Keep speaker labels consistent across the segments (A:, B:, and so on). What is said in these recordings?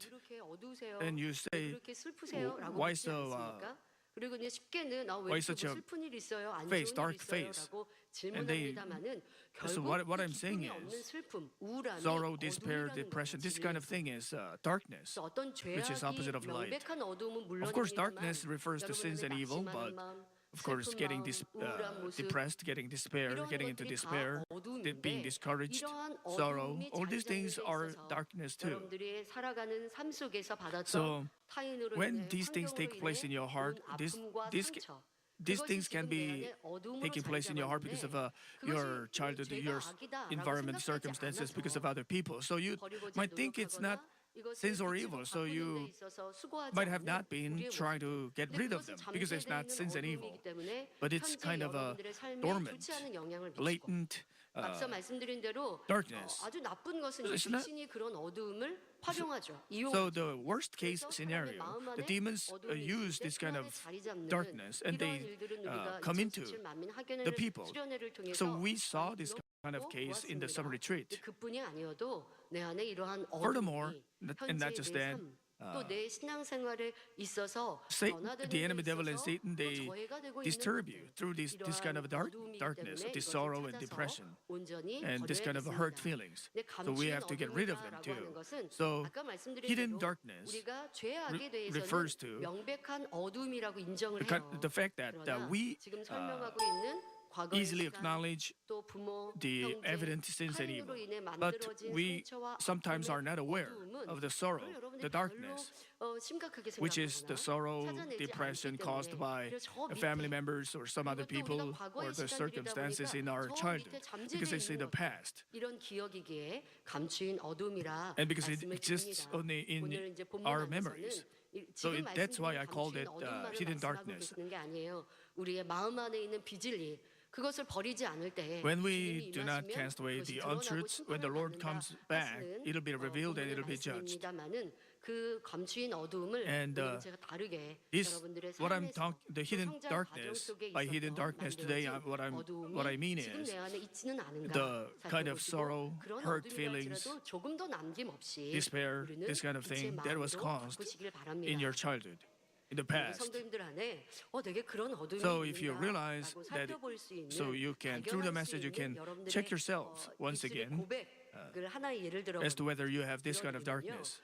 A: light,
B: 그렇게 어두우세요?
A: then you
B: 왜
A: say,
B: 그렇게 슬프세요?라고
A: why
B: 묻지
A: so
B: 않습니까? 그리고 그냥 쉽게는 왜
A: why
B: 이렇게
A: such
B: 뭐
A: a
B: 슬픈 일 있어요? 안
A: face,
B: 좋은 일
A: dark face?
B: 있어요?라고
A: And they,
B: 질문합니다만은
A: so
B: 결국
A: what
B: 이
A: I'm saying
B: 기쁨이 없는
A: is,
B: 슬픔, 우울함이
A: sorrow, despair,
B: 어둠이라는 거예요.
A: depression, this kind of
B: 진리에서.
A: thing is darkness,
B: 그래서 어떤
A: which is opposite
B: 죄악이
A: of light.
B: 명백한 어둠은
A: Of course,
B: 물론입니다만
A: darkness refers to
B: 여러분
A: sins
B: 안에
A: and evil, but
B: 낙심하는 마음,
A: of course,
B: 슬픈
A: getting
B: 마음, 우울한 모습
A: depressed, getting despair,
B: 이런
A: getting into
B: 것들이 다
A: despair, being
B: 어둠인데
A: discouraged,
B: 이러한
A: sorrow,
B: 어둠이
A: all these
B: 자리
A: things
B: 잡는 데
A: are
B: 있어서
A: darkness too.
B: 여러분들이 살아가는 삶 속에서 받았던
A: So
B: 타인으로
A: when
B: 인해
A: these things
B: 환경으로
A: take place in
B: 인해
A: your heart,
B: 온 아픔과
A: this
B: 상처
A: these
B: 그것이
A: things can
B: 지금 내
A: be
B: 안에 어둠으로
A: taking
B: 자리
A: place in your heart because of
B: 잡았는데
A: your
B: 그것이
A: childhood,
B: 죄가
A: your
B: 악이다라고
A: environment,
B: 생각하지
A: circumstances, because of
B: 않아서
A: other people. So you
B: 버리고자
A: might think it's not
B: 노력하거나 이것을
A: sins or
B: 빛으로
A: evil. So
B: 바꾸는 데
A: you
B: 있어서 수고하지
A: might have
B: 않는
A: not been
B: 우리의
A: trying
B: 모습들.
A: to get
B: 근데
A: rid of
B: 그것은
A: them because it's
B: 잠재되어
A: not
B: 있는
A: sins and
B: 어둠이기
A: evil,
B: 때문에
A: but it's
B: 현재
A: kind of a
B: 여러분들의 삶에
A: dormant,
B: 좋지 않은 영향을 미치고
A: latent
B: 앞서 말씀드린 대로
A: darkness.
B: 아주 나쁜 것은 이제
A: Isn't that-
B: 귀신이 그런 어두움을 활용하죠.
A: So
B: 이용하죠.
A: the worst case
B: 그래서 사람의
A: scenario,
B: 마음
A: the
B: 안에
A: demons
B: 어둠이
A: use
B: 있을 때
A: this kind
B: 그 안에
A: of
B: 자리 잡는
A: darkness and
B: 이러한
A: they
B: 일들은 우리가
A: come into
B: 2017 만민
A: the
B: 학연을
A: people.
B: 수련회를 통해서
A: So we saw
B: 많이
A: this kind of
B: 들었고
A: case in the
B: 보았습니다.
A: summer retreat.
B: 근데 그뿐이 아니어도 내 안에 이러한
A: Furthermore,
B: 어둠이
A: and not
B: 현재의
A: just
B: 내
A: that,
B: 삶, 또 내 신앙생활에 있어서
A: Satan,
B: 변화되는
A: the
B: 데
A: enemy devil and
B: 있어서
A: Satan,
B: 또
A: they
B: 저해가 되고 있는
A: disturb you
B: 것들,
A: through this kind of
B: 이러한 어둠이기
A: darkness,
B: 때문에
A: this
B: 이것을
A: sorrow and
B: 찾아서
A: depression,
B: 온전히
A: and this kind of
B: 버려야
A: hurt
B: 되겠습니다.
A: feelings.
B: 근데
A: So we
B: 감추인
A: have to get rid of them
B: 어둠이라고
A: too.
B: 하는 것은
A: So
B: 아까 말씀드린
A: hidden
B: 대로
A: darkness
B: 우리가 죄악에 대해서는
A: refers to
B: 명백한 어둠이라고 인정을
A: the,
B: 해요.
A: the fact that
B: 그러나
A: we
B: 지금 설명하고 있는 과거의
A: easily
B: 시간,
A: acknowledge
B: 또 부모,
A: the
B: 형제,
A: evident sins and evil,
B: 타인으로 인해
A: but
B: 만들어진
A: we
B: 상처와
A: sometimes are not aware
B: 어둠은
A: of the sorrow,
B: 그걸 여러분들이
A: the darkness,
B: 별로 심각하게
A: which is the
B: 생각하거나
A: sorrow,
B: 찾아내지
A: depression
B: 않기
A: caused
B: 때문에
A: by
B: 그래서 저
A: family
B: 밑에
A: members or some other
B: 그리고 또
A: people
B: 우리가 과거의
A: or the
B: 시간들이다
A: circumstances in
B: 보니까
A: our
B: 저
A: childhood,
B: 밑에 잠재되어
A: because it's in
B: 있는
A: the
B: 것들,
A: past.
B: 이런 기억이기에 감추인 어둠이라
A: And because it
B: 말씀을
A: exists
B: 드립니다.
A: only in
B: 오늘 이제 본문
A: our
B: 안에서는
A: memories. So
B: 지금
A: that's why
B: 말씀드린
A: I called
B: 감추인
A: it
B: 어둠만을
A: hidden
B: 말씀하고
A: darkness.
B: 계시는 게 아니에요. 우리의 마음 안에 있는 비질리 그것을 버리지 않을 때
A: When
B: 주님이
A: we do not
B: 임하시면
A: cast away
B: 그것이
A: the
B: 드러나고
A: untruths, when the
B: 심판을
A: Lord
B: 받는다
A: comes back,
B: 하시는
A: it'll be revealed and
B: 본문의
A: it'll be judged.
B: 말씀입니다만은 그 감추인 어둠을
A: And,
B: 오늘은 제가 다르게
A: This,
B: 여러분들의
A: what I'm
B: 삶에서
A: talking, the
B: 또
A: hidden
B: 성장 과정
A: darkness,
B: 속에
A: by hidden
B: 있어서
A: darkness today,
B: 만들어진
A: what I mean
B: 지금
A: is
B: 내 안에 있지는 않은가
A: the kind of
B: 살펴보시고
A: sorrow,
B: 그런
A: hurt
B: 어둠이라
A: feelings,
B: 할지라도 조금 더 남김없이
A: despair,
B: 우리는
A: this kind of
B: 빛의
A: thing that was
B: 마음으로
A: caused
B: 바꾸시길 바랍니다.
A: in your childhood, in the
B: 우리
A: past.
B: 성도님들 안에 되게 그런 어둠이
A: So if you realize
B: 있는다라고
A: that,
B: 살펴볼 수 있는
A: so you can, through the
B: 발견할 수
A: message, you can
B: 있는 여러분들의
A: check yourselves once
B: 입술의
A: again
B: 고백을 하나의 예를 들어
A: as to whether you have this kind of
B: 들어보면요.
A: darkness.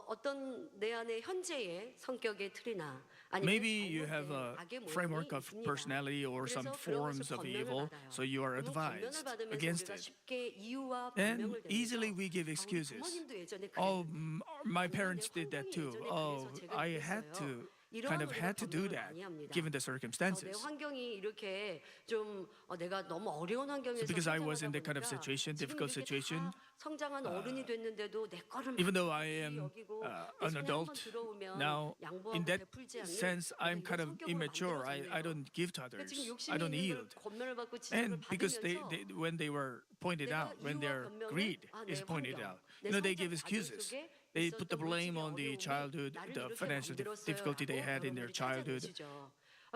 B: 어떤 내 안에 현재의 성격의 틀이나 아니면
A: Maybe you have
B: 잘못된
A: a
B: 악의 모습이
A: framework of
B: 있습니다.
A: personality or some
B: 그래서 그런
A: forms
B: 것을
A: of
B: 권면을
A: evil,
B: 받아요.
A: so you are
B: 그런 권면을
A: advised
B: 받으면서
A: against
B: 우리가
A: it.
B: 쉽게 이유와
A: And
B: 변명을
A: easily
B: 대면서
A: we give
B: 우리
A: excuses.
B: 부모님도 예전에
A: Oh,
B: 그랬는데
A: my
B: 아니면
A: parents
B: 내
A: did that
B: 환경이
A: too.
B: 예전에
A: Oh,
B: 그래서 제가
A: I had
B: 그랬어요.
A: to
B: 이러한
A: kind of
B: 우리가
A: had to do
B: 변명을
A: that
B: 많이 합니다.
A: given the
B: 내
A: circumstances.
B: 환경이 이렇게 좀 내가 너무 어려운 환경에서
A: So because I was in
B: 성장하다
A: that kind of
B: 보니까
A: situation,
B: 지금
A: difficult
B: 이렇게
A: situation,
B: 다 성장한 어른이 됐는데도 내 거를
A: even though I
B: 소중히
A: am
B: 여기고 내
A: an
B: 손에
A: adult
B: 한번 들어오면
A: now,
B: 양보하고
A: in that
B: 베풀지 않는
A: sense,
B: 내가
A: I'm
B: 이런
A: kind of
B: 성격으로
A: immature. I
B: 만들어졌네요.
A: don't give to
B: 그러니까
A: others.
B: 지금
A: I
B: 욕심이
A: don't
B: 있는 걸
A: yield.
B: 권면을 받고 지적을
A: And because
B: 받으면서
A: when they were pointed
B: 내가
A: out, when
B: 이유와
A: their
B: 변명을
A: greed
B: 내
A: is pointed
B: 환경,
A: out,
B: 내
A: they
B: 성장
A: give
B: 과정
A: excuses.
B: 속에
A: They put the
B: 있었던
A: blame
B: 모습의
A: on the
B: 어려움이
A: childhood,
B: 나를
A: the
B: 이렇게
A: financial difficulty they had in their
B: 만들었어요라고
A: childhood.
B: 여러분들이 찾아내시죠.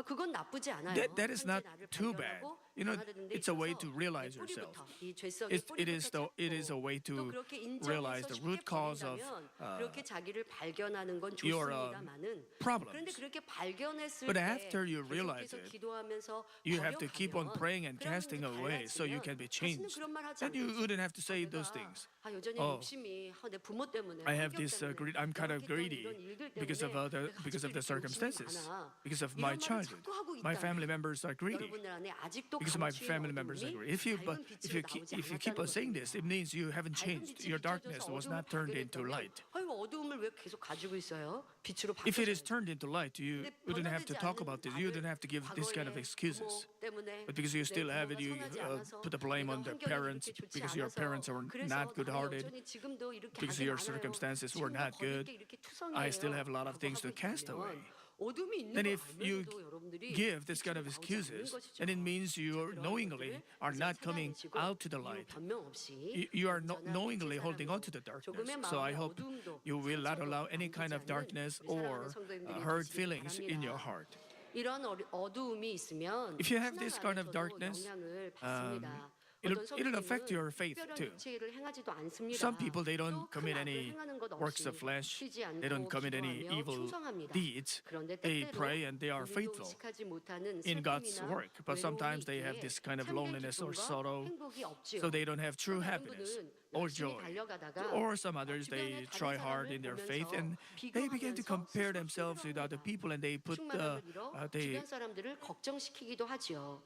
B: 그건 나쁘지 않아요.
A: That is not
B: 현재 나를
A: too bad.
B: 발견하고
A: You know,
B: 변화되는 데
A: it's a way
B: 있어서
A: to
B: 내
A: realize yourself.
B: 뿌리부터, 이 죄성의
A: It is
B: 뿌리부터
A: it is a
B: 찾고
A: way
B: 또
A: to
B: 그렇게
A: realize
B: 인정해서
A: the
B: 쉽게
A: root cause of
B: 버린다면 그렇게 자기를 발견하는 건
A: your
B: 좋습니다만은 그런데
A: problems.
B: 그렇게 발견했을
A: But
B: 때
A: after you realize
B: 계속해서
A: it,
B: 기도하면서
A: you have to keep on
B: 버려가면
A: praying and
B: 그러면
A: casting
B: 이제
A: away so you
B: 달라지면
A: can be
B: 다시는
A: changed.
B: 그런 말 하지
A: Then you
B: 않겠지.
A: wouldn't have to say those
B: 내가
A: things.
B: 여전히
A: Oh,
B: 욕심이 내 부모 때문에
A: I have
B: 환경
A: this
B: 때문에
A: greed. I'm kind of
B: 이렇게
A: greedy
B: 이런 일들
A: because of
B: 때문에
A: because
B: 내가
A: of the
B: 아직도 이렇게 욕심이
A: circumstances,
B: 많아.
A: because of
B: 이런
A: my
B: 말을
A: childhood.
B: 자꾸 하고
A: My
B: 있다면
A: family members are greedy
B: 여러분들 안에 아직도
A: because my
B: 감추인
A: family members are
B: 어둠이
A: greedy.
B: 밝은 빛으로 나오지
A: If you keep
B: 않았다는
A: on saying this, it
B: 것입니다.
A: means you haven't
B: 밝은
A: changed.
B: 빛이
A: Your darkness
B: 비춰져서
A: was
B: 어둠을
A: not turned into
B: 발견했다면
A: light.
B: 어둠을 왜 계속 가지고 있어요? 빛으로
A: If it is
B: 바꾸셔야죠.
A: turned into light, you
B: 근데
A: wouldn't have to
B: 변화되지
A: talk
B: 않는
A: about this. You wouldn't have to give this kind of
B: 과거의
A: excuses.
B: 부모 때문에
A: But because you
B: 내
A: still have it,
B: 부모가
A: you
B: 선하지 않아서
A: put the blame
B: 내가
A: on the
B: 환경이
A: parents
B: 그렇게 좋지
A: because your
B: 않아서
A: parents are
B: 그래서
A: not
B: 나는
A: good-hearted,
B: 여전히 지금도 이렇게
A: because
B: 악이
A: your
B: 많아요.
A: circumstances were
B: 지금도
A: not
B: 거리게
A: good.
B: 이렇게
A: I still have a lot
B: 투성이에요.
A: of things to
B: 라고
A: cast
B: 하고
A: away.
B: 있다면 어둠이 있는
A: Then
B: 걸
A: if you
B: 알면서도 여러분들이
A: give this kind of
B: 빛으로 나오지 않는
A: excuses,
B: 것이죠.
A: then it means you
B: 그런
A: knowingly
B: 것들을
A: are
B: 이제
A: not coming
B: 찾아내시고
A: out to the
B: 이유
A: light.
B: 변명 없이
A: You are
B: 온전한
A: knowingly
B: 빛의
A: holding on to
B: 사람으로
A: the darkness.
B: 조금의
A: So I
B: 마음의
A: hope
B: 어둠도
A: you will not
B: 상처도
A: allow any kind of
B: 남기지 않는
A: darkness
B: 우리 사랑하는
A: or
B: 성도님들이
A: hurt
B: 되시기
A: feelings in your
B: 바랍니다.
A: heart.
B: 이런 어두움이 있으면
A: If you have this
B: 신앙
A: kind of
B: 안에서도
A: darkness,
B: 영향을 받습니다.
A: it'll affect your faith
B: 특별한
A: too.
B: 육체일을 행하지도 않습니다.
A: Some people they don't
B: 또 큰
A: commit
B: 악을
A: any
B: 행하는 것
A: works
B: 없이
A: of flesh.
B: 쉬지
A: They don't
B: 않고
A: commit any
B: 기도하며
A: evil
B: 충성합니다.
A: deeds.
B: 그런데
A: They
B: 때때로
A: pray and they are
B: 본인도
A: faithful
B: 의식하지 못하는
A: in God's
B: 슬픔이나
A: work, but sometimes they have
B: 외로움이
A: this kind of
B: 참된
A: loneliness or
B: 기쁨과
A: sorrow,
B: 행복이 없지요.
A: so they don't have true
B: 또 다른
A: happiness
B: 분은
A: or
B: 열심히
A: joy.
B: 달려가다가
A: Or some others
B: 주변의
A: they
B: 다른
A: try hard
B: 사람을
A: in their faith and
B: 보면서
A: they begin to
B: 비교하면서
A: compare
B: 스스로
A: themselves with other
B: 힘들어합니다.
A: people and they put
B: 충만함을 잃어
A: they
B: 주변 사람들을 걱정시키기도 하지요.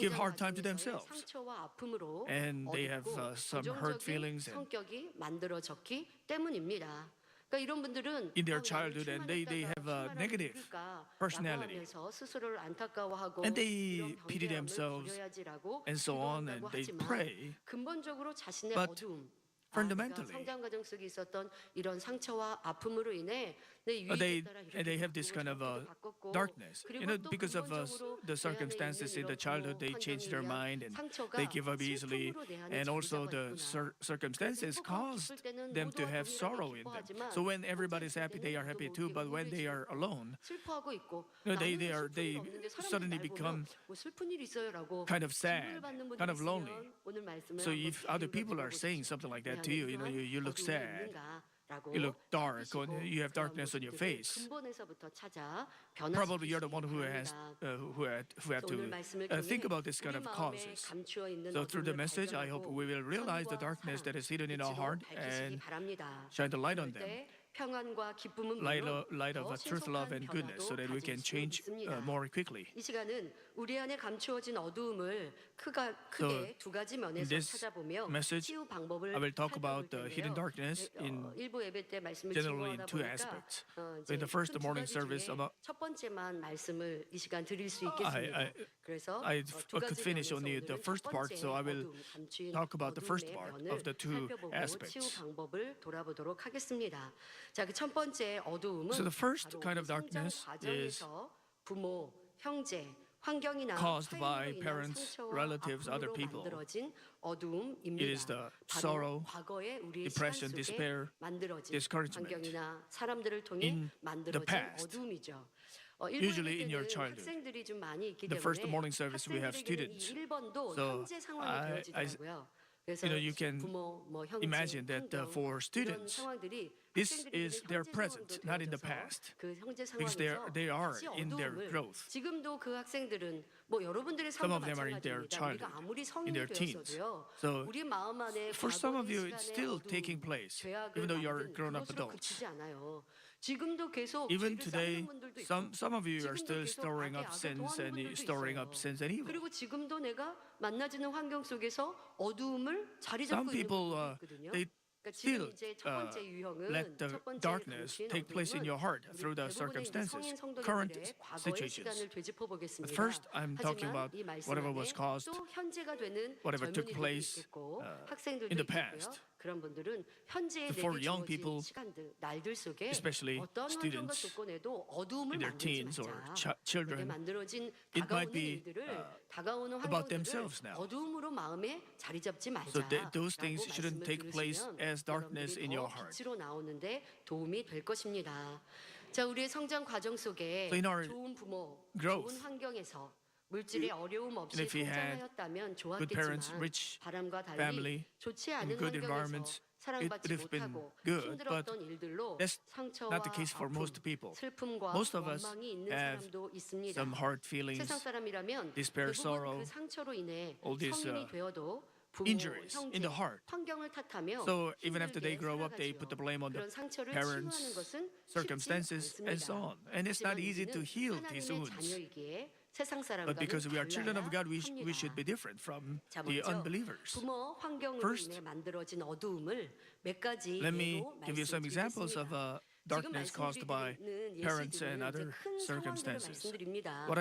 A: give
B: 성장
A: hard time to
B: 과정에서의
A: themselves.
B: 상처와 아픔으로
A: And they have,
B: 어둡고
A: some hurt
B: 부정적인
A: feelings and-
B: 성격이 만들어졌기 때문입니다. 그러니까 이런 분들은
A: in their
B: 나는
A: childhood and they have a
B: 충만함을
A: negative
B: 잃을까라고
A: personality.
B: 하면서 스스로를 안타까워하고
A: And they
B: 이런
A: pity
B: 변대함을
A: themselves
B: 버려야지라고
A: and so on, and
B: 기도한다고
A: they
B: 하지만
A: pray.
B: 근본적으로 자신의
A: But
B: 어두움,
A: fundamentally,
B: 성장 과정 속에 있었던 이런 상처와 아픔으로 인해 내
A: they
B: 유익에 따라
A: they have this kind of
B: 바꿨고,
A: darkness.
B: 그리고 또
A: Because of
B: 근본적으로
A: the
B: 내 안에
A: circumstances
B: 있는
A: in the
B: 이런
A: childhood, they
B: 부모
A: change their
B: 환경에
A: mind
B: 의한
A: and
B: 상처가
A: they give up easily.
B: 슬픔으로 내 안에
A: And also
B: 자리잡아
A: the
B: 있구나.
A: circumstances
B: 행복하고
A: caused
B: 기쁠 때는
A: them to
B: 모두와
A: have
B: 동일하게
A: sorrow in them.
B: 기뻐하지만
A: So when everybody's
B: 혼자
A: happy,
B: 있을
A: they are
B: 때는
A: happy
B: 또
A: too.
B: 모두
A: But when they are
B: 우울해지고
A: alone,
B: 슬퍼하고 있고
A: they
B: 나는
A: they
B: 슬픈 일 없는데 사람들이
A: suddenly
B: 날
A: become
B: 보면 뭐 슬픈 일 있어요라고
A: kind of sad,
B: 질문을 받는 분들이
A: kind of
B: 있으면
A: lonely.
B: 오늘 말씀을
A: So
B: 한번
A: if other
B: 비유로
A: people are
B: 들어보십시오.
A: saying something like
B: 내
A: that to
B: 안에
A: you, you look
B: 어둠이
A: sad.
B: 있는가라고
A: You look dark,
B: 살피시고
A: or you have
B: 그런
A: darkness on your
B: 모습들을
A: face.
B: 근본에서부터 찾아
A: Probably you're the one who
B: 변화시키시기
A: has
B: 바랍니다.
A: who had
B: 오늘
A: to
B: 말씀을
A: think
B: 통해
A: about this kind
B: 우리
A: of
B: 마음에
A: causes.
B: 감추어 있는
A: So through the
B: 어둠을
A: message, I hope
B: 발견하고
A: we will realize the
B: 선과
A: darkness
B: 사랑,
A: that is hidden in our
B: 빛으로
A: heart
B: 밝히시기
A: and
B: 바랍니다.
A: shine the light on
B: 그럴
A: them.
B: 때 평안과 기쁨은
A: Light
B: 물론
A: of
B: 더
A: truth, love,
B: 신속한
A: and goodness, so that we
B: 변화도
A: can
B: 가질 수
A: change
B: 있습니다.
A: more quickly.
B: 이 시간은 우리 안에 감추어진 어두움을 크게 두 가지 면에서
A: this
B: 찾아보며
A: message,
B: 치유 방법을
A: I will talk
B: 살펴볼
A: about the hidden
B: 텐데요.
A: darkness in
B: 일부 예배 때 말씀을
A: generally in
B: 진행하다
A: two
B: 보니까
A: aspects.
B: 이제
A: In the first
B: 큰두
A: morning
B: 가지
A: service
B: 중에
A: about
B: 첫 번째만 말씀을 이 시간 드릴 수 있겠습니다. 그래서
A: I
B: 두
A: could
B: 가지
A: finish
B: 면에서
A: only the
B: 오늘은
A: first
B: 첫
A: part,
B: 번째
A: so I will
B: 어두움, 감추인
A: talk about the first
B: 어둠의
A: part
B: 면을
A: of the two
B: 살펴보고 치유
A: aspects.
B: 방법을 돌아보도록 하겠습니다. 자, 그 첫 번째 어두움은
A: So the first
B: 바로
A: kind of
B: 우리 성장
A: darkness is
B: 과정에서 부모, 형제, 환경이나
A: caused
B: 타인으로
A: by
B: 인한
A: parents,
B: 상처와
A: relatives, other
B: 아픔으로
A: people.
B: 만들어진
A: It is
B: 어두움입니다.
A: the
B: 바로
A: sorrow,
B: 과거의 우리의
A: depression,
B: 시간 속에
A: despair,
B: 만들어진
A: discouragement
B: 환경이나 사람들을 통해
A: in the
B: 만들어진
A: past.
B: 어두움이죠.
A: Usually in your
B: 일본에는
A: childhood.
B: 학생들이 좀 많이 있기
A: The first
B: 때문에
A: morning service we have
B: 학생들에게는
A: students.
B: 이 1번도
A: So
B: 현재 상황이
A: I-
B: 되어지더라고요. 그래서
A: you can
B: 부모, 뭐 형제,
A: imagine that,
B: 환경,
A: for
B: 이런
A: students,
B: 상황들이
A: this
B: 학생들에게는
A: is their
B: 현재
A: present,
B: 상황도
A: not in the
B: 되어져서
A: past.
B: 그 형제
A: Because
B: 상황에서
A: they are
B: 다시
A: in their
B: 어두움을
A: growth.
B: 지금도 그 학생들은 뭐 여러분들의
A: Some
B: 삶도
A: of them are in their
B: 마찬가지입니다.
A: childhood,
B: 우리가 아무리
A: in
B: 성인이
A: their teens.
B: 되었어도요.
A: So
B: 우리 마음 안에
A: for some of you,
B: 과거의
A: it's
B: 시간의
A: still
B: 어두움,
A: taking place,
B: 죄악을
A: even though you are
B: 만든
A: grown-up
B: 그것으로
A: adults.
B: 그치지 않아요. 지금도 계속
A: Even
B: 죄를
A: today,
B: 쌓는 분들도 있고,
A: some of you are
B: 지금도
A: still
B: 계속
A: storing
B: 악에
A: up
B: 악을
A: sins
B: 더하는
A: and
B: 분들도
A: storing
B: 있어요.
A: up sins and evil.
B: 그리고 지금도 내가 만나지는 환경 속에서 어두움을 자리
A: Some
B: 잡고 있는
A: people,
B: 분들도 있거든요.
A: they
B: 그러니까
A: still
B: 지금 이제 첫 번째 유형은
A: let the
B: 첫 번째
A: darkness
B: 감추인
A: take place in your heart
B: 어두움은
A: through the
B: 우리 대부분의 이제
A: circumstances,
B: 성인
A: current
B: 성도들의 과거의
A: situations.
B: 시간을 되짚어
A: But
B: 보겠습니다.
A: first, I'm talking
B: 하지만
A: about
B: 이 말씀
A: whatever
B: 안에
A: was caused,
B: 또 현재가 되는
A: whatever took
B: 젊은이들도
A: place,
B: 있겠고
A: in
B: 학생들도
A: the
B: 있고요.
A: past.
B: 그런 분들은 현재에
A: So for
B: 내게
A: young
B: 주어진
A: people,
B: 시간들, 날들 속에
A: especially
B: 어떤 환경과
A: students
B: 조건에도 어두움을
A: in their
B: 만들지
A: teens or
B: 말자. 내게
A: children,
B: 만들어진
A: it
B: 다가오는
A: might be,
B: 일들을 다가오는
A: about
B: 환경들을
A: themselves now.
B: 어두움으로 마음에 자리 잡지 말자.
A: So those things
B: 라고
A: shouldn't
B: 말씀을
A: take place
B: 들으시면
A: as darkness
B: 여러분들이
A: in
B: 더
A: your heart.
B: 빛으로 나오는데 도움이 될 것입니다. 자, 우리의 성장 과정 속에
A: So in our
B: 좋은 부모,
A: growth,
B: 좋은 환경에서 물질의 어려움 없이
A: if we had
B: 성장하였다면
A: good parents,
B: 좋았겠지만
A: rich
B: 바람과 달리
A: family,
B: 좋지
A: in
B: 않은
A: good
B: 환경에서
A: environments,
B: 사랑받지
A: it would have been
B: 못하고
A: good,
B: 힘들었던 일들로
A: that's
B: 상처와
A: not the case for
B: 아픔,
A: most people.
B: 슬픔과
A: Most of us
B: 원망이 있는
A: have
B: 사람도 있습니다.
A: some hard feelings,
B: 세상 사람이라면
A: despair,
B: 대부분
A: sorrow,
B: 그 상처로 인해
A: all these,
B: 성인이 되어도 부모,
A: injuries
B: 형제,
A: in the heart.
B: 환경을 탓하며
A: So even after they
B: 힘들게
A: grow up, they
B: 살아가지요.
A: put the blame on the
B: 그런 상처를
A: parents,
B: 치유하는 것은
A: circumstances, and so on. And it's not easy to heal these wounds.
B: 자녀이기에 세상
A: But
B: 사람과는
A: because we are children of God, we
B: 합니다.
A: should be different from
B: 자,
A: the
B: 먼저
A: unbelievers.
B: 부모 환경으로
A: First,
B: 인해 만들어진 어두움을 몇 가지
A: Let me
B: 예로
A: give you some examples of
B: 말씀드리겠습니다.
A: darkness caused by parents and other circumstances. What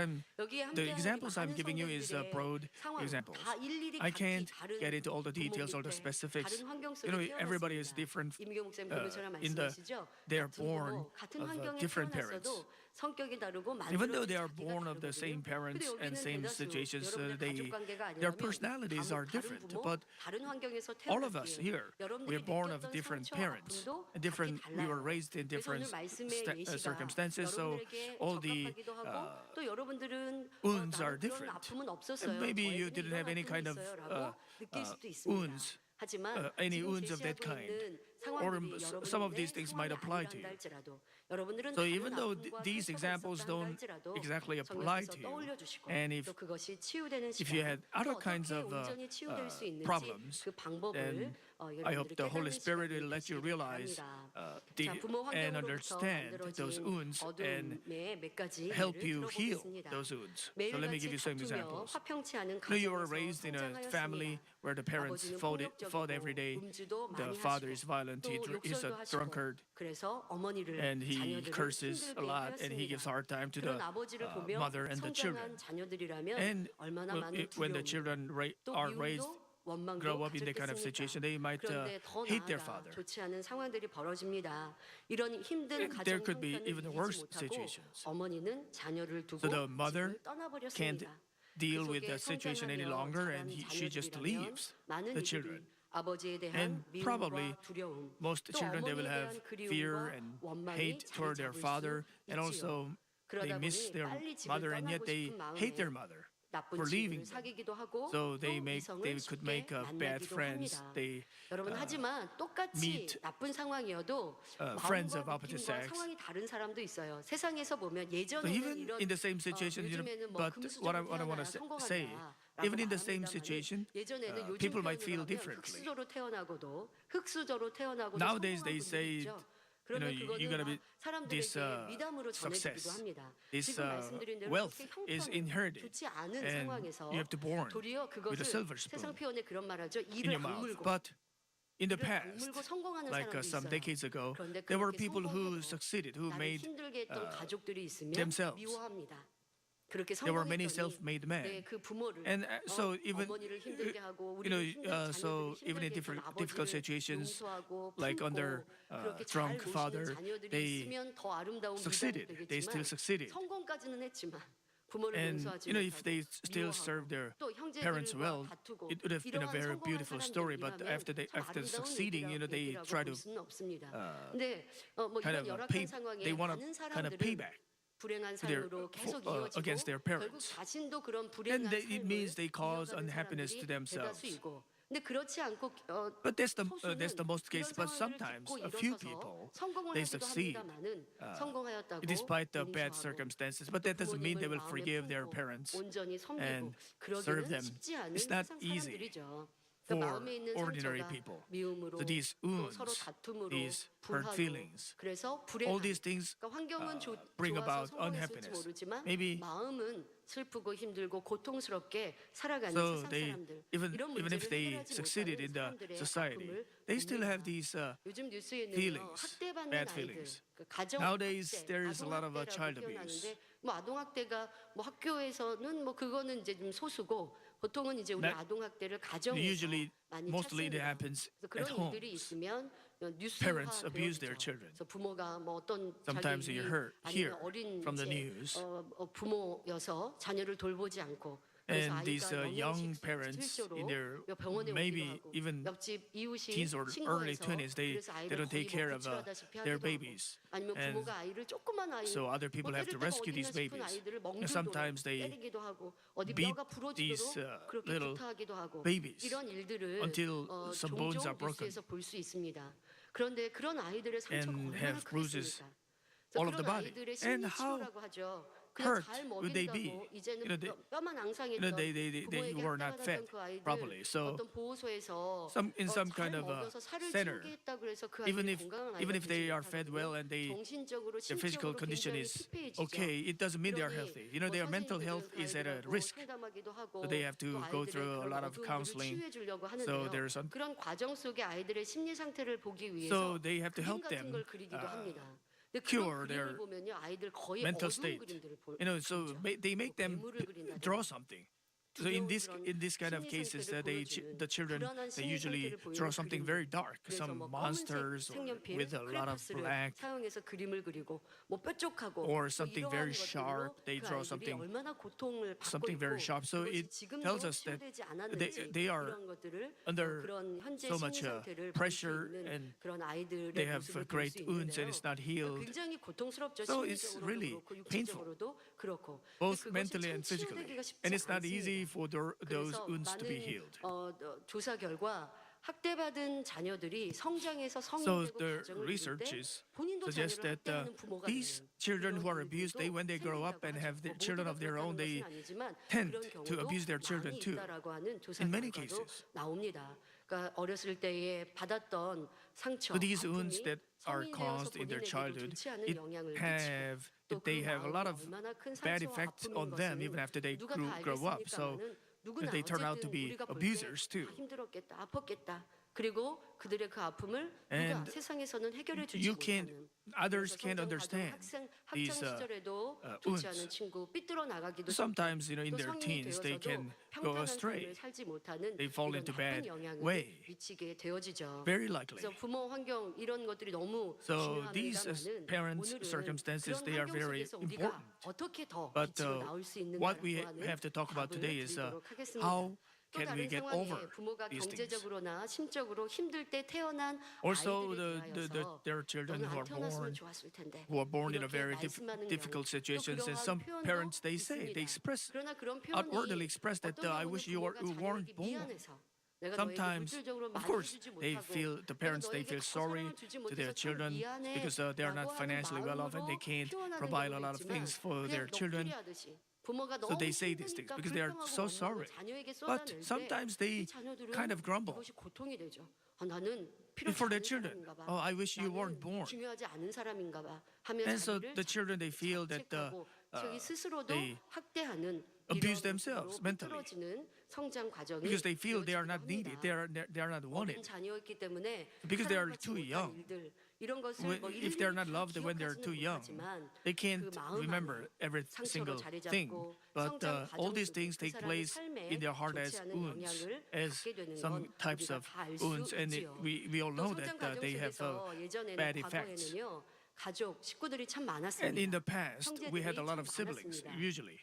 A: the examples I'm giving you is a broad example. I can't get into all the details or the specifics. Everybody is different. They are born of different parents. Even though they are born of the same parents and same situations, their personalities are different. But all of us here, we are born of different parents, and we were raised in different
B: 말씀의 예시가
A: circumstances, so
B: 여러분들에게
A: all the
B: 적합하기도 하고 또 여러분들은
A: wounds are
B: 나는 그런
A: different.
B: 아픔은 없었어요.
A: And maybe you
B: 저에게는
A: didn't have
B: 이런
A: any kind
B: 아픔이
A: of
B: 있어요라고 느낄 수도 있습니다.
A: wounds,
B: 하지만
A: any
B: 지금
A: wounds of that
B: 제시하고
A: kind.
B: 있는
A: Or
B: 상황들이
A: some of these
B: 여러분의
A: things might
B: 상황이
A: apply
B: 아니라
A: to
B: 한다
A: you.
B: 할지라도 여러분들은
A: So
B: 다른
A: even though
B: 아픔과
A: these
B: 상처가
A: examples
B: 있었다
A: don't
B: 할지라도
A: exactly apply
B: 성령께서
A: to you,
B: 떠올려 주시고
A: and if
B: 또 그것이 치유되는
A: if you
B: 시간
A: had
B: 또
A: other kinds
B: 어떻게
A: of
B: 온전히 치유될 수 있는지
A: problems,
B: 그 방법을
A: then I hope
B: 여러분들이
A: the Holy
B: 깨닫는
A: Spirit
B: 시간이
A: will let you
B: 되시기를
A: realize
B: 바랍니다. 자, 부모
A: and
B: 환경으로부터
A: understand those
B: 만들어진
A: wounds and
B: 어둠의 몇 가지
A: help
B: 예를
A: you heal
B: 들어보겠습니다.
A: those wounds. So let me give
B: 매일같이
A: you some
B: 다투며
A: examples.
B: 화평치 않은
A: You know, you were
B: 가정에서
A: raised in a family
B: 성장하였습니다.
A: where the parents
B: 아버지는
A: fought every
B: 폭력적이고
A: day.
B: 음주도
A: The
B: 많이
A: father is
B: 하시고
A: violent.
B: 또
A: He's a
B: 욕설도 하시고
A: drunkard,
B: 그래서 어머니를
A: and he
B: 자녀들을
A: curses a
B: 힘들게
A: lot, and he gives
B: 하였습니다.
A: hard time to
B: 그런
A: the
B: 아버지를 보며
A: mother and the children.
B: 성장한 자녀들이라면
A: And
B: 얼마나 많은
A: when the
B: 두려움
A: children
B: 또
A: are raised,
B: 미움도 원망도
A: grow up in that kind of situation, they might
B: 그런데 더
A: hate their
B: 나아가
A: father.
B: 좋지 않은 상황들이 벌어집니다. 이런 힘든
A: And
B: 가정
A: there could be
B: 형편을
A: even
B: 이기지
A: worse
B: 못하고
A: situations.
B: 어머니는 자녀를 두고
A: So the mother
B: 집을
A: can't
B: 떠나버렸습니다.
A: deal
B: 그
A: with
B: 속에
A: the situation any
B: 성장하며
A: longer,
B: 자란
A: and she just
B: 자녀들이라면
A: leaves
B: 많은
A: the
B: 이들이
A: children.
B: 아버지에 대한
A: And probably
B: 미움과 두려움,
A: most
B: 또
A: children, they will
B: 어머니에
A: have
B: 대한
A: fear
B: 그리움과
A: and
B: 원망이
A: hate
B: 자리
A: toward their
B: 잡을
A: father,
B: 수
A: and
B: 있지요.
A: also they
B: 그러다
A: miss
B: 보니
A: their
B: 빨리 집을
A: mother, and yet
B: 떠나고
A: they
B: 싶은 마음에
A: hate their mother
B: 나쁜
A: for leaving
B: 친구를
A: them.
B: 사귀기도 하고
A: So
B: 또
A: they
B: 이성을
A: could make
B: 쉽게
A: bad
B: 만나기도
A: friends.
B: 합니다.
A: They
B: 여러분 하지만 똑같이
A: meet,
B: 나쁜 상황이어도
A: friends of
B: 마음과
A: opposite
B: 느낌과
A: sex.
B: 상황이 다른 사람도 있어요. 세상에서 보면
A: So
B: 예전에는
A: even
B: 이런
A: in the same situation,
B: 요즘에는 뭐
A: but what I
B: 금수저로
A: want
B: 태어나야
A: to say,
B: 성공한다.
A: even in the same situation,
B: 예전에는 요즘
A: people might
B: 표현으로
A: feel
B: 하면
A: differently.
B: 흑수저로 태어나고도 흑수저로 태어나고도
A: Nowadays,
B: 성공한
A: they
B: 분들이
A: say,
B: 있죠.
A: you know,
B: 그러면
A: you're
B: 그거는
A: gonna be
B: 막 사람들에게
A: this
B: 미담으로 전해지기도
A: success,
B: 합니다.
A: this
B: 지금 말씀드린 대로
A: wealth
B: 그렇게
A: is
B: 형편이
A: inherited,
B: 좋지 않은
A: and
B: 상황에서
A: you have to born
B: 도리어
A: with a
B: 그것을
A: silver
B: 세상
A: spoon
B: 표현에 그런 말하죠.
A: in
B: 이를
A: your mouth.
B: 악물고
A: But in the
B: 이를
A: past,
B: 악물고 성공하는
A: like
B: 사람도
A: some
B: 있어요.
A: decades ago,
B: 그런데
A: there were
B: 그렇게
A: people who
B: 성공해도
A: succeeded, who
B: 나를
A: made
B: 힘들게 했던 가족들이 있으면
A: themselves.
B: 미워합니다. 그렇게
A: There were many
B: 성공했더니
A: self-made men.
B: 네, 그 부모를
A: And so even
B: 어머니를 힘들게 하고
A: you know,
B: 우리를 힘든
A: so
B: 자녀들을
A: even in
B: 힘들게 했던
A: difficult
B: 아버지를
A: situations,
B: 용서하고
A: like
B: 품고
A: under
B: 그렇게 잘
A: drunk
B: 모시는
A: father,
B: 자녀들이
A: they
B: 있으면 더 아름다운
A: succeeded.
B: 미담이
A: They still
B: 되겠지만
A: succeeded.
B: 성공까지는 했지만 부모를
A: And
B: 용서하지
A: you know, if they
B: 못하고
A: still
B: 미워하고
A: serve their
B: 또
A: parents
B: 형제들과
A: well,
B: 다투고
A: it would have been a
B: 이러한
A: very
B: 성공한
A: beautiful story. But
B: 사람들이라면 참
A: after
B: 아름다운
A: succeeding, you know, they
B: 얘기라고
A: try
B: 볼
A: to
B: 수는 없습니다. 근데 뭐
A: kind
B: 이런
A: of
B: 열악한 상황에
A: they want
B: 많은
A: to kind of
B: 사람들은
A: pay back
B: 불행한
A: to their
B: 삶으로 계속
A: against their
B: 이어지고 결국
A: parents.
B: 자신도 그런
A: And
B: 불행한
A: it
B: 삶을
A: means they cause
B: 이어가는
A: unhappiness to
B: 사람들이
A: themselves.
B: 대다수이고 근데 그렇지 않고
A: But that's the
B: 소수는
A: most case.
B: 이런
A: But
B: 상황들을
A: sometimes
B: 딛고
A: a few
B: 일어서서
A: people
B: 성공을
A: they
B: 하기도
A: succeed
B: 합니다만은 성공하였다고
A: despite the bad
B: 용서하고
A: circumstances. But that doesn't mean they will forgive their parents
B: 온전히 섬기고
A: and
B: 그러기는
A: serve them.
B: 쉽지 않은
A: It's not
B: 세상
A: easy
B: 사람들이죠.
A: for
B: 마음에 있는
A: ordinary
B: 상처가
A: people.
B: 미움으로
A: So these
B: 또
A: wounds,
B: 서로 다툼으로
A: these hurt
B: 불화로
A: feelings,
B: 그래서
A: all
B: 불행함
A: these things
B: 그러니까 환경은
A: bring
B: 좋아서
A: about
B: 성공했을지
A: unhappiness.
B: 모르지만
A: Maybe
B: 마음은 슬프고 힘들고 고통스럽게 살아가는
A: so
B: 세상
A: they
B: 사람들
A: even
B: 이런
A: if
B: 문제를
A: they
B: 해결하지
A: succeeded
B: 못하는
A: in the
B: 사람들의
A: society,
B: 아픔을
A: they still have
B: 봅니다.
A: these
B: 요즘 뉴스에는요
A: feelings,
B: 학대받는
A: bad
B: 아이들
A: feelings.
B: 그 가정
A: Nowadays,
B: 학대,
A: there is a lot of
B: 아동학대라고
A: child abuse.
B: 표현하는데 뭐 아동학대가 뭐 학교에서는 뭐 그거는 이제 좀 소수고 보통은 이제 우리
A: That
B: 아동학대를 가정에서
A: usually,
B: 많이
A: mostly it
B: 찾습니다.
A: happens
B: 그래서
A: at
B: 그런 일들이
A: homes.
B: 있으면
A: Parents
B: 뉴스화
A: abuse their
B: 되어지죠.
A: children.
B: 그래서 부모가 뭐 어떤
A: Sometimes
B: 자기
A: you
B: 아니면
A: hear
B: 어린
A: from the
B: 이제,
A: news.
B: 부모여서 자녀를 돌보지 않고 그래서
A: And these
B: 아이가
A: young
B: 영양실조
A: parents
B: 실조로
A: in their
B: 병원에
A: maybe
B: 오기도 하고
A: even
B: 옆집 이웃이
A: teens or early
B: 신고해서
A: 20s, they
B: 그래서 아이를
A: don't take
B: 거의
A: care
B: 뭐
A: of
B: 구출하다시피
A: their
B: 하기도
A: babies.
B: 하고 아니면
A: And
B: 부모가 아이를 조그만 아이
A: so other people
B: 뭐
A: have
B: 때릴
A: to
B: 데가
A: rescue
B: 어딨나
A: these
B: 싶은
A: babies.
B: 아이들을
A: And
B: 멍들도록
A: sometimes they
B: 때리기도 하고 어디
A: beat
B: 뼈가
A: these
B: 부러지도록 그렇게
A: little
B: 구타하기도 하고
A: babies
B: 이런 일들을
A: until some bones
B: 종종
A: are broken
B: 뉴스에서 볼 수 있습니다. 그런데 그런 아이들의 상처가
A: and
B: 얼마나
A: have bruises
B: 크겠습니까?
A: all over the
B: 그런
A: body.
B: 아이들의
A: And
B: 심리치유라고 하죠.
A: hurt
B: 그냥 잘
A: would they be?
B: 먹인다고 이제는
A: You know,
B: 뼈만 앙상했던
A: they
B: 부모에게
A: were not
B: 학대받았던
A: fed
B: 그 아이들
A: properly. So
B: 어떤 보호소에서
A: in some
B: 잘
A: kind of
B: 먹여서 살을
A: center,
B: 찌우게 했다 그래서 그
A: even
B: 아이들이
A: if
B: 건강한
A: even
B: 아이가
A: if they
B: 되지
A: are fed well and
B: 정신적으로
A: their physical
B: 심적으로
A: condition
B: 굉장히
A: is
B: 피폐해지죠.
A: okay, it doesn't mean they are
B: 그러니
A: healthy. You know, their mental health is at a risk.
B: 상담하기도 하고
A: So they have to
B: 또
A: go
B: 아이들의
A: through a
B: 그런
A: lot of
B: 어두운
A: counseling.
B: 길을 치유해 주려고
A: So
B: 하는데요.
A: there's
B: 그런 과정 속에 아이들의 심리 상태를 보기
A: So
B: 위해서
A: they have to
B: 그림
A: help
B: 같은
A: them
B: 걸 그리기도 합니다. 근데
A: cure
B: 그런
A: their
B: 그림을 보면요 아이들 거의
A: mental
B: 어두운
A: state.
B: 그림들을
A: You know, so they make them
B: 괴물을 그린다든가.
A: draw something. So in
B: 두려운
A: this kind of
B: 그런
A: cases,
B: 심리
A: they
B: 상태를
A: the children
B: 불안한
A: they
B: 심리
A: usually
B: 상태를
A: draw
B: 보이는
A: something
B: 그림.
A: very dark,
B: 그래서
A: some
B: 뭐 검은색
A: monsters or
B: 색연필,
A: with a lot of
B: 크레파스를
A: black,
B: 사용해서 그림을 그리고 뭐 뾰족하고
A: or
B: 뭐
A: something
B: 이러한
A: very sharp.
B: 것들로
A: They
B: 그
A: draw
B: 아이들이
A: something
B: 얼마나 고통을 받고
A: something very
B: 있고
A: sharp. So
B: 그것이
A: it
B: 지금도
A: tells us that
B: 치유되지 않았는지
A: they are
B: 이런 것들을
A: under
B: 그런 현재
A: so
B: 심리
A: much
B: 상태를 볼 수
A: pressure
B: 있는
A: and
B: 그런 아이들의
A: they have
B: 모습을 볼
A: great
B: 수
A: wounds and
B: 있는데요.
A: it's not
B: 그러니까
A: healed,
B: 굉장히 고통스럽죠.
A: so it's
B: 심리적으로도
A: really
B: 그렇고
A: painful,
B: 육체적으로도 그렇고. 근데
A: both
B: 그것이
A: mentally
B: 참
A: and physically,
B: 치유되기가 쉽지
A: and it's not easy
B: 않습니다.
A: for those
B: 그래서
A: wounds to be
B: 많은
A: healed.
B: 조사 결과 학대받은 자녀들이 성장해서
A: So
B: 성인되고
A: the
B: 가정을 이룰 때
A: researches
B: 본인도
A: suggest
B: 자녀를
A: that
B: 학대하는 부모가
A: these
B: 되는
A: children who are
B: 이런
A: abused, they when they grow up
B: 생긴다고
A: and
B: 하죠.
A: have their
B: 뭐
A: children
B: 모두가
A: of their own,
B: 그렇다는
A: they
B: 것은 아니지만
A: tend
B: 그런
A: to
B: 경우도
A: abuse their children
B: 많이
A: too.
B: 있다라고 하는 조사
A: In many
B: 결과도
A: cases.
B: 나옵니다. 그러니까 어렸을 때에 받았던 상처,
A: So these wounds
B: 아픔이
A: that are
B: 성인 되어서
A: caused in their
B: 본인에게도
A: childhood,
B: 좋지 않은
A: it
B: 영향을 끼치고
A: have
B: 또 그
A: they have a lot
B: 마음이
A: of
B: 얼마나 큰
A: bad
B: 상처와
A: effects
B: 아픔인
A: on them
B: 것은
A: even after they
B: 누가 다
A: grow up. So
B: 알겠습니까마는 누구나
A: they turn out to
B: 어쨌든
A: be
B: 우리가 볼 때
A: abusers too.
B: 힘들었겠다, 아팠겠다. 그리고 그들의 그 아픔을 누가
A: And
B: 세상에서는 해결해 주지
A: you can't,
B: 못하는.
A: others
B: 그래서
A: can't
B: 성장 과정,
A: understand
B: 학창
A: these
B: 시절에도 좋지
A: wounds.
B: 않은 친구 삐뚤어 나가기도
A: Sometimes, in
B: 또
A: their
B: 성인이
A: teens, they
B: 되어서도
A: can go
B: 평탄한
A: astray.
B: 삶을 살지 못하는
A: They fall
B: 이런
A: into
B: 나쁜
A: bad
B: 영향을
A: way.
B: 미치게 되어지죠.
A: Very likely.
B: 그래서 부모 환경 이런 것들이 너무
A: So these
B: 중요합니다만은
A: parents'
B: 오늘은
A: circumstances,
B: 그런
A: they are
B: 환경
A: very
B: 속에서 우리가
A: important.
B: 어떻게 더
A: But
B: 빛으로 나올 수
A: what we
B: 있는가라고 하는
A: have to talk about
B: 답을
A: today is
B: 드리도록 하겠습니다.
A: how
B: 또
A: can we
B: 다른
A: get
B: 상황에
A: over
B: 부모가
A: these things.
B: 경제적으로나 심적으로 힘들 때 태어난
A: Also,
B: 아이들에 대하여서
A: there are children
B: 너는
A: who
B: 안
A: are
B: 태어났으면
A: born
B: 좋았을 텐데
A: in a
B: 이렇게
A: very
B: 말씀하는
A: difficult
B: 경우, 또
A: situations, and
B: 그러한
A: some
B: 표현도
A: parents they say they
B: 있습니다.
A: express
B: 그러나 그런
A: outwardly
B: 표현이
A: express that
B: 어떤
A: I
B: 경우는
A: wish you
B: 부모가
A: weren't
B: 자녀에게
A: born.
B: 미안해서 내가 너에게
A: Sometimes,
B: 물질적으로
A: of
B: 많이
A: course,
B: 해주지
A: they
B: 못하고
A: feel the
B: 내가
A: parents they
B: 너에게
A: feel
B: 더
A: sorry
B: 사랑을 주지
A: to their
B: 못해서 참
A: children
B: 미안해
A: because they are not
B: 라고 하는
A: financially well off and they
B: 마음으로
A: can't
B: 표현하는
A: provide a
B: 경우도
A: lot of
B: 있지만
A: things for their
B: 그냥
A: children.
B: 넋두리하듯이 부모가
A: So
B: 너무
A: they say these things
B: 힘드니까
A: because they are
B: 불평하고
A: so
B: 원망을
A: sorry.
B: 자녀에게
A: But
B: 쏟아낼 때
A: sometimes
B: 이
A: they
B: 자녀들은
A: kind of grumble
B: 이것이 고통이 되죠. 나는 필요치
A: for their
B: 않은
A: children.
B: 사람인가 봐.
A: Oh, I wish you weren't
B: 나는
A: born.
B: 중요하지 않은 사람인가 봐 하며
A: And so
B: 자기를
A: the children they feel that
B: 자책하고 자기 스스로도
A: they
B: 학대하는
A: abuse
B: 이런
A: themselves
B: 모습으로
A: mentally
B: 삐뚤어지는 성장 과정이
A: because they feel they are not
B: 되어지기도
A: needed.
B: 합니다.
A: They are not
B: 어린
A: wanted.
B: 자녀였기 때문에
A: Because they are
B: 사랑받지
A: too
B: 못한
A: young.
B: 일들, 이런 것을 뭐
A: If they are not
B: 일일이 다
A: loved when they are too
B: 기억하지는
A: young,
B: 못하지만
A: they can't
B: 그 마음
A: remember
B: 안에
A: every
B: 상처로
A: single
B: 자리
A: thing.
B: 잡고
A: But
B: 성장
A: all
B: 과정
A: these
B: 속에
A: things
B: 그
A: take
B: 사람의
A: place
B: 삶에
A: in their heart as
B: 좋지 않은
A: wounds,
B: 영향을
A: as
B: 받게 되는 건
A: some types
B: 우리가
A: of
B: 다 알 수
A: wounds, and
B: 있지요.
A: we all
B: 또
A: know
B: 성장
A: that
B: 과정
A: they have
B: 속에서 예전에는
A: bad effects.
B: 과거에는요 가족 식구들이 참
A: And in the
B: 많았습니다.
A: past, we had a lot of
B: 형제들이 참
A: siblings
B: 많았습니다.
A: usually.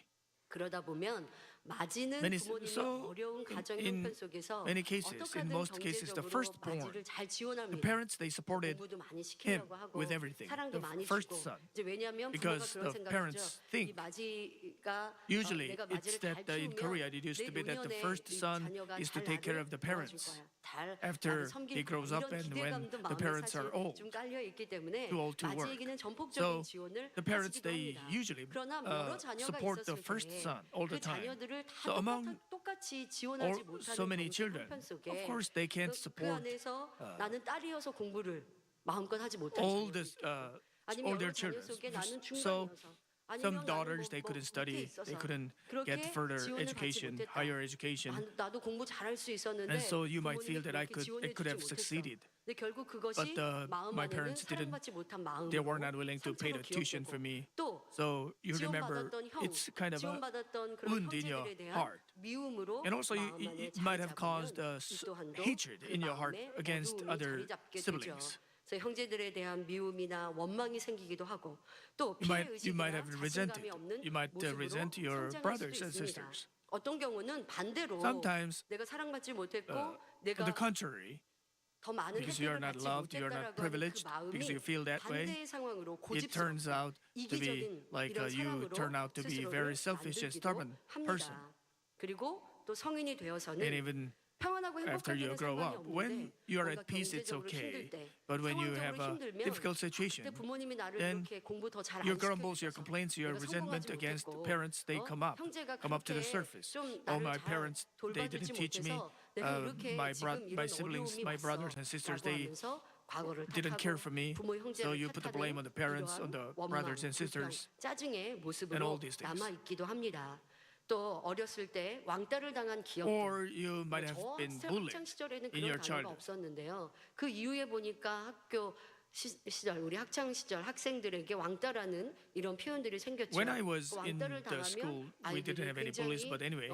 B: 그러다 보면 맞이는 부모님의
A: So
B: 어려운 가정
A: in
B: 형편 속에서
A: many cases,
B: 어떻게
A: in
B: 하든
A: most cases, the
B: 경제적으로
A: firstborn,
B: 맞이를 잘
A: the
B: 지원합니다.
A: parents they supported
B: 공부도 많이
A: him
B: 시키려고 하고
A: with everything.
B: 사랑도
A: The
B: 많이
A: first
B: 주고
A: son,
B: 이제 왜냐하면 부모가
A: because
B: 그런
A: the
B: 생각이죠.
A: parents
B: 이
A: think
B: 맞이가
A: usually
B: 내가
A: it's
B: 맞이를
A: that
B: 잘
A: in Korea
B: 키우면
A: it used
B: 내
A: to be that the
B: 노년에
A: first
B: 이
A: son
B: 자녀가
A: is to
B: 잘
A: take care
B: 나를
A: of the
B: 도와줄
A: parents
B: 거야. 잘
A: after
B: 나를 섬길
A: he
B: 거야.
A: grows up
B: 이런
A: and when
B: 기대감도
A: the
B: 마음에
A: parents are
B: 사실
A: old,
B: 좀 깔려 있기 때문에
A: too old to work.
B: 맞이에게는 전폭적인
A: So
B: 지원을
A: the parents
B: 하시기도
A: they
B: 합니다.
A: usually
B: 그러나 여러 자녀가
A: support the
B: 있었을
A: first
B: 때
A: son all the
B: 그
A: time.
B: 자녀들을 다
A: So among
B: 똑같이
A: Or
B: 지원하지 못하는
A: so many
B: 경제
A: children,
B: 형편 속에
A: of course they can't
B: 그
A: support
B: 안에서 나는 딸이어서 공부를 마음껏 하지 못한
A: all
B: 자녀도
A: this
B: 있고 아니면
A: all
B: 여러
A: their
B: 자녀
A: children.
B: 속에 나는
A: So
B: 중간이어서
A: some
B: 아니면 나는
A: daughters they
B: 뭐
A: couldn't
B: 밑에
A: study,
B: 있어서
A: they couldn't
B: 그렇게
A: get further
B: 지원을 받지
A: education,
B: 못했다.
A: higher education,
B: 나도 공부 잘할 수 있었는데
A: and so you might
B: 부모님이
A: feel that I
B: 그렇게
A: could have
B: 지원해주지 못했어.
A: succeeded.
B: 근데 결국 그것이
A: But
B: 마음
A: my
B: 안에는
A: parents didn't.
B: 사랑받지 못한 마음으로
A: They were not willing to pay the
B: 상처로
A: tuition for
B: 기억되고
A: me.
B: 또
A: So you remember,
B: 지원받았던 형,
A: it's kind of a
B: 지원받았던 그런
A: wound in your
B: 형제들에 대한
A: heart.
B: 미움으로
A: And also,
B: 마음 안에
A: it might have
B: 자리
A: caused
B: 잡으면 이 또한도
A: hatred
B: 그
A: in your heart
B: 마음에
A: against
B: 어두움이
A: other
B: 자리 잡게
A: siblings.
B: 되죠. 그래서 형제들에 대한 미움이나 원망이 생기기도 하고 또
A: You
B: 피해
A: might
B: 의식이나
A: have resented.
B: 자신감이 없는
A: You might
B: 모습으로
A: resent your
B: 성장할
A: brothers
B: 수도
A: and
B: 있습니다.
A: sisters.
B: 어떤 경우는 반대로
A: Sometimes,
B: 내가 사랑받지 못했고
A: on
B: 내가
A: the contrary,
B: 더 많은
A: because you are
B: 혜택을
A: not
B: 받지
A: loved, you are not
B: 못했다라고 하는 그
A: privileged,
B: 마음이
A: because you feel that way,
B: 반대의 상황으로
A: it turns
B: 고집스럽고
A: out to be
B: 이기적인
A: like
B: 이런
A: you
B: 사람으로
A: turn out to be very
B: 스스로를
A: selfish and
B: 만들기도
A: stubborn person.
B: 합니다. 그리고 또 성인이 되어서는
A: And even
B: 평안하고
A: after you
B: 행복하게는
A: grow
B: 상관이
A: up, when
B: 없는데
A: you are
B: 뭔가
A: at peace, it's
B: 경제적으로
A: okay.
B: 힘들 때
A: But when you have
B: 상황적으로
A: a
B: 힘들면
A: difficult
B: 그때
A: situation,
B: 부모님이 나를
A: then
B: 이렇게 공부 더 잘 안
A: your grumbles, your
B: 시켜주셔서
A: complaints, your
B: 내가
A: resentment
B: 성공하지
A: against
B: 못했고
A: parents, they come up
B: 형제가
A: to the
B: 그렇게
A: surface.
B: 좀
A: Oh,
B: 나를
A: my
B: 잘
A: parents, they
B: 돌봐주지
A: didn't teach me.
B: 못해서 내가 이렇게
A: My
B: 지금 이런
A: siblings,
B: 어려움이
A: my
B: 왔어
A: brothers and sisters,
B: 라고
A: they
B: 하면서 과거를
A: didn't care for
B: 탓하고
A: me.
B: 부모
A: So
B: 형제를
A: you put the blame on the parents, on the
B: 탓하는 이러한
A: brothers
B: 원망,
A: and sisters,
B: 불평, 짜증의
A: and
B: 모습으로
A: all these things.
B: 남아있기도 합니다. 또 어렸을 때 왕따를 당한 기억들
A: Or you might have
B: 저
A: been
B: 학창
A: bullied
B: 시절에는
A: in your
B: 그런 단어가
A: childhood.
B: 없었는데요. 그 이후에 보니까 학교 시절 우리 학창 시절 학생들에게 왕따라는 이런 표현들이 생겼죠.
A: When I was in
B: 왕따를
A: the school,
B: 당하면
A: we didn't
B: 아이들이
A: have any bullies, but anyway,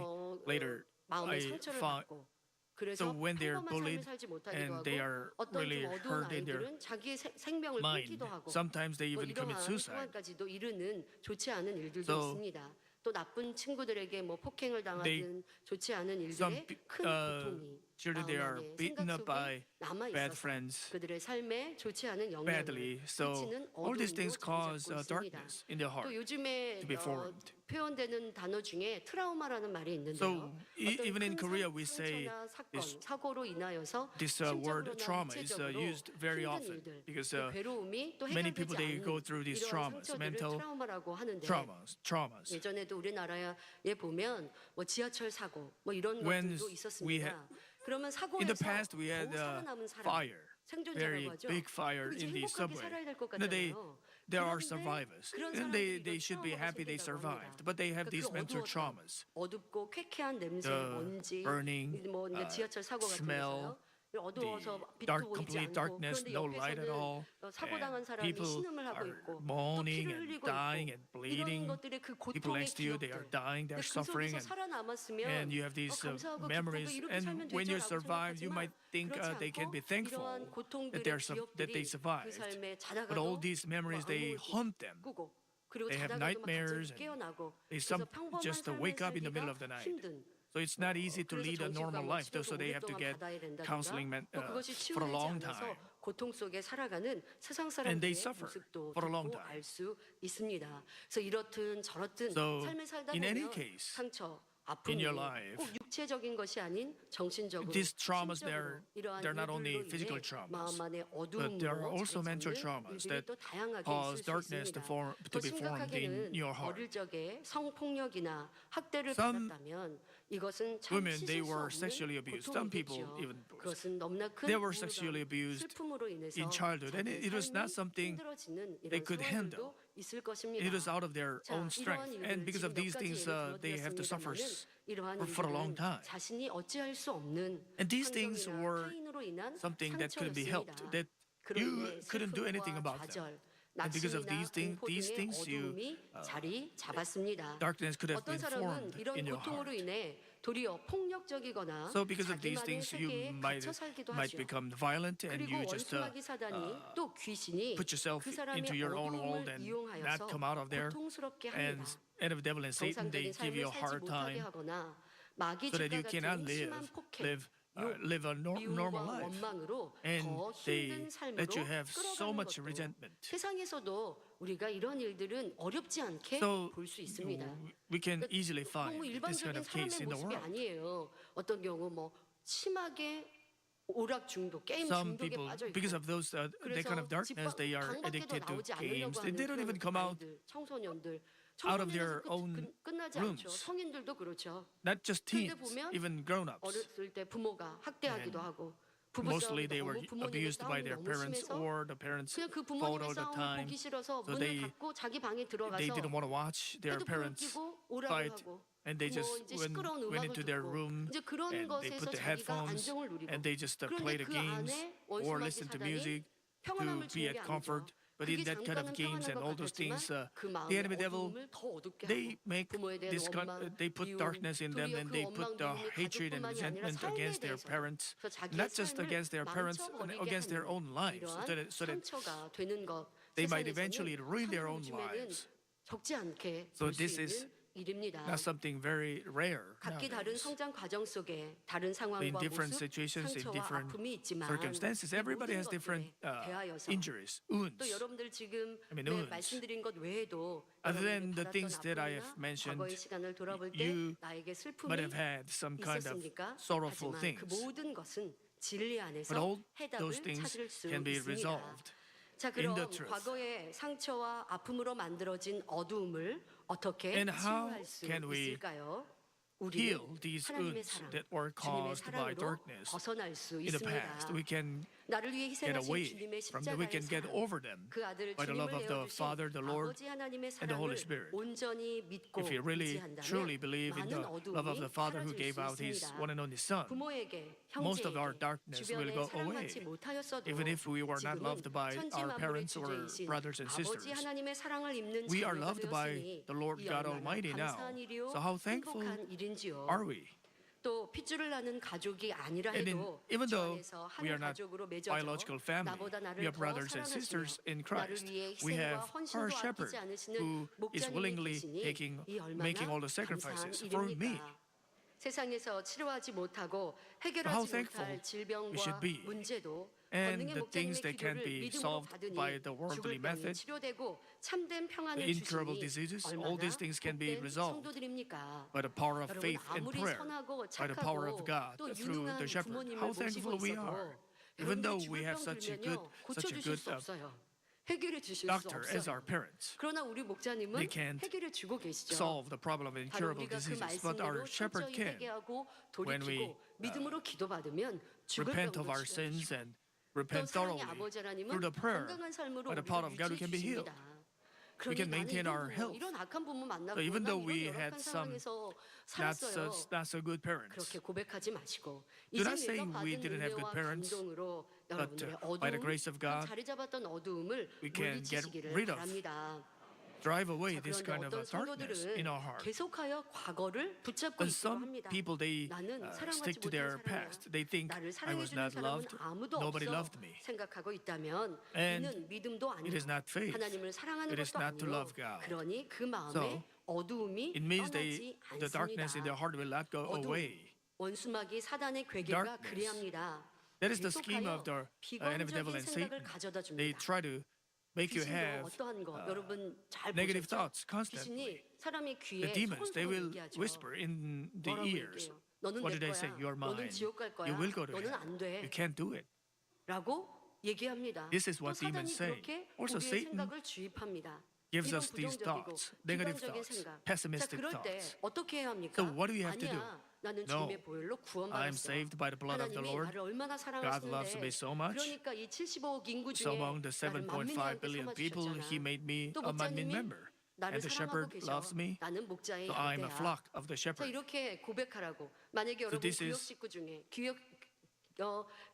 A: later
B: 마음의
A: I
B: 상처를
A: found
B: 받고
A: so
B: 그래서
A: when they're
B: 평범한 삶을
A: bullied
B: 살지 못하기도
A: and they
B: 하고
A: are
B: 어떤
A: really
B: 좀 어두운
A: hurt in their
B: 아이들은 자기의 생명을
A: mind,
B: 끊기도 하고
A: sometimes they
B: 뭐
A: even commit
B: 이러한
A: suicide.
B: 상황까지도 이르는 좋지 않은 일들도
A: So
B: 있습니다. 또 나쁜 친구들에게 뭐 폭행을
A: They
B: 당하든 좋지 않은
A: some
B: 일들의 큰 고통이
A: children they are
B: 마음 안에
A: beaten
B: 생각
A: up by
B: 속에 남아
A: bad
B: 있어서
A: friends
B: 그들의 삶에 좋지 않은 영향을
A: badly. So
B: 미치는
A: all these
B: 어둠도
A: things
B: 자리
A: cause
B: 잡고 있습니다.
A: darkness in their
B: 또
A: heart
B: 요즘에
A: to be formed.
B: 표현되는 단어 중에 트라우마라는 말이 있는데요.
A: So even in
B: 어떤
A: Korea
B: 큰
A: we say
B: 상처나 사건,
A: this
B: 사고로 인하여서
A: this word
B: 심적으로나
A: trauma is
B: 육체적으로
A: used very
B: 힘든
A: often
B: 일들,
A: because
B: 그 괴로움이 또
A: many
B: 해결되지
A: people they
B: 않는
A: go through these
B: 이러한
A: traumas,
B: 상처들을
A: mental
B: 트라우마라고 하는데
A: traumas.
B: 예전에도 우리나라에 보면 뭐 지하철 사고 뭐 이런
A: When
B: 것들도
A: we
B: 있었습니다. 그러면
A: In the
B: 사고에서
A: past we had
B: 겨우 살아남은 사람,
A: fire, very
B: 생존자라고 하죠.
A: big fire
B: 이제
A: in the
B: 행복하게
A: subway.
B: 살아야 될 것
A: No,
B: 같잖아요.
A: there are
B: 그런데
A: survivors,
B: 그런
A: and
B: 사람들이
A: they
B: 이런
A: should be
B: 트라우마가
A: happy they
B: 생긴다고
A: survived,
B: 합니다.
A: but they have
B: 그러니까
A: these
B: 그
A: mental
B: 어두웠던
A: traumas.
B: 어둡고 쾌쾌한 냄새,
A: The
B: 먼지,
A: burning,
B: 뭐 이제 지하철 사고 같은
A: smell,
B: 데서요. 어두워서
A: the
B: 빛도 보이지
A: complete
B: 않고
A: darkness,
B: 그런데
A: no light at
B: 옆에서는
A: all,
B: 사고
A: and
B: 당한 사람이
A: people
B: 신음을 하고
A: are
B: 있고 또
A: moaning
B: 피를
A: and
B: 흘리고
A: dying
B: 있고
A: and bleeding.
B: 이런 것들의 그
A: People
B: 고통의
A: next to you, they are
B: 기억들.
A: dying, they're
B: 근데 그
A: suffering,
B: 속에서 살아남았으면
A: and you have these
B: 감사하고
A: memories.
B: 기쁘고 이렇게
A: And
B: 살면
A: when you
B: 되죠라고
A: survive, you
B: 생각하지만
A: might think
B: 그렇지
A: they can
B: 않고
A: be thankful
B: 이러한
A: that
B: 고통들의
A: that they
B: 기억들이 그
A: survived.
B: 삶에
A: But all
B: 자다가도
A: these memories, they
B: 악몽을
A: haunt them.
B: 꾸고 그리고
A: They have
B: 자다가도 막
A: nightmares
B: 갑자기
A: and
B: 깨어나고
A: they
B: 그래서 평범한
A: just
B: 삶을
A: wake up in the middle
B: 살기가
A: of the night.
B: 힘든
A: So it's not easy to
B: 그래서
A: lead a normal
B: 정신과
A: life, so they have to
B: 오랫동안
A: get
B: 받아야 된다든가
A: counseling
B: 또 그것이
A: for a
B: 치유되지
A: long
B: 않아서
A: time.
B: 고통 속에 살아가는 세상
A: And they
B: 사람들의
A: suffer
B: 모습도
A: for a long
B: 듣고
A: time.
B: 알 수 있습니다. 그래서 이렇든 저렇든
A: So,
B: 삶을 살다
A: in any
B: 보면
A: case,
B: 상처,
A: in
B: 아픔이
A: your life,
B: 꼭 육체적인 것이 아닌 정신적으로,
A: these traumas,
B: 심적으로 이러한
A: they're not only
B: 일들로
A: physical
B: 인해
A: traumas,
B: 마음 안에
A: but there are
B: 어두움으로
A: also
B: 자리
A: mental
B: 잡는
A: traumas
B: 일들이
A: that
B: 또 다양하게
A: cause
B: 있을 수
A: darkness to
B: 있습니다. 더
A: be formed in
B: 심각하게는
A: your heart.
B: 어릴 적에 성폭력이나 학대를
A: Some
B: 받았다면 이것은 참
A: women, they
B: 씻을 수
A: were sexually
B: 없는
A: abused. Some people
B: 고통이겠죠.
A: even
B: 그것은 너무나 큰
A: they were
B: 우울감,
A: sexually abused
B: 슬픔으로 인해서
A: in childhood, and
B: 자기의
A: it was not
B: 삶이
A: something
B: 힘들어지는
A: they
B: 이런
A: could handle.
B: 상황들도 있을 것입니다.
A: It was out of their
B: 자,
A: own strength,
B: 이러한
A: and
B: 일들
A: because of
B: 지금 몇
A: these
B: 가지
A: things,
B: 예를
A: they have to suffer
B: 들어드렸습니다만은 이러한
A: for a long
B: 일들은
A: time.
B: 자신이 어찌할 수 없는
A: And these things
B: 환경이나
A: were
B: 타인으로 인한
A: something that couldn't be helped,
B: 상처였습니다.
A: that
B: 그로
A: you
B: 인해
A: couldn't do anything
B: 슬픔과
A: about them.
B: 좌절,
A: And because of
B: 낙심이나 공포
A: these
B: 등의
A: things,
B: 어두움이 자리 잡았습니다.
A: darkness could have
B: 어떤
A: been
B: 사람은
A: formed
B: 이런
A: in your
B: 고통으로
A: heart.
B: 인해 도리어 폭력적이거나
A: So because of these
B: 자기만의
A: things, you
B: 세계에
A: might
B: 갇혀 살기도
A: might
B: 하죠.
A: become violent, and
B: 그리고
A: you just
B: 원수마귀 사단이 또 귀신이
A: put yourself
B: 그 사람의
A: into your own world
B: 어두움을
A: and
B: 이용하여서
A: not come out of there.
B: 고통스럽게
A: And
B: 합니다.
A: and of devil and Satan, they
B: 정상적인
A: give you a
B: 삶을 살지
A: hard
B: 못하게
A: time
B: 하거나 마귀
A: so that you
B: 집과
A: cannot
B: 같은 심한 폭행,
A: live a normal
B: 미움과
A: life.
B: 원망으로
A: And
B: 더
A: they
B: 힘든 삶으로
A: let you have so
B: 끌어가는
A: much
B: 것도
A: resentment.
B: 세상에서도 우리가 이런 일들은 어렵지 않게
A: So
B: 볼 수 있습니다.
A: we can easily find
B: 너무
A: this kind
B: 일반적인
A: of case
B: 사람의
A: in the
B: 모습이
A: world.
B: 아니에요. 어떤 경우 뭐 심하게 오락 중독, 게임
A: Some
B: 중독에
A: people,
B: 빠져 있고
A: because of those that kind of darkness, they are
B: 방 밖에도
A: addicted to
B: 나오지
A: games.
B: 않으려고
A: They don't
B: 하는
A: even
B: 그런
A: come out
B: 아이들, 청소년들,
A: out of their
B: 청소년에서
A: own
B: 끝나지
A: rooms.
B: 않죠. 성인들도 그렇죠.
A: Not just
B: 그런데
A: teens,
B: 보면
A: even grown-ups.
B: 어렸을 때 부모가 학대하기도 하고
A: Mostly
B: 부부싸움이
A: they were
B: 너무 부모님의
A: abused by
B: 싸움이
A: their
B: 너무
A: parents,
B: 심해서
A: or the parents
B: 그냥 그
A: fought
B: 부모님의
A: all the
B: 싸움을
A: time.
B: 보기 싫어서
A: So
B: 문을
A: they
B: 닫고 자기 방에 들어가서
A: didn't want to watch their
B: 헤드폰을
A: parents
B: 끼고 오락을
A: fight,
B: 하고
A: and they
B: 뭐
A: just
B: 이제 시끄러운
A: went
B: 음악을
A: into their
B: 듣고
A: room
B: 이제 그런
A: and they
B: 것에서
A: put the
B: 자기가
A: headphones
B: 안정을 누리고
A: and they just
B: 그런데
A: play the
B: 그
A: games
B: 안에
A: or
B: 원수마귀
A: listen to
B: 사단이
A: music to
B: 평안함을
A: be
B: 주는 게
A: at comfort.
B: 아니죠.
A: But
B: 그게
A: in that kind of
B: 잠깐은
A: games
B: 평안한
A: and
B: 것
A: all those
B: 같았지만
A: things,
B: 그
A: the
B: 마음의
A: enemy devil,
B: 어두움을 더 어둡게
A: they
B: 하고
A: make
B: 부모에 대한
A: this
B: 원망,
A: they put
B: 미움,
A: darkness in them,
B: 도리어
A: and
B: 그
A: they
B: 원망,
A: put the
B: 미움이
A: hatred and
B: 가족뿐만이 아니라
A: resentment
B: 삶에
A: against their
B: 대해서
A: parents,
B: 그래서 자기의
A: not just
B: 삶을
A: against their parents,
B: 망쳐버리게
A: against their
B: 하는
A: own lives,
B: 이러한
A: so that
B: 상처가 되는 것
A: they might
B: 세상에서는
A: eventually ruin their own
B: 요즘에는
A: lives.
B: 적지 않게
A: So
B: 볼 수
A: this is
B: 있는 일입니다.
A: That's something very rare
B: 각기 다른
A: nowadays.
B: 성장 과정 속에 다른
A: In
B: 상황과
A: different
B: 모습,
A: situations, in
B: 상처와
A: different
B: 아픔이 있지만
A: circumstances,
B: 이
A: everybody
B: 모든
A: has different
B: 것들에 대하여서
A: injuries,
B: 또
A: wounds.
B: 여러분들 지금
A: I mean,
B: 네,
A: wounds.
B: 말씀드린 것 외에도
A: Other than
B: 여러분들이
A: the
B: 받았던
A: things that I have
B: 아픔이나
A: mentioned,
B: 과거의 시간을 돌아볼 때
A: you
B: 나에게 슬픔이
A: might have had some kind of
B: 있었습니까?
A: sorrowful
B: 하지만
A: things.
B: 그 모든 것은 진리
A: But
B: 안에서
A: all
B: 해답을
A: those things
B: 찾을 수
A: can be
B: 있습니다.
A: resolved
B: 자,
A: in
B: 그럼
A: the truth.
B: 과거의 상처와 아픔으로 만들어진 어두움을 어떻게
A: And how
B: 치유할 수
A: can we
B: 있을까요?
A: heal
B: 우리는
A: these
B: 하나님의
A: wounds
B: 사랑,
A: that were
B: 주님의
A: caused by
B: 사랑으로
A: darkness
B: 벗어날 수
A: in the past.
B: 있습니다.
A: We can
B: 나를 위해
A: get
B: 희생하신
A: away
B: 주님의
A: from them. We
B: 십자가의
A: can get
B: 사랑,
A: over them
B: 그 아들
A: by the love
B: 주님을
A: of the
B: 내어주신
A: Father, the Lord,
B: 아버지 하나님의
A: and the Holy
B: 사랑을
A: Spirit.
B: 온전히 믿고
A: If you really, truly
B: 의지한다면
A: believe in
B: 많은
A: the love of
B: 어두움이
A: the Father who
B: 사라질
A: gave
B: 수
A: out His
B: 있습니다.
A: one and only Son,
B: 부모에게,
A: most of our
B: 형제에게,
A: darkness will
B: 주변에
A: go
B: 사랑받지
A: away.
B: 못하였어도
A: Even if we were not
B: 지금은
A: loved by
B: 천지
A: our
B: 만물의
A: parents or
B: 주제이신
A: brothers and
B: 아버지
A: sisters,
B: 하나님의 사랑을 입는
A: we are
B: 자녀가
A: loved by
B: 되었으니
A: the Lord
B: 이
A: God
B: 얼마나
A: Almighty now.
B: 감사한 일이요
A: So how thankful
B: 행복한 일인지요.
A: are we?
B: 또 핏줄을 나는 가족이 아니라
A: And
B: 해도
A: even
B: 주
A: though
B: 안에서 한
A: we are not
B: 가족으로 맺어져
A: biological family,
B: 나보다
A: we
B: 나를
A: have
B: 더
A: brothers and
B: 사랑하시며
A: sisters in
B: 나를
A: Christ.
B: 위해
A: We
B: 희생과
A: have
B: 헌신도
A: our
B: 아끼지
A: shepherd
B: 않으시는
A: who is
B: 목자님이
A: willingly
B: 계시니 이
A: making all
B: 얼마나
A: the
B: 감사한
A: sacrifices for me.
B: 일입니까? 세상에서 치료하지 못하고
A: How
B: 해결하지
A: thankful
B: 못할
A: we
B: 질병과
A: should be.
B: 문제도
A: And
B: 권능의
A: the things
B: 목자님의
A: that can
B: 기도를
A: be
B: 믿음으로
A: solved
B: 받으니
A: by the worldly
B: 죽을 병이
A: method,
B: 치료되고 참된
A: the
B: 평안을
A: incurable
B: 주시니
A: diseases, all
B: 얼마나
A: these things can be
B: 복된
A: resolved
B: 성도들입니까?
A: by the power of
B: 여러분
A: faith and
B: 아무리
A: prayer,
B: 선하고
A: by the power of
B: 착하고
A: God
B: 또
A: through
B: 유능한
A: the shepherd.
B: 부모님을
A: How
B: 모시고
A: thankful we are.
B: 있어도
A: Even though
B: 여러분들이
A: we have
B: 죽을 병
A: such a
B: 들면요
A: good
B: 고쳐주실 수 없어요. 해결해 주실 수
A: doctor as our
B: 없어요.
A: parents,
B: 그러나 우리 목자님은
A: they can't
B: 해결해 주고 계시죠.
A: solve the problem of
B: 바로
A: incurable
B: 우리가 그
A: diseases, but
B: 말씀대로
A: our shepherd
B: 철저히
A: can.
B: 회개하고
A: When we,
B: 돌이키고 믿음으로 기도받으면 죽을
A: Repent
B: 병도
A: of our
B: 치료해
A: sins
B: 주시고
A: and
B: 또
A: repent
B: 사랑의
A: thoroughly
B: 아버지 하나님은
A: through the prayer.
B: 건강한 삶으로
A: By the
B: 우리를
A: power of God, we
B: 유지해
A: can be healed.
B: 주십니다.
A: We can
B: 그러니 나는
A: maintain
B: 이런
A: our
B: 부모,
A: health.
B: 이런 악한 부모 만나고
A: So even
B: 난
A: though
B: 이런
A: we
B: 열악한
A: had some
B: 상황에서
A: not
B: 살았어요.
A: so good parents,
B: 그렇게 고백하지 마시고
A: Do not
B: 이제
A: say
B: 내가
A: we
B: 받은
A: didn't have good
B: 은혜와
A: parents,
B: 감동으로
A: but
B: 여러분들의
A: by the
B: 어두움,
A: grace of
B: 그
A: God,
B: 자리 잡았던 어두움을
A: we can get
B: 물리치시기를
A: rid of,
B: 바랍니다.
A: drive away
B: 자,
A: this
B: 그런데
A: kind of
B: 어떤
A: darkness in our
B: 성도들은
A: heart.
B: 계속하여 과거를 붙잡고
A: And
B: 있기도
A: some
B: 합니다.
A: people, they
B: 나는
A: stick
B: 사랑받지
A: to
B: 못한
A: their
B: 사람이야.
A: past. They think
B: 나를
A: I was
B: 사랑해주는
A: not
B: 사람은
A: loved,
B: 아무도
A: nobody
B: 없어
A: loved me.
B: 생각하고 있다면
A: And
B: 이는 믿음도
A: it is
B: 아니고
A: not faith.
B: 하나님을 사랑하는
A: It is
B: 것도
A: not to
B: 아니요
A: love God.
B: 그러니 그 마음에
A: So,
B: 어두움이
A: It means
B: 떠나지
A: the darkness in their
B: 않습니다.
A: heart will not go
B: 어두움,
A: away.
B: 원수마귀 사단의 괴계가
A: Darkness.
B: 그리합니다.
A: That is the scheme of the enemy devil
B: 비관적인
A: and
B: 생각을
A: Satan.
B: 가져다
A: They
B: 줍니다.
A: try to make you
B: 귀신도
A: have
B: 어떠한 거 여러분 잘
A: negative
B: 보셨죠?
A: thoughts constantly.
B: 귀신이 사람의
A: The
B: 귀에
A: demons, they will
B: 소곤소곤 얘기하죠.
A: whisper in the
B: 뭐라고
A: ears.
B: 얘기해요? 너는
A: What
B: 내
A: did they say?
B: 거야.
A: You are
B: 너는
A: mine.
B: 지옥 갈 거야.
A: You will go to
B: 너는
A: hell.
B: 안 돼.
A: You can't do it.
B: 라고 얘기합니다.
A: This is
B: 또
A: what
B: 사단이
A: demons say.
B: 그렇게
A: Also,
B: 우리의
A: Satan
B: 생각을 주입합니다.
A: gives
B: 이런
A: us these
B: 부정적이고
A: thoughts, negative
B: 비관적인
A: thoughts,
B: 생각. 자,
A: pessimistic
B: 그럴 때
A: thoughts.
B: 어떻게 해야 합니까?
A: So what do you have to do?
B: 아니야. 나는
A: No,
B: 주님의 보혈로
A: I'm
B: 구원받았어.
A: saved by the blood of the
B: 하나님이
A: Lord.
B: 나를 얼마나
A: God loves me
B: 사랑하시는데
A: so much.
B: 그러니까 이 75억 인구
A: So
B: 중에
A: among the
B: 나를
A: 7.5
B: 만민이한테
A: billion people, He
B: 삼아주셨잖아.
A: made me
B: 또
A: a 만민
B: 목자님이
A: member.
B: 나를
A: And the shepherd
B: 사랑하고 계셔.
A: loves me.
B: 나는 목자의
A: So I'm a
B: 양떼야.
A: flock of the
B: 자,
A: shepherd.
B: 이렇게 고백하라고. 만약에
A: So
B: 여러분
A: this
B: 구역
A: is-
B: 식구 중에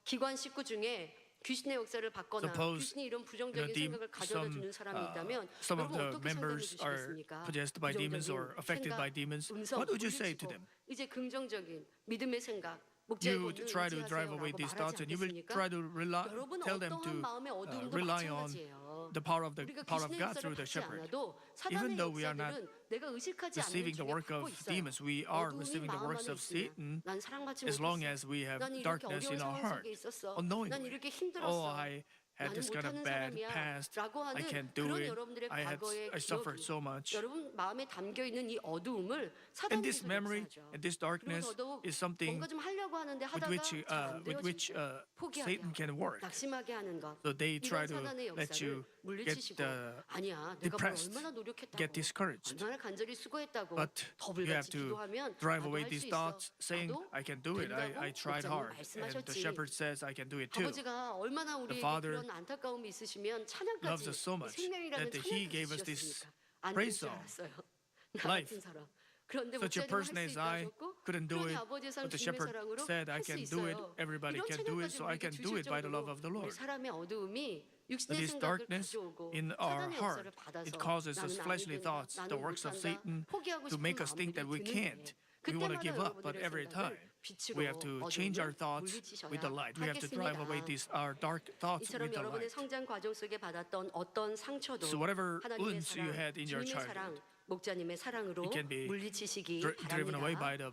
B: 기관 식구 중에 귀신의 역사를 받거나
A: Suppose,
B: 귀신이 이런 부정적인 생각을 가져다 주는 사람이 있다면
A: some of
B: 여러분
A: the
B: 어떻게 상담해
A: members are
B: 주시겠습니까?
A: possessed by demons or
B: 부정적인
A: affected
B: 생각,
A: by demons.
B: 음성
A: What would you say to
B: 물리치고
A: them?
B: 이제 긍정적인 믿음의 생각 목자의
A: You
B: 권능을
A: try to drive away
B: 의지하세요라고
A: these
B: 말하지
A: thoughts, and you will
B: 않겠습니까?
A: try to
B: 여러분
A: tell them
B: 어떠한
A: to
B: 마음의 어두움도
A: rely on
B: 마찬가지예요.
A: the power of
B: 우리가
A: God
B: 귀신의
A: through the
B: 역사를 받지
A: shepherd.
B: 않아도
A: Even
B: 사단의
A: though we are not
B: 역사들은 내가 의식하지 않는
A: receiving the
B: 중에
A: work
B: 받고
A: of
B: 있어요.
A: demons, we are
B: 어두움이
A: receiving the
B: 마음
A: works
B: 안에
A: of
B: 있으면
A: Satan
B: 난 사랑받지
A: as long
B: 못했어.
A: as we have
B: 난 이렇게
A: darkness
B: 어려운
A: in our
B: 상황
A: heart.
B: 속에 있었어. 난
A: Unknowingly,
B: 이렇게
A: oh,
B: 힘들었어.
A: I had
B: 나는
A: this kind of
B: 못하는
A: bad
B: 사람이야
A: past.
B: 라고
A: I
B: 하는
A: can't do
B: 그런
A: it.
B: 여러분들의
A: I
B: 과거의
A: suffered
B: 기억이
A: so much.
B: 여러분 마음에 담겨있는 이 어두움을
A: And
B: 사단이
A: this memory and this
B: 그리고
A: darkness
B: 더더욱
A: is something
B: 뭔가 좀 하려고 하는데
A: with
B: 하다가
A: which,
B: 잘 안 돼요.
A: with which
B: 포기하게
A: Satan
B: 하고
A: can work.
B: 낙심하게 하는 것
A: So they try
B: 이런
A: to
B: 사단의
A: let
B: 역사를
A: you
B: 물리치시고
A: get
B: 아니야 내가 뭘
A: depressed,
B: 얼마나 노력했다고
A: get discouraged.
B: 얼마나 간절히 수고했다고
A: But you have
B: 더불같이
A: to
B: 기도하면
A: drive
B: 나도
A: away
B: 할 수
A: these
B: 있어
A: thoughts, saying,
B: 나도
A: I can do it. I
B: 된다고
A: tried
B: 목자님
A: hard. And the
B: 말씀하셨지.
A: shepherd says, I can do it too.
B: 아버지가 얼마나 우리에게
A: Father
B: 그런 안타까움이 있으시면
A: loves
B: 찬양까지
A: us so much
B: 생명이라는
A: that He
B: 찬양까지
A: gave us this
B: 주셨으니까 안
A: praise
B: 될 줄
A: song,
B: 알았어요. 나
A: life.
B: 같은 사람. 그런데
A: Such a
B: 목자님은
A: person
B: 할
A: as
B: 수 있다
A: I
B: 하셨고
A: couldn't do
B: 그러니
A: it,
B: 아버지의 사랑
A: but the
B: 주님의
A: shepherd
B: 사랑으로
A: said, I
B: 할 수
A: can do it.
B: 있어요.
A: Everybody
B: 이런
A: can do it,
B: 찬양까지
A: so I
B: 우리에게
A: can do it
B: 주실
A: by the love
B: 정도로
A: of the
B: 우리
A: Lord.
B: 사람의 어두움이
A: But
B: 육신의
A: this
B: 생각을
A: darkness
B: 가져오고
A: in our
B: 사단의
A: heart,
B: 역사를 받아서
A: it causes us
B: 나는 안
A: fleshly
B: 된다,
A: thoughts, the
B: 나는
A: works of
B: 못한다,
A: Satan,
B: 포기하고
A: to
B: 싶은
A: make us think that we
B: 마음들이
A: can't.
B: 드는데
A: We want to
B: 그때마다
A: give up, but
B: 여러분들의
A: every
B: 생각을
A: time
B: 빛으로
A: we have to change our
B: 어두움을
A: thoughts
B: 물리치셔야
A: with the light. We have to drive away
B: 하겠습니다.
A: our dark thoughts
B: 이처럼
A: with the
B: 여러분의
A: light.
B: 성장 과정 속에 받았던 어떤 상처도
A: So whatever
B: 하나님의
A: wounds you
B: 사랑,
A: had in your
B: 주님의 사랑,
A: childhood,
B: 목자님의 사랑으로
A: it can be
B: 물리치시기
A: driven away by
B: 바랍니다.
A: the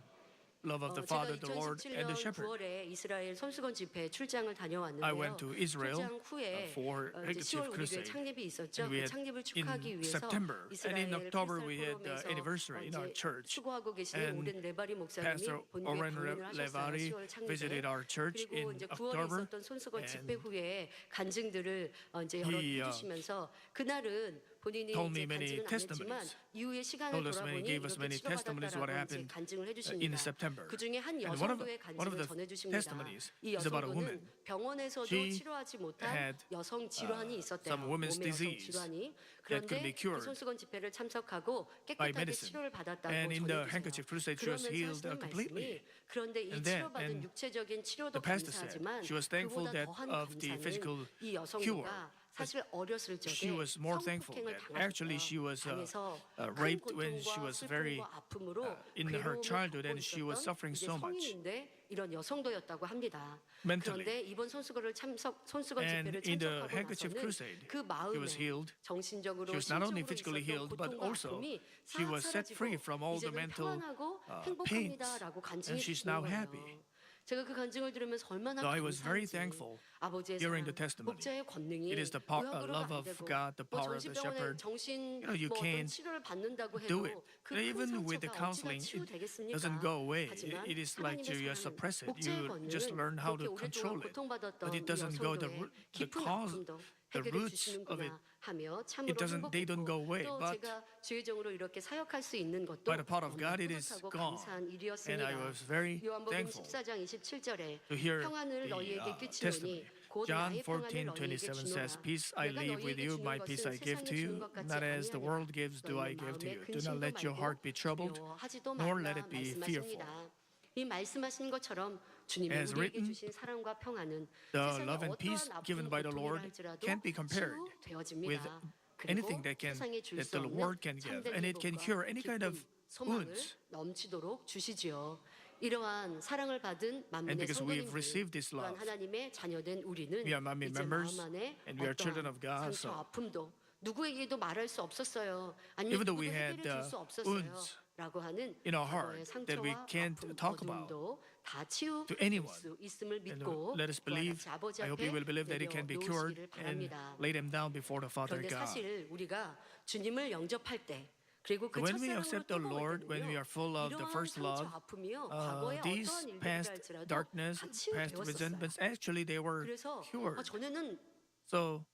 A: love of the
B: 제가
A: Father, the Lord, and the
B: 2017년
A: shepherd.
B: 9월에 이스라엘 손수건 집회 출장을
A: I
B: 다녀왔는데요.
A: went to Israel
B: 출장 후에
A: for
B: 이제 10월
A: handkerchief
B: 우리 교회
A: crusade.
B: 창립이 있었죠.
A: And we
B: 그
A: had
B: 창립을
A: in
B: 축하하기 위해서
A: September, and in
B: 이스라엘
A: October
B: 크리스탈
A: we had the
B: 포럼에서
A: anniversary in our
B: 이제
A: church.
B: 수고하고 계신
A: And
B: 오렌 레바리 목사님이
A: Pastor
B: 본교에
A: Oren
B: 방문을 하셨어요.
A: Levari
B: 10월 창립에.
A: visited our church
B: 그리고
A: in
B: 이제 9월에
A: October,
B: 있었던 손수건 집회
A: and
B: 후에 간증들을 이제 여러
A: he,
B: 해주시면서 그날은 본인이
A: told me
B: 이제
A: many
B: 간증은 안 했지만
A: testimonies.
B: 이후에 시간을
A: Told us many,
B: 돌아보니
A: gave us
B: 이렇게
A: many testimonies what
B: 치료받았다라고 이제
A: happened
B: 간증을
A: in
B: 해주십니다.
A: September.
B: 그 중에 한
A: And
B: 여성도의
A: one of
B: 간증을
A: the
B: 전해주십니다.
A: testimonies
B: 이
A: is about a
B: 여성도는
A: woman.
B: 병원에서도
A: She
B: 치료하지 못한
A: had
B: 여성 질환이 있었대요.
A: some women's
B: 몸의 여성
A: disease
B: 질환이.
A: that could be
B: 그런데 그
A: cured
B: 손수건 집회를 참석하고
A: by
B: 깨끗하게
A: medicine.
B: 치료를 받았다고
A: And in the
B: 전해주세요.
A: handkerchief crusade, she was
B: 그러면서
A: healed
B: 하시는
A: completely.
B: 말씀이 그런데 이
A: And then-
B: 치료받은
A: and
B: 육체적인 치료도
A: The pastor said
B: 감사하지만
A: she was thankful
B: 그보다
A: that
B: 더한
A: of the physical
B: 감사는 이 여성도가 사실 어렸을 적에
A: She was more thankful
B: 성폭행을
A: that actually she was
B: 당해서
A: raped
B: 큰
A: when she
B: 고통과
A: was very
B: 슬픔과 아픔으로
A: in her
B: 괴로움을
A: childhood,
B: 겪고
A: and she was
B: 있었던
A: suffering
B: 이제
A: so much
B: 성인인데 이런 여성도였다고 합니다.
A: mentally.
B: 그런데 이번 손수건
A: And
B: 집회를
A: in the
B: 참석하고
A: handkerchief
B: 나서는
A: crusade,
B: 그
A: she
B: 마음에
A: was healed.
B: 정신적으로
A: She was not only
B: 신적으로
A: physically
B: 있었던
A: healed, but
B: 고통과
A: also
B: 아픔이
A: she was
B: 싹
A: set free
B: 사라지고
A: from all the
B: 이제는
A: mental
B: 평안하고
A: pains,
B: 행복합니다라고 간증해
A: and she's
B: 주시는
A: now
B: 거예요.
A: happy.
B: 제가 그 간증을 들으면서 얼마나
A: So I was very
B: 감사한지
A: thankful
B: 아버지의
A: hearing
B: 사랑,
A: the testimony.
B: 목자의 권능이
A: It is the
B: 의학으로가
A: love
B: 안
A: of
B: 되고
A: God, the
B: 뭐
A: power of the
B: 정신병원에
A: shepherd.
B: 정신
A: You
B: 뭐 어떤
A: can't
B: 치료를 받는다고
A: do it.
B: 해도 그 큰
A: Even with the
B: 상처가 어찌다
A: counseling, it
B: 치유되겠습니까?
A: doesn't go away.
B: 하지만
A: It is like you
B: 하나님의
A: just
B: 사랑은
A: suppress it.
B: 목자의
A: You just
B: 권능은
A: learn how
B: 그렇게
A: to
B: 오랫동안
A: control it.
B: 고통받았던
A: But it
B: 이
A: doesn't go the
B: 여성도의
A: the
B: 깊은
A: cause,
B: 아픔도
A: the
B: 해결해
A: roots of it.
B: 주시는구나 하며
A: It
B: 참으로
A: doesn't. They don't
B: 행복했고
A: go away.
B: 또
A: But
B: 제가 주의종으로 이렇게 사역할 수 있는 것도
A: by the power of
B: 너무
A: God, it is
B: 뿌듯하고
A: gone.
B: 감사한
A: And I
B: 일이었습니다.
A: was very
B: 요한복음
A: thankful
B: 14장 27절에
A: to hear
B: 평안을 너희에게
A: the
B: 끼치노니
A: testimony.
B: 곧
A: John
B: 나의 평안을
A: 14:27
B: 너희에게
A: says,
B: 주노라.
A: "Peace I
B: 내가
A: leave with
B: 너희에게
A: you,
B: 주는
A: my peace I
B: 것은
A: give to
B: 세상에
A: you.
B: 주는 것 같지
A: Not as the
B: 아니하니라.
A: world gives, do I
B: 너희
A: give to
B: 마음에
A: you. Do not
B: 근심도
A: let your
B: 말고
A: heart be troubled,
B: 두려워하지도
A: nor
B: 말라
A: let it be fearful."
B: 말씀하십니다. 이 말씀하신 것처럼 주님이
A: As
B: 우리에게
A: written,
B: 주신 사랑과 평안은
A: the
B: 세상의
A: love and peace
B: 어떠한
A: given
B: 아픔
A: by the
B: 고통이라
A: Lord
B: 할지라도
A: can't be compared with
B: 치유되어집니다.
A: anything
B: 그리고
A: that
B: 세상에 줄 수
A: the
B: 없는
A: Lord can give,
B: 참된
A: and it can
B: 행복과
A: cure any kind of
B: 기쁨, 소망을
A: wounds.
B: 넘치도록 주시지요. 이러한 사랑을 받은 만민의
A: because we've
B: 성도님들,
A: received this
B: 또한
A: love,
B: 하나님의 자녀된 우리는
A: we are Manmin
B: 이제
A: members,
B: 마음 안에
A: and we are children
B: 어떠한
A: of God,
B: 상처,
A: so
B: 아픔도 누구에게도 말할 수 없었어요. 아니면
A: even though
B: 누구도
A: we had,
B: 해결해 줄 수 없었어요.
A: wounds
B: 라고 하는
A: in our
B: 과거의
A: heart that we
B: 상처와
A: can't
B: 아픔,
A: talk about
B: 어둠도 다
A: to
B: 치유될
A: anyone.
B: 수 있음을
A: And
B: 믿고
A: let us
B: 그와
A: believe,
B: 같이 아버지
A: I hope
B: 앞에
A: you will believe that it can be cured
B: 내려놓으시기를
A: and
B: 바랍니다.
A: lay them down before the Father
B: 그런데
A: God.
B: 사실 우리가 주님을 영접할 때 그리고 그
A: When we
B: 첫사랑으로
A: accept the Lord, when we are full of the
B: 이러한
A: first
B: 상처
A: love,
B: 아픔이요 과거에
A: these
B: 어떠한 일들이
A: past
B: 할지라도
A: darkness,
B: 다
A: past
B: 치유되었었어요.
A: resentments, actually they were
B: 그래서
A: cured.
B: 전에는
A: So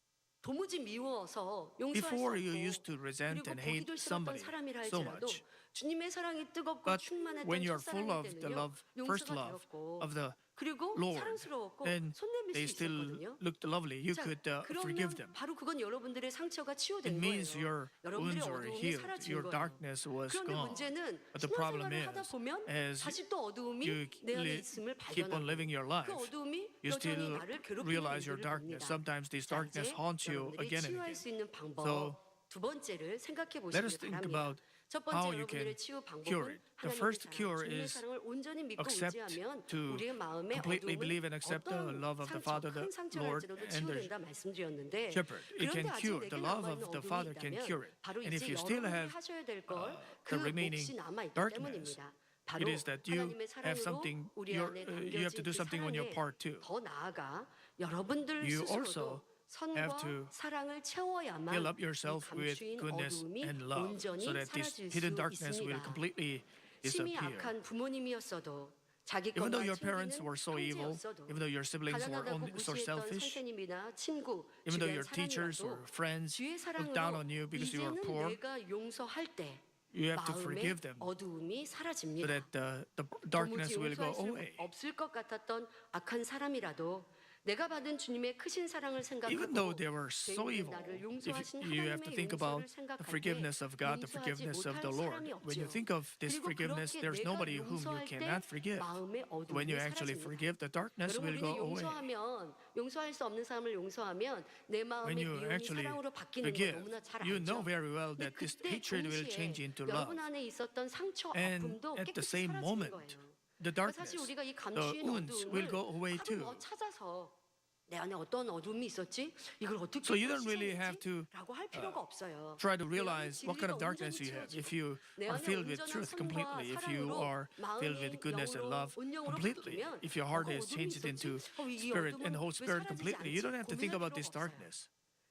B: 도무지 미워서 용서할 수
A: before
B: 없고
A: you used to resent
B: 그리고
A: and hate
B: 보기도 싫었던
A: somebody
B: 사람이라
A: so
B: 할지라도
A: much,
B: 주님의 사랑이 뜨겁고
A: but
B: 충만했던
A: when you are full
B: 첫사랑일
A: of the
B: 때는요
A: love, first
B: 용서가
A: love
B: 되었고
A: of the
B: 그리고
A: Lord,
B: 사랑스러웠고
A: then
B: 손 내밀
A: they
B: 수
A: still
B: 있었거든요.
A: looked lovely. You
B: 자,
A: could
B: 그러면
A: forgive them.
B: 바로 그건 여러분들의 상처가
A: It
B: 치유된
A: means
B: 거예요.
A: your
B: 여러분들의
A: wounds were
B: 어두움이
A: healed,
B: 사라진
A: your
B: 거예요.
A: darkness was
B: 그런데
A: gone.
B: 문제는
A: But the problem
B: 신앙생활을 하다
A: is,
B: 보면
A: as
B: 다시 또 어두움이
A: you
B: 내 안에 있음을
A: keep on living your life,
B: 발견하고 그 어두움이
A: you
B: 여전히
A: still
B: 나를 괴롭히는
A: realize your
B: 일들을
A: darkness.
B: 봅니다.
A: Sometimes this
B: 자,
A: darkness
B: 이제
A: haunts you
B: 여러분들이
A: again and
B: 치유할
A: again.
B: 수 있는 방법
A: So
B: 두 번째를 생각해
A: let us
B: 보시기
A: think
B: 바랍니다.
A: about
B: 첫
A: how
B: 번째
A: you can
B: 여러분들의 치유
A: cure
B: 방법은
A: it. The
B: 하나님의
A: first
B: 사랑,
A: cure
B: 주님의
A: is
B: 사랑을 온전히 믿고
A: accept
B: 의지하면
A: to
B: 우리의 마음의
A: completely believe and
B: 어둠은
A: accept the
B: 어떤
A: love of the
B: 상처,
A: Father, the
B: 큰 상처가
A: Lord,
B: 할지라도
A: and the
B: 치유된다 말씀드렸는데
A: Shepherd. It
B: 그런데
A: can
B: 아직
A: cure.
B: 내게
A: The love
B: 남아있는
A: of the
B: 어둠이
A: Father can cure
B: 있다면
A: it.
B: 바로
A: And if
B: 이제
A: you still
B: 여러분이
A: have
B: 하셔야 될 걸 그
A: the remaining
B: 몫이 남아있기
A: darkness,
B: 때문입니다. 바로
A: it is that you
B: 하나님의
A: have
B: 사랑으로
A: something,
B: 우리 안에
A: you have to
B: 담겨진
A: do
B: 그
A: something on your
B: 사랑에
A: part too.
B: 더 나아가 여러분들
A: You
B: 스스로도
A: also have
B: 선과
A: to
B: 사랑을 채워야만
A: fill up
B: 이
A: yourself with
B: 감추인
A: goodness
B: 어두움이
A: and love,
B: 온전히
A: so that this
B: 사라질
A: hidden
B: 수
A: darkness will
B: 있습니다.
A: completely
B: 심히
A: disappear.
B: 악한 부모님이었어도 자기
A: Even though
B: 것만
A: your parents
B: 챙기는
A: were so evil,
B: 형제였어도
A: even though your siblings were
B: 가난하다고
A: only so
B: 무시했던
A: selfish,
B: 선생님이나 친구,
A: even though
B: 주변
A: your teachers or
B: 사람이라도
A: friends
B: 주의
A: looked down
B: 사랑으로
A: on you because you were
B: 이제는
A: poor,
B: 내가 용서할 때
A: you have to
B: 마음의
A: forgive them
B: 어두움이
A: so
B: 사라집니다.
A: that the darkness
B: 도무지
A: will go
B: 용서할 수
A: away.
B: 없을 것 같았던 악한 사람이라도 내가 받은 주님의 크신 사랑을
A: Even though
B: 생각하고
A: they were so
B: 죄인된
A: evil,
B: 나를
A: if
B: 용서하신
A: you have to
B: 하나님의
A: think about
B: 용서를
A: the
B: 생각할 때
A: forgiveness of God, the
B: 용서하지
A: forgiveness of
B: 못할
A: the Lord.
B: 사람이
A: When you
B: 없지요.
A: think of this
B: 그리고
A: forgiveness,
B: 그렇게
A: there's
B: 내가
A: nobody whom you
B: 용서할 때
A: cannot forgive.
B: 마음의
A: When you
B: 어두움이
A: actually
B: 사라집니다.
A: forgive, the darkness
B: 여러분
A: will
B: 우리는
A: go away.
B: 용서할 수 없는 사람을 용서하면 내
A: When
B: 마음의
A: you
B: 미움이
A: actually
B: 사랑으로 바뀌는 걸
A: forgive,
B: 너무나 잘
A: you know
B: 알죠.
A: very well
B: 근데
A: that this
B: 그때
A: hatred will change
B: 동시에
A: into love.
B: 여러분 안에 있었던 상처,
A: And
B: 아픔도
A: at the
B: 깨끗이
A: same
B: 사라지는
A: moment,
B: 거예요.
A: the
B: 그러니까
A: darkness,
B: 사실 우리가 이
A: the
B: 감추인
A: wounds will
B: 어두움을
A: go away
B: 하루
A: too.
B: 더 찾아서 내 안에 어떤 어둠이 있었지? 이걸 어떻게
A: So you don't really have to
B: 라고 할 필요가 없어요.
A: try to
B: 내 안에
A: realize what kind of
B: 진리가
A: darkness
B: 온전히
A: you have.
B: 채워지고
A: If you
B: 내
A: are
B: 안에
A: filled with
B: 온전한
A: truth
B: 선과
A: completely, if you
B: 사랑으로
A: are filled with
B: 마음이
A: goodness and
B: 영으로
A: love
B: 온영으로
A: completely,
B: 바뀌면
A: if your heart
B: 뭐가
A: is
B: 어둠이
A: changed into
B: 있었지? 이
A: spirit and the
B: 어둠은
A: whole
B: 왜
A: spirit
B: 사라지지
A: completely, you don't have to
B: 않지?
A: think about
B: 고민할
A: this
B: 필요가 없어요.
A: darkness.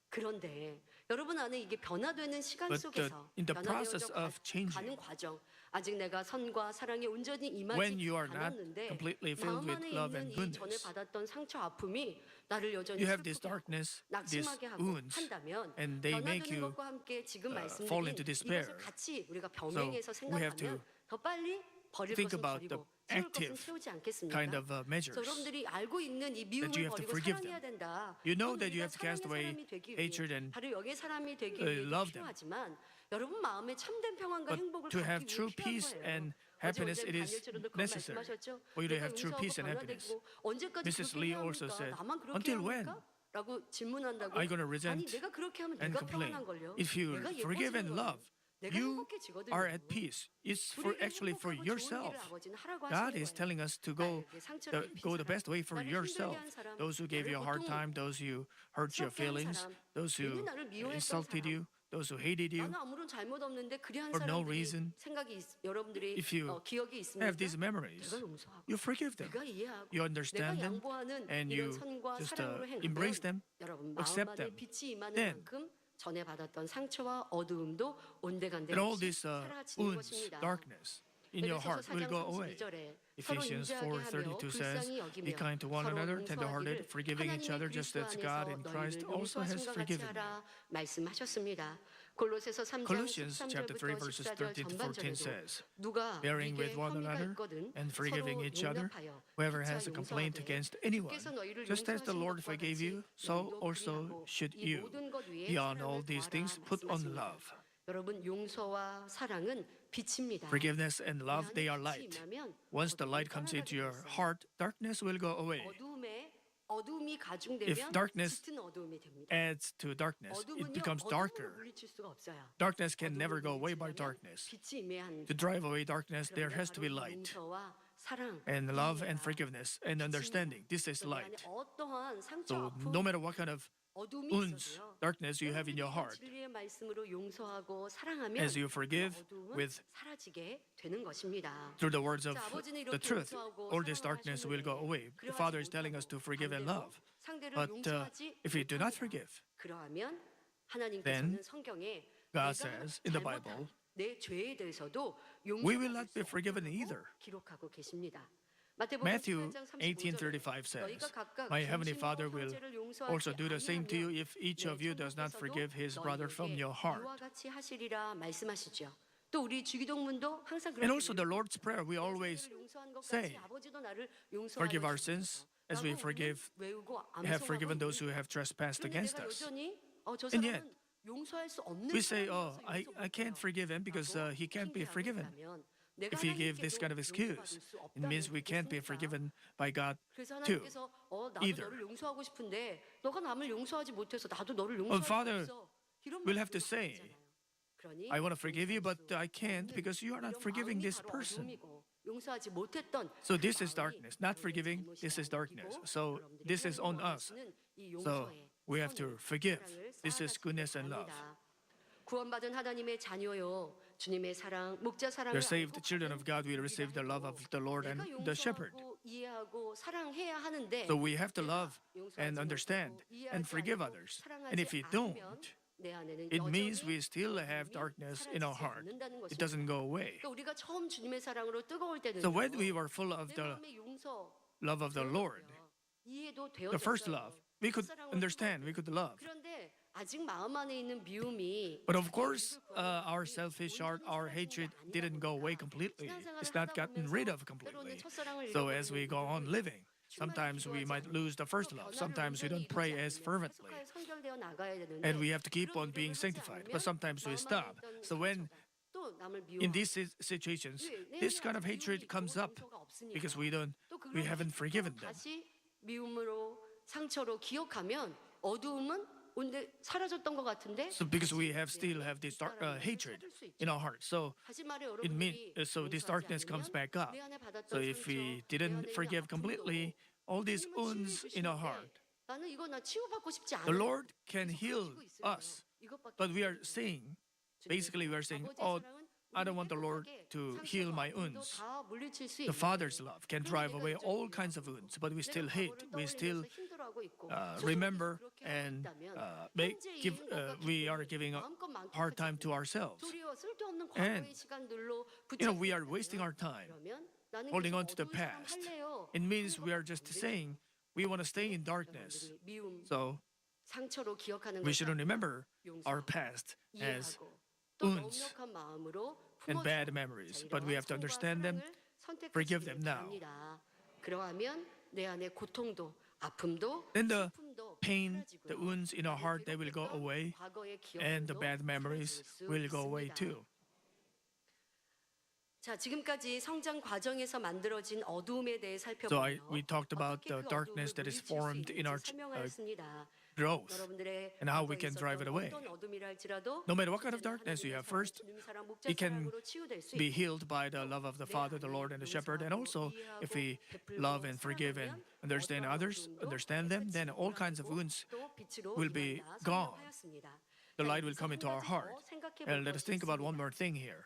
B: 그런데 여러분 안에 이게 변화되는 시간
A: But
B: 속에서
A: in the process
B: 변화되어져
A: of changing,
B: 가는 과정, 아직 내가 선과 사랑에 온전히
A: when
B: 임하지
A: you are not
B: 않았는데
A: completely filled
B: 마음
A: with
B: 안에
A: love
B: 있는
A: and
B: 이 전에
A: goodness,
B: 받았던 상처 아픔이 나를 여전히
A: you have this
B: 슬프게 하고
A: darkness, these
B: 낙심하게 하고
A: wounds,
B: 한다면
A: and they make
B: 변화되는
A: you
B: 것과 함께 지금
A: fall
B: 말씀드린
A: into despair.
B: 이것을 같이 우리가 병행해서
A: So we have
B: 생각하면
A: to
B: 더 빨리 버릴
A: think
B: 것은
A: about the
B: 버리고 채울 것은
A: active
B: 채우지 않겠습니까?
A: kind of
B: 그래서
A: measures
B: 여러분들이 알고 있는 이
A: that
B: 미움을
A: you have to
B: 버리고
A: forgive
B: 사랑해야
A: them.
B: 된다.
A: You know
B: 그건
A: that you
B: 우리가
A: have to cast
B: 사랑의
A: away
B: 사람이 되기 위해
A: hatred and
B: 바로 영의 사람이 되기 위해
A: love them.
B: 필요하지만 여러분 마음에 참된 평안과
A: But
B: 행복을
A: to
B: 갖기
A: have
B: 위해
A: true
B: 필요한
A: peace
B: 거예요.
A: and
B: 어제
A: happiness, it is
B: 반일주로도 그런
A: necessary
B: 말씀하셨죠?
A: for you to
B: 내가
A: have true
B: 용서하고
A: peace and happiness.
B: 변화되고 언제까지
A: Mrs.
B: 그렇게
A: Lee
B: 해야
A: also
B: 합니까?
A: said,
B: 나만 그렇게
A: "Until
B: 해야
A: when
B: 합니까? 라고 질문한다고.
A: are you going to
B: 아니
A: resent
B: 내가 그렇게 하면
A: and
B: 내가
A: complain?
B: 평안한 걸요.
A: If you
B: 내가
A: forgive
B: 예뻐지는
A: and
B: 거예요.
A: love,
B: 내가
A: you
B: 행복해지거든요.
A: are at peace. It's for
B: 우리에게
A: actually for
B: 행복하고 좋은
A: yourself.
B: 길을 아버지는 하라고
A: God
B: 하시는
A: is
B: 거예요.
A: telling us to go
B: 나에게 상처를 입힌
A: go the
B: 사람,
A: best way for
B: 나를
A: yourself.
B: 힘들게 한 사람,
A: Those who gave you a
B: 나를
A: hard
B: 고통
A: time, those who hurt your
B: 스럽게 한
A: feelings,
B: 사람,
A: those
B: 괜히
A: who
B: 나를 미워했던
A: insulted
B: 사람,
A: you, those who hated you.
B: 나는 아무런 잘못 없는데 그리한
A: for no
B: 사람들이
A: reason,
B: 생각이 여러분들이
A: if you
B: 기억이 있습니까?
A: have these memories,
B: 내가 용서하고
A: you forgive them,
B: 내가 이해하고
A: you
B: 내가
A: understand them,
B: 양보하는
A: and
B: 이런
A: you
B: 선과
A: just
B: 사랑으로
A: embrace
B: 행하면
A: them,
B: 여러분 마음
A: accept
B: 안에
A: them.
B: 빛이 임하는
A: Then,
B: 만큼 전에 받았던 상처와 어두움도 온데간데
A: and all
B: 없이
A: this
B: 사라지는
A: wounds,
B: 것입니다.
A: darkness in your
B: 에베소서
A: heart will
B: 4장
A: go away.
B: 32절에 서로
A: Ephesians
B: 인자하게 하며
A: 4:32 says,
B: 불쌍히
A: "Be
B: 여기며
A: kind to one
B: 서로
A: another, tender-hearted,
B: 용서하기를
A: forgiving each other,
B: 하나님의
A: just
B: 그리스도
A: as God
B: 안에서
A: in Christ
B: 너희를
A: also has
B: 용서하신 것 같이
A: forgiven you."
B: 하라 말씀하셨습니다. 골로새서 3장
A: Colossians chapter 3
B: 13절부터
A: verses
B: 14절
A: 13 to 14
B: 전반절에도
A: says,
B: 누가
A: "Bearing
B: 네게
A: with one
B: 혐의가
A: another
B: 있거든
A: and
B: 서로
A: forgiving each other,
B: 용납하여
A: whoever
B: 피차
A: has a complaint
B: 용서하되
A: against anyone,
B: 주께서 너희를
A: just as the
B: 용서하신
A: Lord
B: 것과
A: forgave
B: 같이
A: you, so
B: 너희도
A: also
B: 그리하고
A: should
B: 이
A: you.
B: 모든 것 위에
A: Beyond all
B: 사랑을
A: these
B: 더하라
A: things, put on
B: 말씀하십니다.
A: love."
B: 여러분 용서와 사랑은 빛입니다.
A: Forgiveness and love, they are
B: 내 안에 빛이
A: light.
B: 임하면
A: Once the
B: 어둠은
A: light comes into your
B: 떠나가게 돼 있어요.
A: heart, darkness will go away.
B: 어둠이
A: If
B: 가중되면
A: darkness
B: 짙은 어둠이 됩니다.
A: adds to darkness, it
B: 어둠은요
A: becomes
B: 어둠으로
A: darker.
B: 물리칠 수가 없어요.
A: Darkness can never
B: 어둠을
A: go away by
B: 물리치려면
A: darkness.
B: 빛이 임해야 합니다.
A: To drive away darkness, there
B: 그런데
A: has to be
B: 바로
A: light.
B: 용서와 사랑,
A: And love and
B: 이해가
A: forgiveness and understanding. This is
B: 내 안에
A: light.
B: 어떠한 상처,
A: So
B: 아픔,
A: no matter what kind of
B: 어둠이
A: wounds,
B: 있어도요.
A: darkness you have in your heart,
B: 진리의 말씀으로 용서하고 사랑하면
A: as you forgive
B: 그 어둠은
A: with
B: 사라지게 되는 것입니다.
A: through the words of
B: 자, 아버지는
A: the
B: 이렇게
A: truth,
B: 용서하고
A: all this
B: 사랑을
A: darkness will go
B: 하셨는데
A: away. The
B: 그러하지
A: Father is telling us to
B: 못하고
A: forgive and
B: 반대로
A: love.
B: 상대를
A: But
B: 용서하지
A: if we do not
B: 못합니다.
A: forgive,
B: 그러하면
A: then
B: 하나님께서는 성경에
A: God
B: 내가
A: says in the
B: 잘못한
A: Bible,
B: 내 죄에 대해서도
A: we will not be
B: 용서받을 수
A: forgiven
B: 없다고
A: either.
B: 기록하고 계십니다. 마태복음
A: Matthew
B: 18장
A: 18:35
B: 35절에
A: says,
B: 너희가 각각
A: "My heavenly
B: 중심으로
A: Father will
B: 형제를 용서하지
A: also do the same to you
B: 아니하면
A: if each of you does not
B: 내
A: forgive his
B: 천국에서도
A: brother from
B: 너희에게
A: your heart."
B: 이와 같이 하시리라 말씀하시죠. 또 우리 주기도문도 항상
A: And also
B: 그렇게
A: the Lord's Prayer, we always say, "Forgive our sins as we have forgiven those who have trespassed against us." And yet, we say, "Oh, I can't forgive him because he can't be forgiven." If we give this kind of excuse, it means we can't be forgiven by God
B: 그래서
A: too.
B: 하나님께서 나도
A: either.
B: 너를 용서하고 싶은데 너가 남을 용서하지 못해서 나도 너를
A: Well,
B: 용서할
A: Father
B: 수 없어. 이런
A: will have to
B: 말씀을
A: say,
B: 하잖아요. 그러니
A: "I want to forgive you, but I
B: 용서할 수
A: can't because you are
B: 없는
A: not
B: 이런
A: forgiving
B: 마음이
A: this
B: 바로
A: person."
B: 어둠이고, 용서하지 못했던
A: So this is
B: 마음이
A: darkness. Not forgiving, this is darkness. So
B: 여러분들이
A: this is on
B: 하나님과
A: us.
B: 하시는 이
A: So
B: 용서의
A: we have to
B: 선을,
A: forgive.
B: 사랑을
A: This is
B: 쌓아가시기
A: goodness and love.
B: 바랍니다. 구원받은 하나님의 자녀요, 주님의 사랑, 목자 사랑을
A: The saved
B: 알고
A: children of God will receive the love of the Lord and
B: 내가
A: the shepherd.
B: 용서하고 이해하고 사랑해야 하는데
A: So we have to
B: 내가
A: love
B: 용서하지
A: and understand
B: 못하고 이해하지
A: and forgive
B: 않고
A: others.
B: 사랑하지
A: And if we
B: 않으면
A: don't,
B: 내 안에는
A: it means
B: 여전히
A: we still have
B: 어둠이
A: darkness in our
B: 사라지지
A: heart.
B: 않는다는
A: It
B: 것입니다.
A: doesn't go away.
B: 그러니까 우리가 처음 주님의 사랑으로 뜨거울 때는
A: So when we were full of
B: 내
A: the
B: 마음의 용서
A: love of the Lord,
B: 이해도
A: the first
B: 되어졌어요.
A: love, we could understand, we could love.
B: 그런데 아직 마음 안에 있는 미움이
A: But of course, our selfish heart, our hatred didn't go away completely. It's not gotten rid of completely. So as we go on living, sometimes we might lose the first love. Sometimes we don't pray as fervently. And we have to keep on being sanctified. But sometimes we stop. So when in these situations, this kind of hatred comes up because we haven't forgiven them.
B: 다시 미움으로 상처로 기억하면 어두움은 온데 사라졌던 것 같은데
A: So because we still have this hatred in our heart. So
B: 다시 말해
A: it means
B: 여러분들이
A: so this
B: 용서하지
A: darkness comes
B: 않으면
A: back up.
B: 내 안에 받았던
A: So if we
B: 상처, 내 안에
A: didn't
B: 있는
A: forgive
B: 아픔도
A: completely, all these
B: 주님은
A: wounds in our
B: 치유해
A: heart,
B: 주시는데 나는 이거 나 치유받고 싶지 않아.
A: the Lord can heal us. But we are saying, basically we are saying, oh, I don't want the Lord to heal my wounds. The Father's love can drive away all kinds of wounds, but we still hate. We still remember and we are giving a hard time to ourselves. And, we are wasting our time holding on to the past. It means we are just saying we want to stay in darkness. So we shouldn't remember our past as wounds and bad memories, but we have to understand them, forgive them now. Then the pain, the wounds in our heart, they will go away, and the bad memories will go away too.
B: 자, 지금까지 성장 과정에서 만들어진 어두움에 대해
A: So
B: 살펴보며
A: we talked about the darkness that is formed in our growth and how we can drive it away. No matter what kind of darkness you have, first, it can be healed by the love of the Father, the Lord, and the Shepherd. And also, if we love and forgive and understand others, understand them, then all kinds of wounds will be gone. The light will come into our heart. And let us think about one more thing here.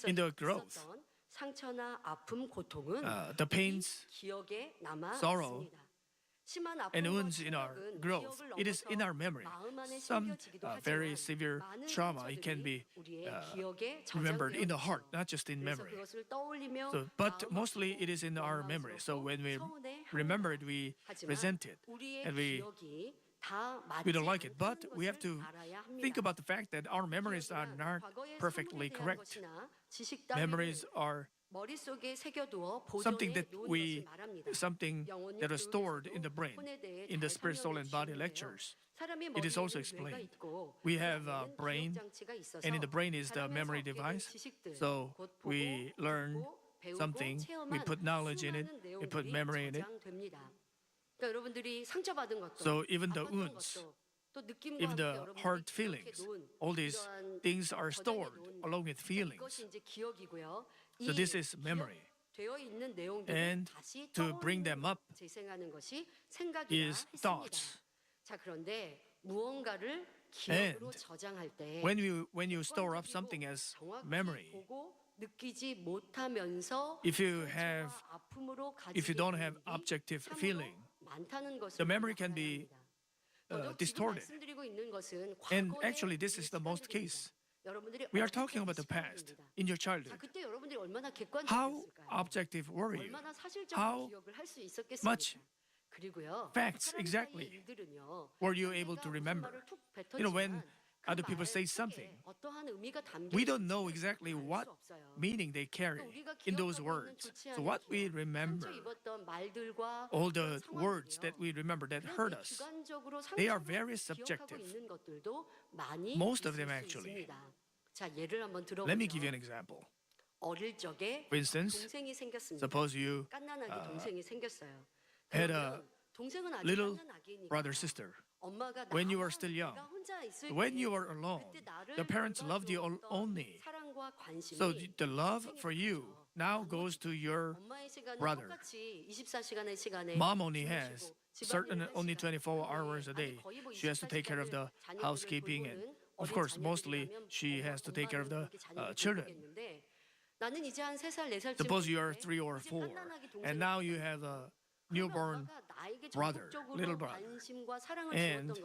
A: In the growth, the pains, sorrow, and wounds in our growth, it is in our memory. Some very severe trauma, it can be remembered in the heart, not just in memory. But mostly it is in our memory. So when we remember it, we resent it, and we don't like it. But we have to think about the fact that our memories are not perfectly correct. Memories are something that is stored in the brain, in the spirit, soul, and body lectures. It is also explained. We have a brain, and in the brain is the memory device. So we learn something, we put knowledge in it, we put memory in it. So even the wounds, even the hurt feelings, all these things are stored along with feelings. So this is memory. And to bring them up is thoughts. And when you store up something as memory, if you don't have objective feeling, the memory can be distorted. And actually, this is the most case. We are talking about the past, in your childhood. How objective were you? How much facts exactly were you able to remember? When other people say something, we don't know exactly what meaning they carry in those words. So what we remember, all the words that we remember that hurt us, they are very subjective. Most of them actually. Let me give you an example. For instance, suppose you had a little brother, sister. When you were still young, when you were alone, the parents loved you only. So the love for you now goes to your brother. Mom only has only 24 hours a day. She has to take care of the housekeeping, and of course, mostly she has to take care of the children. Suppose you are 3 or 4, and now you have a newborn brother, little brother, and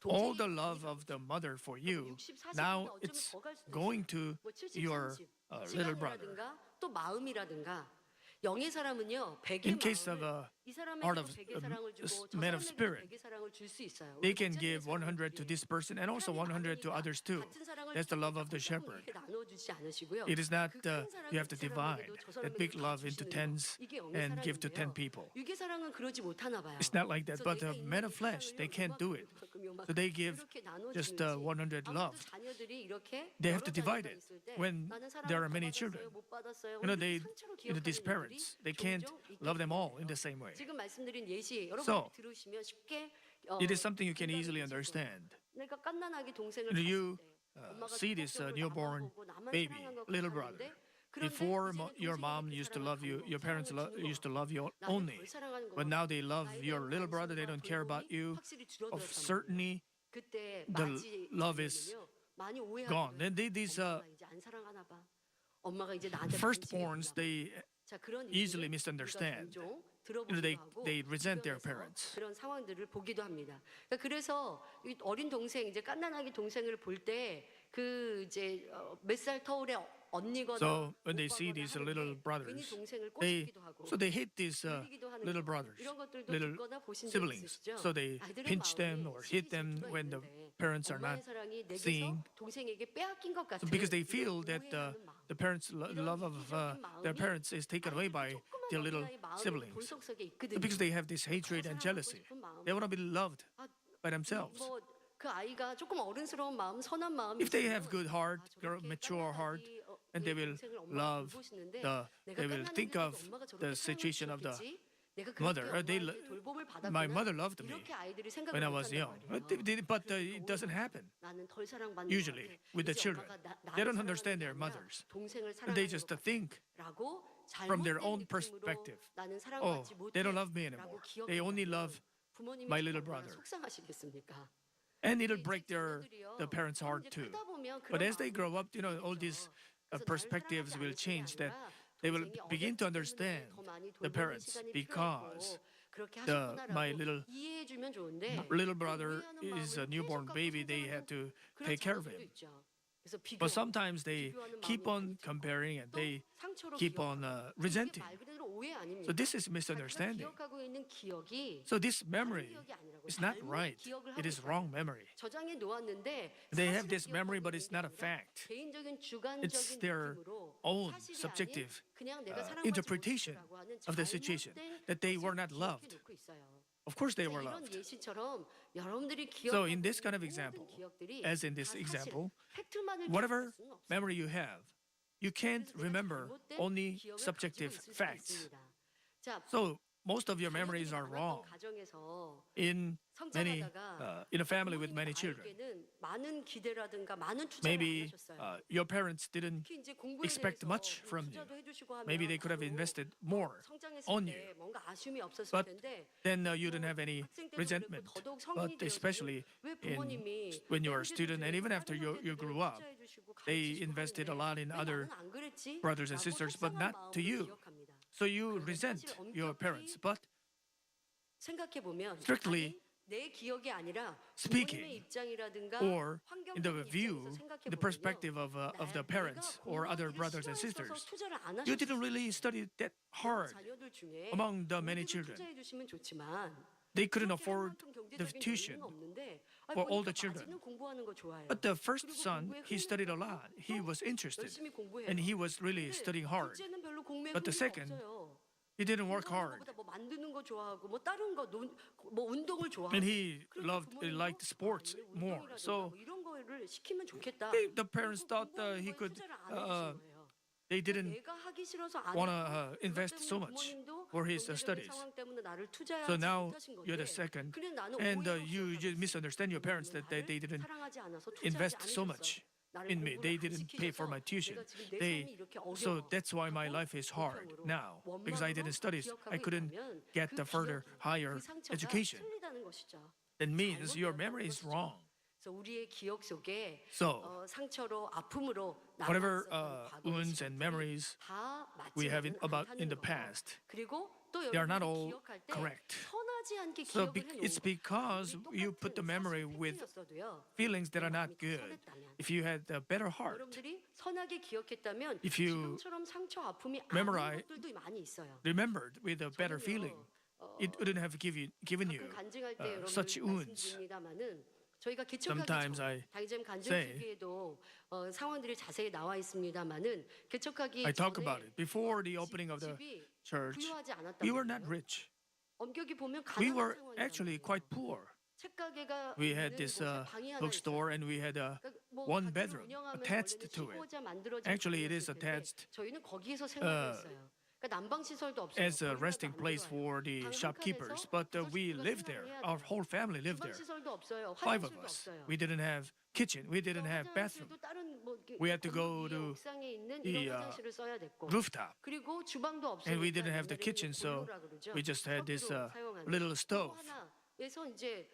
A: all the love of the mother for you, now it's going to your little brother. In case of a man of spirit, they can give 100 to this person and also 100 to others too. That's the love of the shepherd. It is not you have to divide that big love into tens and give to 10 people. It's not like that. But the men of flesh, they can't do it. So they give just 100 love. They have to divide it when there are many children. These parents, they can't love them all in the same way. So, it is something you can easily understand. You see this newborn baby, little brother. Before your mom used to love you, your parents used to love you only. But now they love your little brother, they don't care about you. Certainly, the love is
B: 많이
A: gone.
B: 오해하더라고요.
A: And these
B: 엄마가 이제 안 사랑하나 봐. 엄마가 이제 나한테
A: firstborns,
B: 관심이 없나 봐.
A: they
B: 자, 그런
A: easily
B: 얘기를
A: misunderstand.
B: 우리가 종종
A: They
B: 들어보기도 하고
A: resent their
B: 주변에서
A: parents.
B: 그런 상황들을 보기도 합니다. 그러니까 그래서 이 어린 동생 이제 갓난아기 동생을 볼 때 그 이제 몇 살 터울의 언니거나
A: So when they see
B: 오빠거나
A: these little
B: 하는데 괜히
A: brothers,
B: 동생을
A: they
B: 꼬집기도 하고
A: hate these
B: 놀리기도 하는
A: little
B: 거
A: brothers,
B: 이런 것들도
A: little
B: 듣거나 보신 적
A: siblings.
B: 있으시죠?
A: So they
B: 아이들의
A: pinch them
B: 마음이
A: or hit them
B: 시기질투가
A: when the
B: 있는데
A: parents are not
B: 엄마의 사랑이 내게서
A: seeing.
B: 동생에게 빼앗긴 것
A: So
B: 같은
A: because they
B: 이런
A: feel that
B: 오해하는 마음.
A: the parents'
B: 이런
A: love of
B: 이기적인
A: their
B: 마음이
A: parents is taken away by
B: 아이들도
A: their
B: 조그만
A: little
B: 어린아이 마음의
A: siblings.
B: 본성 속에
A: So
B: 있거든요.
A: because they have this hatred
B: 더
A: and
B: 사랑받고
A: jealousy,
B: 싶은 마음.
A: they want to be loved
B: 아,
A: by themselves.
B: 뭐 그 아이가 조금 어른스러운 마음, 선한 마음이
A: If they
B: 있으면
A: have good heart,
B: 저렇게
A: mature heart,
B: 깐난아기,
A: and they will
B: 동생을 엄마가
A: love
B: 돌보시는데
A: they will
B: 내가
A: think
B: 깐난아기를
A: of
B: 엄마가 저렇게
A: the situation of the
B: 사랑을 주셨겠지? 내가
A: mother.
B: 그렇게 엄마한테 돌봄을
A: My
B: 받았구나.
A: mother loved me
B: 이렇게 아이들이 생각을
A: when I was
B: 못한단
A: young.
B: 말이에요.
A: But it doesn't happen
B: 나는 덜 사랑받는
A: usually
B: 것 같아.
A: with the
B: 이제
A: children.
B: 엄마가
A: They
B: 나를
A: don't
B: 사랑하는
A: understand
B: 게
A: their
B: 아니라
A: mothers.
B: 동생을
A: And they
B: 사랑하는
A: just
B: 것
A: think
B: 같아라고
A: from their
B: 잘못된
A: own
B: 느낌으로
A: perspective.
B: 나는
A: Oh,
B: 사랑받지
A: they don't
B: 못해라고
A: love me anymore. They only love
B: 부모님이
A: my
B: 참
A: little
B: 얼마나
A: brother.
B: 속상하시겠습니까?
A: And it'll
B: 근데
A: break
B: 이제
A: the parents'
B: 자녀들이요.
A: heart
B: 이제
A: too.
B: 크다 보면
A: But
B: 그런
A: as they
B: 마음이
A: grow up, all
B: 생기죠.
A: these
B: 그래서 나를
A: perspectives
B: 사랑하지
A: will
B: 않을 뿐이
A: change. That
B: 아니라
A: they will
B: 동생이
A: begin to
B: 어렸기 때문에
A: understand
B: 더 많이
A: the
B: 돌보는
A: parents
B: 시간이
A: because
B: 필요했고 그렇게
A: my
B: 하셨구나라고
A: little
B: 이해해주면 좋은데
A: little
B: 그
A: brother
B: 오해하는
A: is a
B: 마음을
A: newborn
B: 계속 갖고
A: baby. They
B: 성장하는
A: had to
B: 그런
A: take care of
B: 자녀들도
A: him.
B: 있죠. 그래서
A: But sometimes they
B: 비교하는
A: keep
B: 마음이
A: on
B: 많이 들고
A: comparing and
B: 또
A: they
B: 상처로
A: keep on
B: 기억하고. 이게
A: resenting.
B: 말 그대로 오해 아닙니까?
A: So this is
B: 자기가
A: misunderstanding.
B: 기억하고 있는 기억이
A: So this
B: 다른
A: memory
B: 기억이 아니라고
A: is not
B: 잘못
A: right.
B: 기억을 하고
A: It is
B: 있어요.
A: wrong memory.
B: 저장해 놓았는데
A: They have
B: 사실을
A: this memory,
B: 기억하고
A: but
B: 있는
A: it's
B: 게
A: not a
B: 아니라
A: fact.
B: 개인적인
A: It's
B: 주관적인
A: their
B: 느낌으로
A: own
B: 사실이
A: subjective
B: 아닌 그냥 내가 사랑받지
A: interpretation
B: 못했다라고 하는
A: of the situation,
B: 잘못된
A: that they were
B: 것을
A: not loved.
B: 기억해 놓고 있어요.
A: Of course, they
B: 그래서
A: were
B: 이런
A: loved.
B: 예시처럼 여러분들이
A: So
B: 기억하고
A: in this kind
B: 있는
A: of example,
B: 모든 기억들이
A: as in
B: 다
A: this
B: 사실,
A: example,
B: 팩트만을
A: whatever
B: 기억할 수는 없어요.
A: memory you have, you can't
B: 그래서 내가
A: remember
B: 잘못된
A: only
B: 기억을
A: subjective
B: 가지고 있을 수가
A: facts.
B: 있습니다. 자,
A: So most of your
B: 자녀들이
A: memories are
B: 많았던
A: wrong
B: 가정에서
A: in
B: 성장하다가
A: in a family with many
B: 부모님이
A: children.
B: 아이에게는 많은 기대라든가 많은 투자를 안
A: Maybe
B: 하셨어요.
A: your parents didn't
B: 특히 이제 공부에
A: expect
B: 대해서
A: much
B: 뭐
A: from you.
B: 투자도 해주시고 하면
A: Maybe they could have
B: 나도
A: invested more
B: 성장했을
A: on
B: 때
A: you.
B: 뭔가 아쉬움이 없었을
A: But
B: 텐데
A: then you didn't have any
B: 학생 때도
A: resentment.
B: 그랬고 더더욱
A: But
B: 성인이
A: especially
B: 되어서는 왜 부모님이
A: when you were a
B: 형제들
A: student and
B: 중에서
A: even after
B: 다른
A: you grew
B: 형제들을
A: up,
B: 투자해주시고
A: they
B: 가르치시고
A: invested a
B: 하는데
A: lot in
B: 왜
A: other
B: 나는 안 그랬지?
A: brothers and
B: 라고
A: sisters, but
B: 속상한
A: not to
B: 마음으로
A: you.
B: 기억합니다.
A: So you
B: 그런데
A: resent
B: 사실
A: your
B: 엄격히
A: parents. But
B: 생각해 보면
A: strictly
B: 내 기억이 아니라
A: speaking,
B: 부모님의 입장이라든가
A: or in the
B: 환경적인
A: view,
B: 입장에서 생각해
A: the
B: 보면요.
A: perspective of the parents or other brothers and sisters, you didn't really study that hard
B: 자녀들 중에
A: among the many
B: 모두를
A: children.
B: 투자해 주시면 좋지만
A: They couldn't
B: 그렇게 할
A: afford
B: 만큼
A: the
B: 경제적인
A: tuition
B: 여유는 없는데
A: for all the
B: 보니까
A: children.
B: 맞이는 공부하는 거 좋아해요.
A: But the first
B: 그리고
A: son,
B: 공부에
A: he studied a
B: 흥미가
A: lot. He was interested
B: 열심히 공부해요.
A: and he was really
B: 근데
A: studying hard.
B: 둘째는 별로 공부에
A: But the
B: 흥미가
A: second,
B: 없어요.
A: He didn't work
B: 공부하는
A: hard.
B: 것보다 뭐 만드는 거 좋아하고 뭐 다른 거 뭐 운동을 좋아하고
A: And he
B: 그러니까 부모님도
A: liked sports
B: 아니,
A: more.
B: 운동이라든가
A: So
B: 뭐 이런 거를 시키면 좋겠다.
A: the parents
B: 그리고
A: thought
B: 공부하는
A: he
B: 거에
A: could,
B: 투자를 안 해주신 거예요.
A: they didn't
B: 내가 하기 싫어서 안
A: want
B: 하고
A: to invest
B: 그것
A: so
B: 때문에
A: much
B: 부모님도
A: for his
B: 경제적인
A: studies.
B: 상황 때문에 나를 투자하지
A: So now
B: 못하신
A: you're
B: 건데
A: the second,
B: 그냥 나는
A: and
B: 오해로
A: you just
B: 기억하고
A: misunderstand your parents that
B: 나를
A: they didn't
B: 사랑하지 않아서 투자하지
A: invest so
B: 않으셨어.
A: much
B: 나를
A: in me.
B: 공부를
A: They
B: 안
A: didn't pay for
B: 시키셔서
A: my tuition.
B: 내가 지금 내 삶이 이렇게
A: So
B: 어려워
A: that's why my
B: 하고
A: life is hard
B: 불평으로
A: now because I didn't study.
B: 원망으로
A: I couldn't
B: 기억하고
A: get
B: 있다면
A: the further
B: 그
A: higher
B: 기억이, 그 상처가
A: education.
B: 틀리다는 것이죠.
A: That means your memory is wrong.
B: 그래서 우리의 기억 속에
A: So
B: 상처로 아픔으로
A: whatever
B: 남아있었던 과거의
A: wounds and
B: 시간들이
A: memories
B: 다
A: we have
B: 맞지는
A: about in
B: 않다는
A: the
B: 거.
A: past,
B: 그리고 또
A: they are not
B: 여러분이
A: all
B: 기억할 때
A: correct.
B: 선하지 않게
A: So
B: 기억을 해놓은
A: it's because you put the memory with feelings that are not good. If you had a better heart,
B: 여러분들이 선하게 기억했다면
A: If you
B: 지금처럼 상처 아픔이
A: memorize-
B: 아닌 것들도 많이 있어요.
A: remembered with a better feeling, it wouldn't have given you
B: 가끔 간증할 때 여러분들
A: such wounds.
B: 말씀드립니다만은 저희가 개척하기
A: Sometimes
B: 전
A: I
B: 당장 간증
A: say-
B: 필기에도 상황들이 자세히 나와 있습니다만은 개척하기
A: I talk
B: 전에
A: about it. Before the opening of the
B: 집이
A: church,
B: 부유하지 않았단
A: we were not
B: 말이에요.
A: rich.
B: 엄격히 보면
A: We
B: 가난한
A: were
B: 상황이란
A: actually
B: 말이에요.
A: quite poor.
B: 책가게가
A: We had
B: 있는
A: this
B: 곳에 방이 하나
A: bookstore
B: 있어요.
A: and we had a
B: 그러니까 뭐
A: one
B: 가게를
A: bedroom
B: 운영하면
A: attached
B: 원래는
A: to it.
B: 15자 만들어진
A: Actually, it is
B: 방이었을 텐데
A: attached,
B: 저희는 거기에서 생활했어요. 그러니까 난방 시설도 없어요.
A: as a
B: 보일러도
A: resting
B: 안
A: place
B: 들어와요.
A: for the
B: 방 한
A: shopkeepers.
B: 칸에서
A: But we
B: 6
A: lived
B: 식구가
A: there.
B: 생활해야
A: Our
B: 돼요.
A: whole family lived
B: 주방
A: there.
B: 시설도 없어요.
A: 5 of
B: 화장실도
A: us.
B: 없어요.
A: We didn't have kitchen. We didn't have bathroom.
B: 화장실도 다른 뭐 이렇게
A: We had to go
B: 건물 위에
A: to
B: 옥상에 있는
A: the,
B: 이런 화장실을 써야 됐고
A: Rooftop.
B: 그리고 주방도 없어요.
A: And we didn't have the kitchen, so we just had this little stove.
B: 하나에서 이제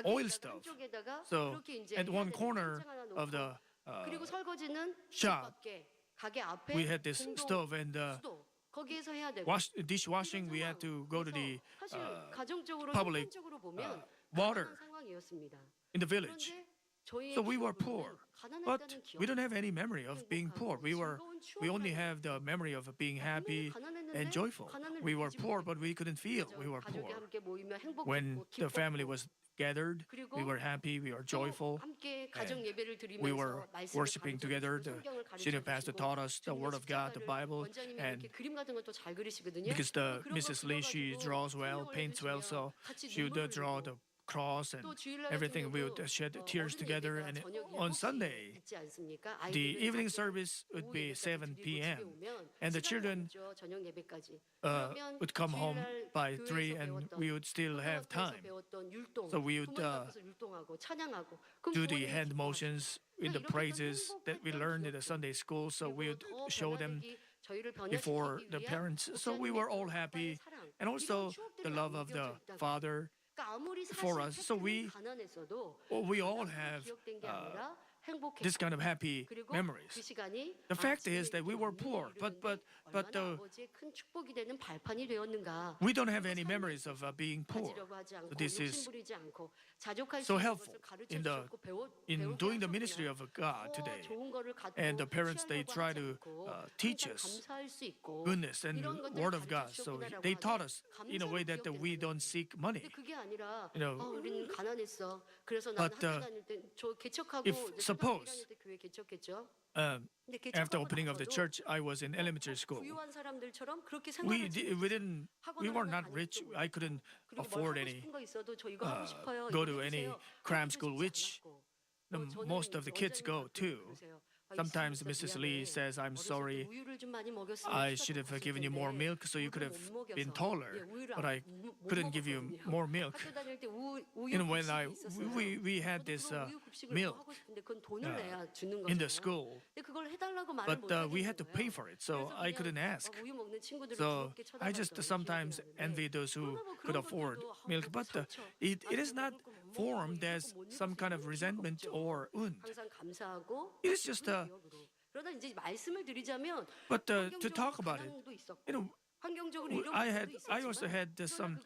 A: Oil
B: 가게에다가
A: stove.
B: 한쪽에다가
A: So
B: 그렇게 이제
A: at
B: 해야
A: one
B: 되는데
A: corner
B: 찬장 하나
A: of
B: 놓고
A: the
B: 그리고 설거지는
A: shop,
B: 밖에 가게 앞에
A: we had this
B: 공동
A: stove, and
B: 수도 거기에서 해야 되고
A: dishwashing, we had to go to the
B: 사실 가정적으로
A: public
B: 형편적으로 보면
A: water
B: 가난한 상황이었습니다.
A: in the village.
B: 그런데 저희의
A: So we were
B: 기억으로는
A: poor, but
B: 가난했다는 기억.
A: we don't have any memory of being poor. We only have the memory of being happy and joyful. We were poor, but we couldn't feel we were
B: 가족이
A: poor.
B: 함께 모이면 행복했고
A: When the family
B: 기뻤고
A: was gathered, we were happy, we were
B: 또
A: joyful.
B: 함께 가정 예배를
A: We
B: 드리면서
A: were
B: 말씀을
A: worshiping together. The
B: 성경을
A: senior
B: 가르쳐
A: pastor
B: 주시고
A: taught us the Word of God, the Bible,
B: 원장님이
A: and
B: 이렇게 그림 같은 걸 또 잘 그리시거든요.
A: because the
B: 그런 거
A: Mrs. Lee, she
B: 그려가지고
A: draws well,
B: 설명을
A: paints well, so
B: 해주시면 같이
A: she would
B: 눈물을
A: draw
B: 흘리고
A: the cross and
B: 또 주일날
A: everything. We would
B: 저녁도
A: shed tears
B: 어른
A: together.
B: 예배가
A: And
B: 저녁
A: on
B: 7시에
A: Sunday,
B: 있지 않습니까?
A: the
B: 아이들을
A: evening
B: 아침
A: service would
B: 오후
A: be
B: 예배까지
A: 7
B: 드리고
A: p.m.
B: 집에 오면
A: and the
B: 시간이
A: children
B: 없죠, 저녁 예배까지.
A: uh,
B: 그러면
A: would come home
B: 주일날
A: by
B: 교회에서
A: 3 and
B: 배웠던
A: we would still have
B: 초등학교에서
A: time.
B: 배웠던 율동,
A: So we would
B: 부모님 앞에서 율동하고 찬양하고 그럼
A: do the
B: 부모님이
A: hand
B: 기뻐하죠.
A: motions in the
B: 이렇게
A: praises that we
B: 행복했던
A: learned in the
B: 기억들.
A: Sunday school. So we would
B: 그리고 더
A: show them
B: 변화되기, 저희를
A: before
B: 변화시키기
A: the
B: 위한
A: parents. So we
B: 목사님의
A: were all
B: 그
A: happy,
B: 아빠의 사랑,
A: and also
B: 이런 추억들이
A: the love of
B: 남겨져
A: the
B: 있다고.
A: Father.
B: 그러니까 아무리
A: for us. So
B: 사실
A: we-
B: 가난했어도
A: We all
B: 가난으로
A: have
B: 기억된 게 아니라 행복했고
A: this kind of happy
B: 그리고
A: memories.
B: 그 시간이
A: The fact
B: 지금
A: is that we
B: 이렇게
A: were poor,
B: 의미를
A: but
B: 이루는데
A: the-
B: 얼마나 아버지의 큰 축복이 되는 발판이 되었는가.
A: we don't have any memories of being poor.
B: 가지려고 하지 않고
A: So this
B: 욕심
A: is
B: 부리지 않고 자족할 수
A: so
B: 있는
A: helpful
B: 것을 가르쳐
A: in the-
B: 주셨고 배워
A: in doing the ministry of God today.
B: 좋은 거를 갖고
A: And the parents, they
B: 취하려고
A: try
B: 하지
A: to
B: 않고
A: teach
B: 항상
A: us
B: 감사할 수 있고
A: goodness and
B: 이런 것들을
A: Word of God.
B: 가르쳐
A: So
B: 주셨구나라고
A: they taught
B: 하는데
A: us in a way that we don't seek money.
B: 근데 그게 아니라
A: You know,
B: 우리는 가난했어. 그래서 나는
A: but,
B: 학교 다닐 때 저 개척하고
A: if
B: 이제 초등학교
A: suppose,
B: 1학년 때 교회 개척했죠.
A: After
B: 근데 개척하고
A: opening of the
B: 나서도
A: church, I was in elementary school.
B: 부유한 사람들처럼 그렇게
A: We
B: 생각하지
A: we were not rich. I couldn't
B: 그리고 뭘
A: afford
B: 하고
A: any
B: 싶은 거 있어도 저 이거 하고 싶어요.
A: go
B: 이거
A: to any
B: 해주세요.
A: cram
B: 그러고
A: school,
B: 싶지
A: which
B: 않았고. 저는
A: most of the kids go
B: 원장님한테
A: to.
B: 그러세요. 아,
A: Sometimes
B: 진짜
A: Mrs.
B: 미안해.
A: Lee says, "I'm
B: 어렸을 때
A: sorry.
B: 우유를 좀 많이 먹였으면
A: I
B: 키가
A: should
B: 더
A: have
B: 컸을
A: given you more
B: 텐데
A: milk, so you could
B: 우유를
A: have
B: 못
A: been
B: 먹여서.
A: taller."
B: 예, 우유를
A: But I
B: 못
A: couldn't give you
B: 먹었거든요.
A: more milk.
B: 학교 다닐 때 우유
A: You know, when
B: 급식이 있었어요.
A: we had
B: 저도
A: this
B: 그런 우유 급식을
A: milk
B: 하고 싶은데 그건 돈을 내야 주는
A: in the
B: 거잖아요.
A: school,
B: 근데 그걸 해달라고 말을
A: but
B: 못 하겠는
A: we had to
B: 거예요.
A: pay for it, so
B: 그래서
A: I
B: 그냥
A: couldn't ask.
B: 우유 먹는 친구들을
A: So
B: 부럽게
A: I just
B: 쳐다봤던
A: sometimes
B: 기억이 나는데
A: envy those who
B: 그러나 뭐
A: could
B: 그런
A: afford
B: 것들도 아,
A: milk,
B: 너무
A: but
B: 상처.
A: it is
B: 아직도
A: not
B: 먹을 거못 먹고
A: formed
B: 이거
A: as
B: 못
A: some kind of
B: 입어서
A: resentment
B: 없죠.
A: or wound.
B: 항상 감사하고
A: It is just
B: 그런 기억으로. 그러다 이제 말씀을 드리자면
A: But to talk about it,
B: 가난도 있었고
A: you know,
B: 환경적으로 이런
A: I also had some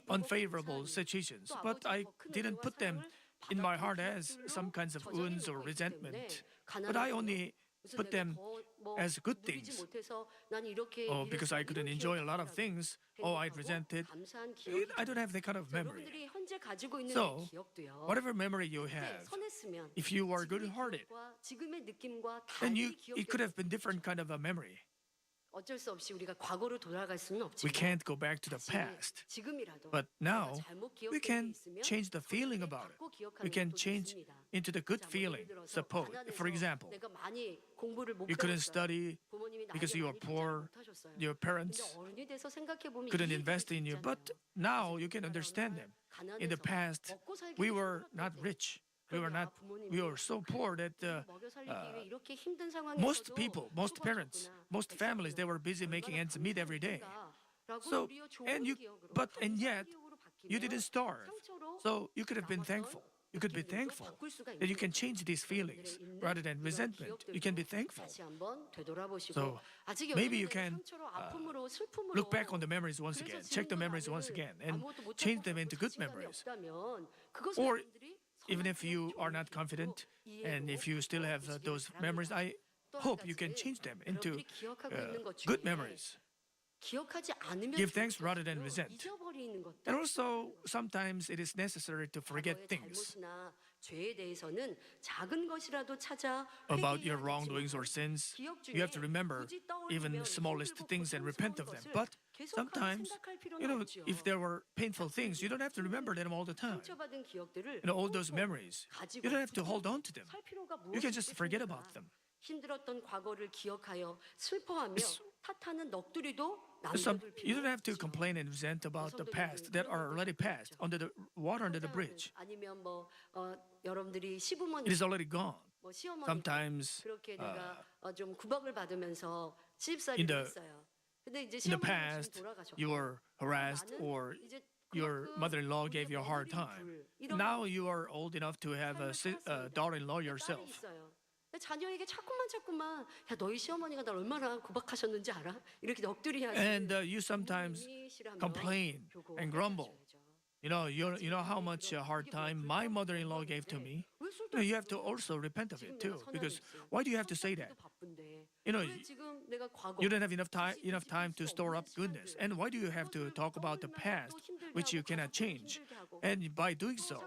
A: unfavorable situations, but I didn't put them in my heart as some kinds of wounds or resentment. But I only put them as good things. Oh, because I couldn't enjoy a lot of things. Oh, I resented. I don't have that kind of memory.
B: 여러분들이 현재 가지고 있는
A: So,
B: 이 기억도요.
A: whatever memory you
B: 그때
A: have,
B: 선했으면
A: if you are
B: 지금의
A: good-hearted,
B: 기억과 지금의 느낌과
A: then
B: 달리
A: it could have
B: 기억될
A: been different kind of a memory.
B: 어쩔 수 없이 우리가 과거로 돌아갈 수는 없지만
A: We can't go back to the past.
B: 지금이라도
A: But now,
B: 내가 잘못
A: we
B: 기억된 게
A: can
B: 있으면
A: change the feeling
B: 그걸
A: about it.
B: 바꿔 기억하는
A: We can
B: 것도
A: change
B: 좋습니다.
A: into the good
B: 자, 뭐
A: feeling.
B: 예를 들어서
A: Suppose,
B: 가난해서
A: for example,
B: 내가 많이 공부를 못
A: you couldn't
B: 배웠어요.
A: study
B: 부모님이
A: because
B: 나에게
A: you were
B: 많이 투자를
A: poor,
B: 못 하셨어요.
A: your
B: 근데
A: parents
B: 어른이 돼서 생각해 보면
A: couldn't
B: 이해가
A: invest in you.
B: 되잖아요.
A: But now you can understand them. In the past, we were not rich. We were so poor that
B: 먹여 살리기 위해 이렇게 힘든
A: most
B: 상황에서도
A: people, most parents,
B: 수고하셨구나.
A: most families, they were busy making ends meet every day.
B: 라고
A: So,
B: 우리의 좋은
A: and
B: 기억으로,
A: and yet,
B: 기억으로 바뀌면
A: you didn't starve.
B: 상처로
A: So you could have been
B: 남았던
A: thankful. You could be
B: 느낌들도
A: thankful
B: 바꿀 수가
A: that you
B: 있는
A: can
B: 거죠.
A: change these feelings rather than resentment. You can be thankful.
B: 다시 한번 되돌아보시고
A: So,
B: 아직
A: maybe you
B: 여러분들의
A: can,
B: 상처로 아픔으로 슬픔으로
A: Look back on the memories once
B: 그래서
A: again. Check the
B: 지금과
A: memories once
B: 나를
A: again and
B: 아무것도 못
A: change
B: 찾고
A: them into good
B: 자신감이
A: memories.
B: 없다면 그것은
A: Or
B: 여러분들이
A: Even
B: 선한
A: if you are not
B: 기억으로
A: confident and
B: 이해하고
A: if you still have those
B: 바랍니다.
A: memories, I
B: 또 한
A: hope you can
B: 가지,
A: change them into
B: 여러분들이 기억하고 있는 것
A: good
B: 중에
A: memories.
B: 기억하지 않으면
A: Give thanks
B: 좋은
A: rather than
B: 것들을
A: resent.
B: 잊어버리는 것도
A: And also, sometimes it is necessary to forget
B: 과거의
A: things
B: 잘못이나 죄에 대해서는 작은 것이라도 찾아
A: about your
B: 회개해야
A: wrongdoings or
B: 하지만
A: sins.
B: 기억
A: You have to
B: 중에
A: remember
B: 굳이 떠올리면
A: even smallest
B: 힘들고
A: things and repent of them.
B: 고통스러운
A: But
B: 것을 계속하게
A: sometimes,
B: 생각할 필요는
A: you know,
B: 없죠.
A: if there were painful things, you don't have to remember them all the time.
B: 상처받은 기억들을
A: You know, all those
B: hold on,
A: memories,
B: 가지고
A: you don't have to hold on to them.
B: 살 필요가
A: You can just
B: 무엇이
A: forget
B: 있겠습니까?
A: about them.
B: 힘들었던 과거를 기억하여 슬퍼하며 탓하는 넋두리도
A: Some,
B: 남겨둘
A: you don't
B: 필요가
A: have to
B: 없죠.
A: complain and resent about the past that are already passed under the water under the bridge.
B: 아니면 뭐 여러분들이 시부모님
A: It is already gone.
B: 뭐 시어머니
A: Sometimes
B: 그렇게 내가 좀 구박을 받으면서 시집살이를
A: in the-
B: 했어요. 근데 이제
A: in the
B: 시어머니가 지금
A: past,
B: 돌아가셨고
A: you were harassed
B: 나는
A: or
B: 이제
A: your
B: 그만큼
A: mother-in-law
B: 우리의
A: gave you a hard
B: 며느리
A: time.
B: 둘, 이런
A: Now you are old enough to have a daughter-in-law
B: 딸이
A: yourself.
B: 있어요. 자녀에게 자꾸만 야 너희 시어머니가 날 얼마나 구박하셨는지 알아? 이렇게 넋두리하지.
A: And you sometimes
B: 부모님이 싫으면
A: complain
B: 교고
A: and grumble.
B: 하셔야죠.
A: You know how much hard time my mother-in-law gave to me.
B: 왜 쓸데없이
A: You have to also repent of
B: 지금
A: it
B: 내가
A: too,
B: 선한이
A: because
B: 있어.
A: why do you have to say that?
B: 성격도 바쁜데.
A: You know,
B: 왜 지금 내가 과거
A: you don't have enough time to
B: 뒤집을 수
A: store
B: 없는
A: up goodness,
B: 시간들,
A: and why do you have to
B: 그것을
A: talk about the
B: 떠올리면
A: past,
B: 또 힘들게
A: which you
B: 하고
A: cannot
B: 가족도
A: change?
B: 힘들게 하고.
A: And by doing
B: 또
A: so,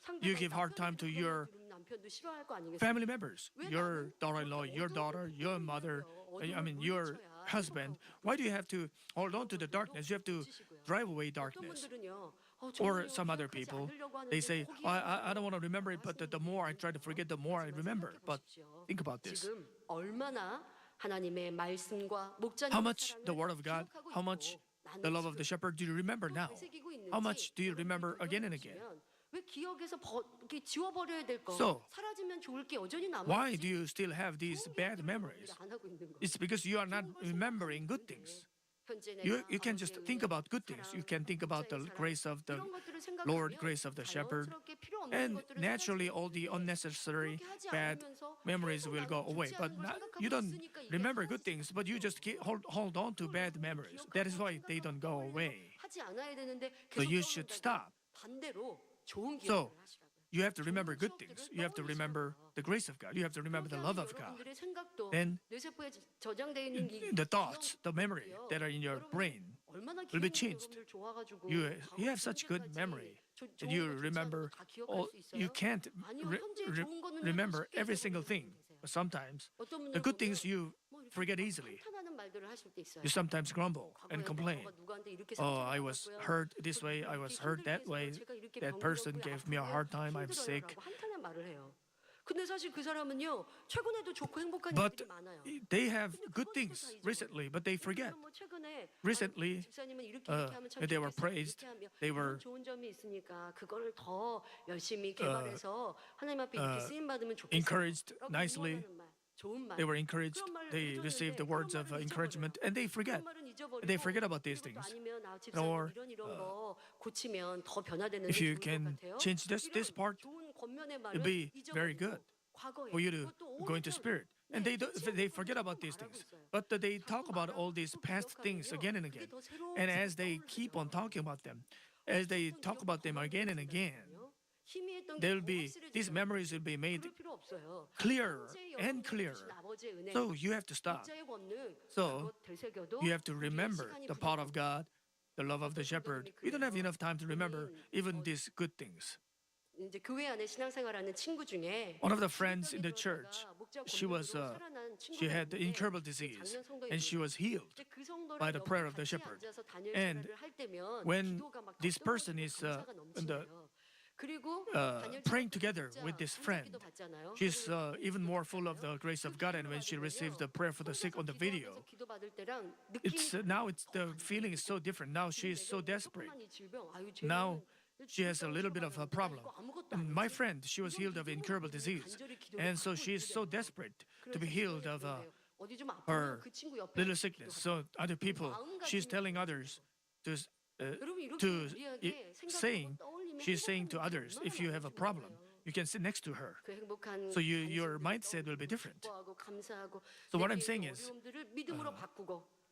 B: 상대가
A: you give hard
B: 남편한테
A: time to
B: 그런
A: your
B: 말 들으면 남편도 싫어할 거 아니겠어요?
A: family members,
B: 왜
A: your
B: 나는
A: daughter-in-law, your daughter, your mother, I mean your husband. Why do you have to hold on to the darkness? You have to drive away
B: 어떤
A: darkness.
B: 분들은요.
A: Or some other people, they say, I don't want to remember it, but the more I try to forget, the more I remember. But think about this.
B: 지금 얼마나 하나님의 말씀과 목자님
A: How much the word of God, how much the love of the shepherd do you remember now? How much do you remember again and again?
B: 왜 기억에서 이렇게 지워버려야 될 거?
A: So,
B: 사라지면 좋을 게 여전히 남아.
A: Why do you still have these bad memories?
B: 안 하고 있는 거.
A: It's because you are not remembering good things. You can just think about good things. You can think about the grace of the Lord, grace of the shepherd, and naturally all the unnecessary bad memories will go away. But you don't remember good things, but you just hold on to bad memories. That is why they don't go away.
B: 하지 않아야 되는데
A: So
B: 계속
A: you
B: 떠올린다.
A: should stop.
B: 반대로 좋은
A: So,
B: 기억을 하시라고요.
A: You have to remember good things. You have to remember the grace of God. You have to remember the love of God.
B: 여러분들의 생각도
A: Then
B: 뇌세포에 저장되어 있는
A: the thoughts, the memory that are in your brain
B: 얼마나
A: will be
B: 기억력이
A: changed.
B: 여러분들 좋아가지고
A: You have such good memory that you remember all, you can't remember every single thing. But sometimes the good things you forget easily.
B: 한탄하는 말들을 하실 때 있어요.
A: You sometimes grumble and complain.
B: 누구한테 이렇게
A: Oh, I was
B: 상처받았고요.
A: hurt this way, I was hurt that way.
B: 제가 이렇게
A: That
B: 병들었고요,
A: person gave me a hard time, I'm
B: 힘들어요라고
A: sick.
B: 한탄의 말을 해요. 근데 사실 그 사람은요 최근에도 좋고 행복한
A: But
B: 일들이 많아요.
A: they have good things recently, but they forget.
B: 뭐 최근에
A: Recently,
B: 집사님은 이렇게 하면 참
A: they were
B: 좋겠어요.
A: praised.
B: 이렇게 하면
A: They
B: 이런
A: were
B: 좋은 점이 있으니까 그거를 더 열심히 개발해서 하나님 앞에 이렇게 쓰임 받으면 좋겠어요.
A: encouraged
B: 라고
A: nicely.
B: 응원하는 말, 좋은 말.
A: They were encouraged.
B: 그런 말을
A: They
B: 해줬는데
A: received the words of
B: 그런 말은
A: encouragement, and they forget.
B: 그런 말은 잊어버리고
A: They forget about these
B: 그리고 또
A: things.
B: 아니면 집사님
A: Or,
B: 이런 거 고치면 더 변화되는
A: If
B: 게
A: you
B: 좋을 것
A: can
B: 같아요.
A: change this
B: 이런
A: part,
B: 좋은 권면의
A: it'll
B: 말을
A: be very good
B: 과거에
A: for you to
B: 그것도
A: go into
B: 오래전
A: spirit. And they forget about these things. But they talk about all these past things again and again. And as they keep on talking about them, as they talk about them again and again, they'll be these memories will be made clearer and clearer. So you have to stop. So you have to remember the power of God, the love of the shepherd. We don't have enough time to remember even these good things.
B: 이제 교회 안에 신앙생활하는 친구 중에
A: One of the friends in the church, she had the incurable disease, and she was healed by the prayer of the shepherd. And when this person is praying together with this friend, she's even more full of the grace of God. And when she receives the prayer for the sick on the video, the feeling is so different. Now she is so desperate. Now she has a little bit of a problem. And my friend, she was healed of incurable disease, and so she is so desperate to be healed of her little sickness. So other people, she's telling others she's saying to others, if you have a problem, you can sit next to her. So your mindset will be different. So what I'm saying is,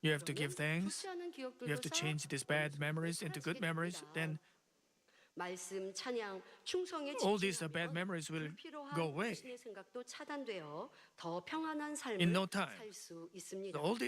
A: you have to give thanks. You have to change these bad memories into good memories. Then
B: 말씀, 찬양, 충성에
A: all these bad memories will go away.
B: 불필요한 생각도 차단되어 더 평안한 삶을
A: In no time.
B: 살 수 있습니다.
A: So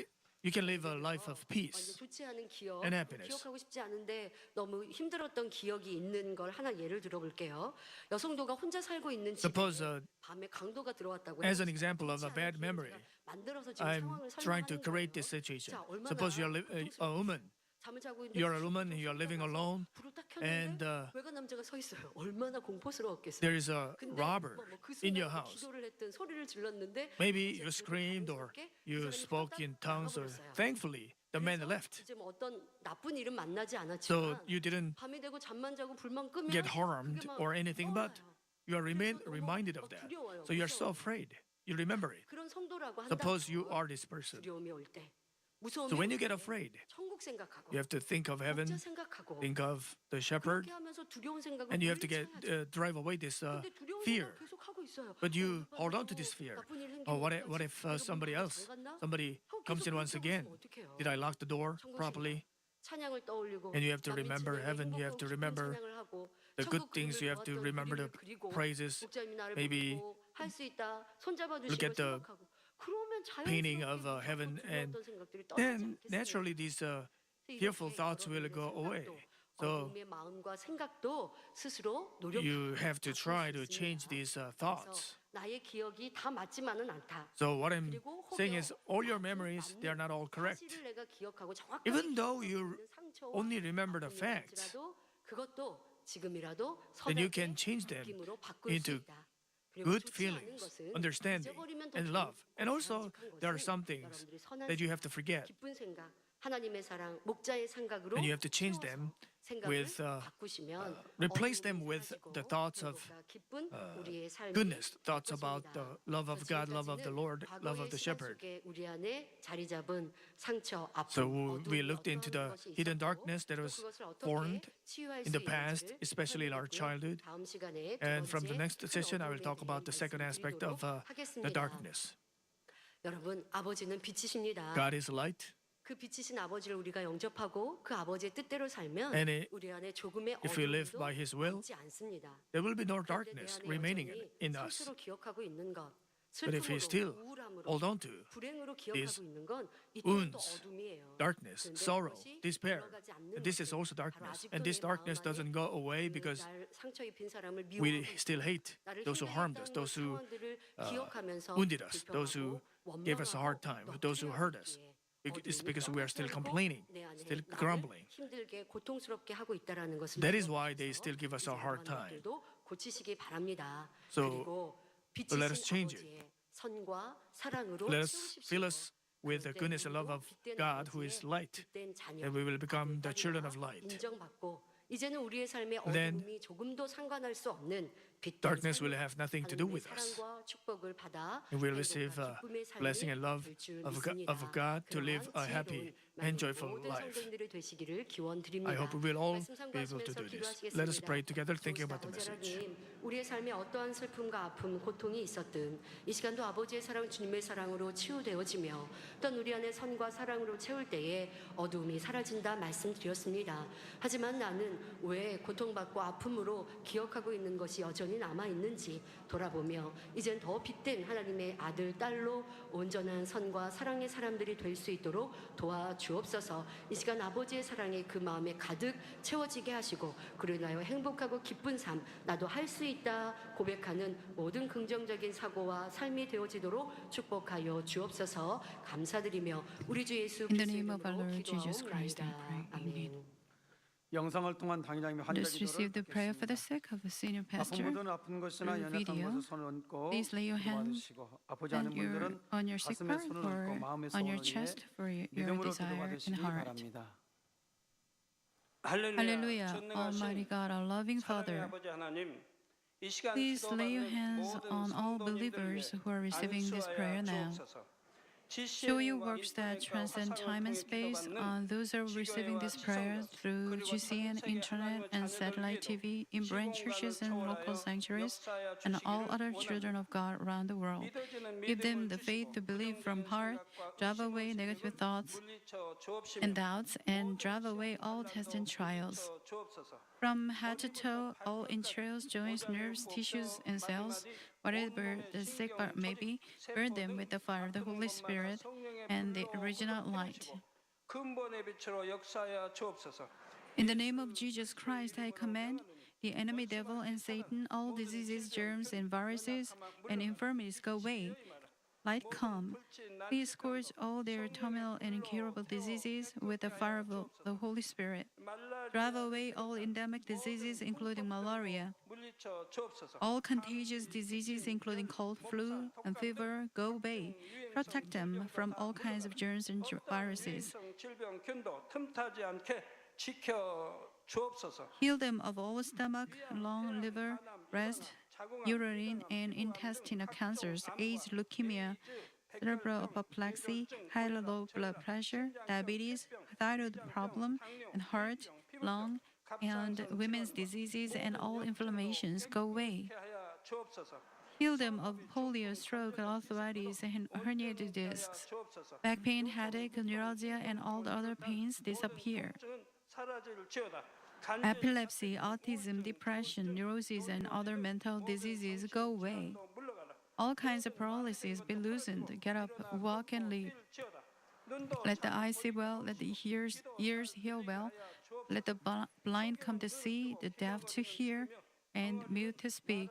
A: you can live a life of peace.
B: 좋지 않은 기억,
A: and happiness.
B: 기억하고 싶지 않은데 너무 힘들었던 기억이 있는 걸 하나 예를 들어볼게요. 여성도가 혼자 살고 있는 집에
A: Suppose,
B: 밤에 강도가 들어왔다고
A: as an
B: 해요.
A: example of a
B: 좋지
A: bad
B: 않은
A: memory,
B: 기억을 만들어서 지금
A: I'm
B: 상황을
A: trying to
B: 설명하는
A: create
B: 거예요.
A: this situation.
B: 자, 얼마나
A: Suppose you're a woman.
B: 잠을 자고 있는데
A: You're a woman. You're living alone,
B: 불을 딱
A: and
B: 켰는데 외간 남자가 서 있어요. 얼마나 공포스러웠겠어요.
A: there is a
B: 근데
A: robber
B: 그
A: in
B: 순간
A: your house.
B: 기도를 했든 소리를 질렀는데
A: Maybe
B: 이제
A: you screamed or
B: 자연스럽게 그
A: you
B: 사람이
A: spoke in
B: 후딱
A: tongues, or
B: 나가버렸어요.
A: thankfully the man
B: 그래서
A: left.
B: 이제 뭐 어떤 나쁜 일은 만나지
A: So
B: 않았지만
A: you didn't
B: 밤이 되고 잠만 자고 불만 끄면
A: get harmed
B: 그게 막
A: or anything, but
B: 떠올라요.
A: you are
B: 그래서 너무
A: reminded of that.
B: 두려워요.
A: So you're so
B: 무서워요.
A: afraid. You remember it.
B: 그런 성도라고 한다.
A: Suppose you are this person.
B: 두려움이 올 때, 무서움이
A: So when you
B: 올
A: get
B: 때
A: afraid,
B: 천국 생각하고
A: you have to think of heaven,
B: 목자 생각하고
A: think of the shepherd,
B: 그렇게 하면서 두려운 생각을
A: and you have to
B: 물리쳐야죠.
A: drive away this
B: 근데 두려운
A: fear.
B: 생각 계속 하고 있어요.
A: But you
B: 얼마나
A: hold on to
B: 또
A: this fear.
B: 나쁜 일
A: Oh, what if somebody else, somebody comes in once again? Did I lock the door properly?
B: 찬양을 떠올리고
A: And you have to
B: 막
A: remember
B: 미치게
A: heaven. You have
B: 행복하고
A: to
B: 기쁜
A: remember
B: 찬양을 하고
A: the good
B: 천국
A: things.
B: 그림을
A: You have to
B: 보았던
A: remember the
B: 그림을 그리고
A: praises.
B: 목자님이 나를
A: Maybe
B: 붙들고 할 수 있다 손잡아
A: look
B: 주신 걸
A: at the
B: 생각하고 그러면
A: painting
B: 자연스럽게
A: of heaven,
B: 무섭고
A: and
B: 두려웠던 생각들이 떠나지
A: then
B: 않겠습니까?
A: naturally these
B: 그래서
A: fearful
B: 이렇게
A: thoughts will
B: 여러분들의
A: go away.
B: 생각도
A: So
B: 어둠의 마음과 생각도 스스로
A: you
B: 노력하고
A: have to
B: 바꿀
A: try
B: 수
A: to change
B: 있습니다.
A: these
B: 그래서
A: thoughts.
B: 나의 기억이 다 맞지만은 않다.
A: So what I'm
B: 그리고
A: saying
B: 혹여
A: is all your
B: 나도
A: memories, they are not all correct.
B: 사실을 내가 기억하고 정확하게
A: Even though
B: 기억하고
A: you
B: 있는 상처와
A: only remember the
B: 아픔이
A: facts,
B: 할지라도 그것도 지금이라도
A: then you
B: 선하게
A: can change them
B: 느낌으로 바꿀 수
A: into
B: 있다. 그리고
A: good
B: 좋지 않은
A: feelings,
B: 것은
A: understanding,
B: 잊어버리면 더
A: and love.
B: 좋고
A: And also,
B: 바람직한
A: there are
B: 것은
A: some things
B: 여러분들이 선한
A: that you
B: 생각,
A: have to forget,
B: 기쁜 생각, 하나님의 사랑, 목자의 생각으로
A: and you have to change
B: 채워서
A: them
B: 생각을
A: with
B: 바꾸시면
A: replace them
B: 어둠이
A: with
B: 사라지고
A: the thoughts of
B: 행복과 기쁜 우리의 삶이
A: goodness,
B: 될
A: thoughts about
B: 것입니다.
A: the love of God, love of the
B: 지금까지는
A: Lord, love of
B: 과거의
A: the
B: 시간
A: shepherd.
B: 속에 우리 안에 자리 잡은 상처,
A: So
B: 아픔,
A: we
B: 어둠이
A: looked into
B: 어떠한
A: the
B: 것이
A: hidden
B: 있었고
A: darkness that
B: 또
A: was
B: 그것을 어떻게
A: formed
B: 치유할
A: in
B: 수
A: the past,
B: 있는지를
A: especially in our
B: 설명했고요.
A: childhood.
B: 다음 시간에 두
A: And from the
B: 번째
A: next
B: 큰
A: session, I will
B: 어둠에
A: talk
B: 대해
A: about the second aspect of
B: 말씀드리도록
A: the
B: 하겠습니다.
A: darkness.
B: 여러분, 아버지는 빛이십니다.
A: God is light,
B: 그 빛이신 아버지를 우리가 영접하고 그 아버지의 뜻대로 살면
A: and it,
B: 우리 안에 조금의
A: if we live
B: 어둠도
A: by His will,
B: 남지 않습니다.
A: there will be no
B: 그런데 내
A: darkness
B: 안에
A: remaining
B: 여전히
A: in us.
B: 상처로 기억하고 있는 것,
A: But if we still
B: 슬픔으로, 우울함으로,
A: hold on to
B: 불행으로
A: these
B: 기억하고 있는 건 이 또한 또
A: wounds,
B: 어둠이에요.
A: darkness,
B: 그런데
A: sorrow,
B: 그것이
A: despair,
B: 들어가지 않는
A: and this is
B: 것은
A: also
B: 바로
A: darkness.
B: 아직도
A: And this
B: 내 마음
A: darkness
B: 안에
A: doesn't go away because
B: 날 상처 입힌 사람을
A: we
B: 미워하고
A: still
B: 있고
A: hate
B: 나를
A: those who
B: 힘들게
A: harmed us,
B: 했던
A: those who
B: 상황들을 기억하면서
A: wounded us, those who
B: 불평하고
A: gave us a hard
B: 원망하고
A: time, those who hurt us. It's because we are still complaining, still grumbling.
B: 힘들게 고통스럽게 하고 있다라는 것을
A: That is why they still give us a hard time.
B: 고치시기 바랍니다.
A: So,
B: 그리고
A: let us
B: 빛이신
A: change it.
B: 아버지의 선과 사랑으로
A: Let us
B: 채우십시오.
A: fill us with the goodness and love of God, who is light,
B: 빛된 자녀,
A: and we will become the
B: 아들,
A: children
B: 딸이라
A: of light.
B: 인정받고 이제는 우리의 삶에
A: Then
B: 어둠이 조금도 상관할 수 없는 빛된
A: darkness will
B: 삶으로
A: have nothing to do
B: 하나님의
A: with us.
B: 사랑과 축복을 받아
A: And we'll
B: 행복과
A: receive
B: 기쁨의 삶이
A: blessing and love
B: 될 줄
A: of
B: 믿습니다.
A: God to live
B: 그러한
A: a happy
B: 지혜로운
A: and
B: 만민
A: joyful
B: 모든
A: life.
B: 성도님들이 되시기를 기원드립니다.
A: I hope we will all
B: 말씀
A: be able to
B: 상고하시면서
A: do this.
B: 기도하시겠습니다.
A: Let us pray together, thinking about the
B: 좋으시다,
A: message.
B: 아버지 하나님, 우리의 삶에 어떠한 슬픔과 아픔, 고통이 있었든 이 시간도 아버지의 사랑, 주님의 사랑으로 치유되어지며 또한 우리 안에 선과 사랑으로 채울 때에 어두움이 사라진다 말씀드렸습니다. 하지만 나는 왜 고통받고 아픔으로 기억하고 있는 것이 여전히 남아있는지 돌아보며 이젠 더 빛된 하나님의 아들, 딸로 온전한 선과 사랑의 사람들이 될 수 있도록 도와주옵소서. 이 시간 아버지의 사랑이 그 마음에 가득 채워지게 하시고 그로 인하여 행복하고 기쁜 삶, 나도 할 수 있다 고백하는 모든 긍정적인 사고와 삶이 되어지도록 축복하여 주옵소서. 감사드리며 우리 주 예수
C: In the
B: 그리스도의
C: name of our
B: 이름으로
C: Lord Jesus Christ, I
B: 기도하옵나이다.
C: pray. Amen.
B: 아멘.
D: 영상을 통한 당일장님 환자
C: Let's receive the prayer for the
D: 기도를
C: sick of a senior
D: 아픈
C: pastor.
D: 분들은 아픈 것이나
C: through
D: 연약한
C: video.
D: 것을 손을 얹고
C: Please lay your hand
D: 도와주시고 아프지 않은
C: on
D: 분들은
C: your sick
D: 가슴에
C: part
D: 손을
C: or
D: 얹고 마음의
C: on your
D: 소원을
C: chest
D: 위해
C: for your
D: 믿음으로
C: desire and
D: 기도받으시기
C: heart.
D: 바랍니다.
C: Hallelujah, Almighty God, our loving Father. Please lay your hands on all believers who are receiving this prayer now. Show your works that transcend time and space on those who are receiving this prayer through GCN, internet, and satellite TV, in branch churches and local sanctuaries, and all other children of God around the world. Give them the faith to believe from heart, drive away negative thoughts and doubts, and drive away all tests and trials. From head to toe, all entrails, joints, nerves, tissues, and cells, whatever the sick part may be, burn them with the fire of the Holy Spirit and the original light. In the name of Jesus Christ, I command the enemy devil and Satan, all diseases, germs, and viruses and infirmities go away. Light come. Please scourge all their terminal and incurable diseases with the fire of the Holy Spirit. Drive away all endemic diseases, including malaria. All contagious diseases, including cold, flu, and fever, go away. Protect them from all kinds of germs and viruses. Heal them of all stomach, lung, liver, breast, uterine and intestinal cancers, AIDS, leukemia, cerebral apoplexy, high or low blood pressure, diabetes, thyroid problem, and heart, lung, and women's diseases and all inflammations go away. Heal them of polio, stroke, arthritis, and herniated discs. Back pain, headache, neuralgia, and all the other pains disappear. Epilepsy, autism, depression, neurosis, and other mental diseases go away. All kinds of paralysis be loosened. Get up, walk, and live. Let the eyes see well, let the ears hear well. Let the blind come to see, the deaf to hear, and mute to speak.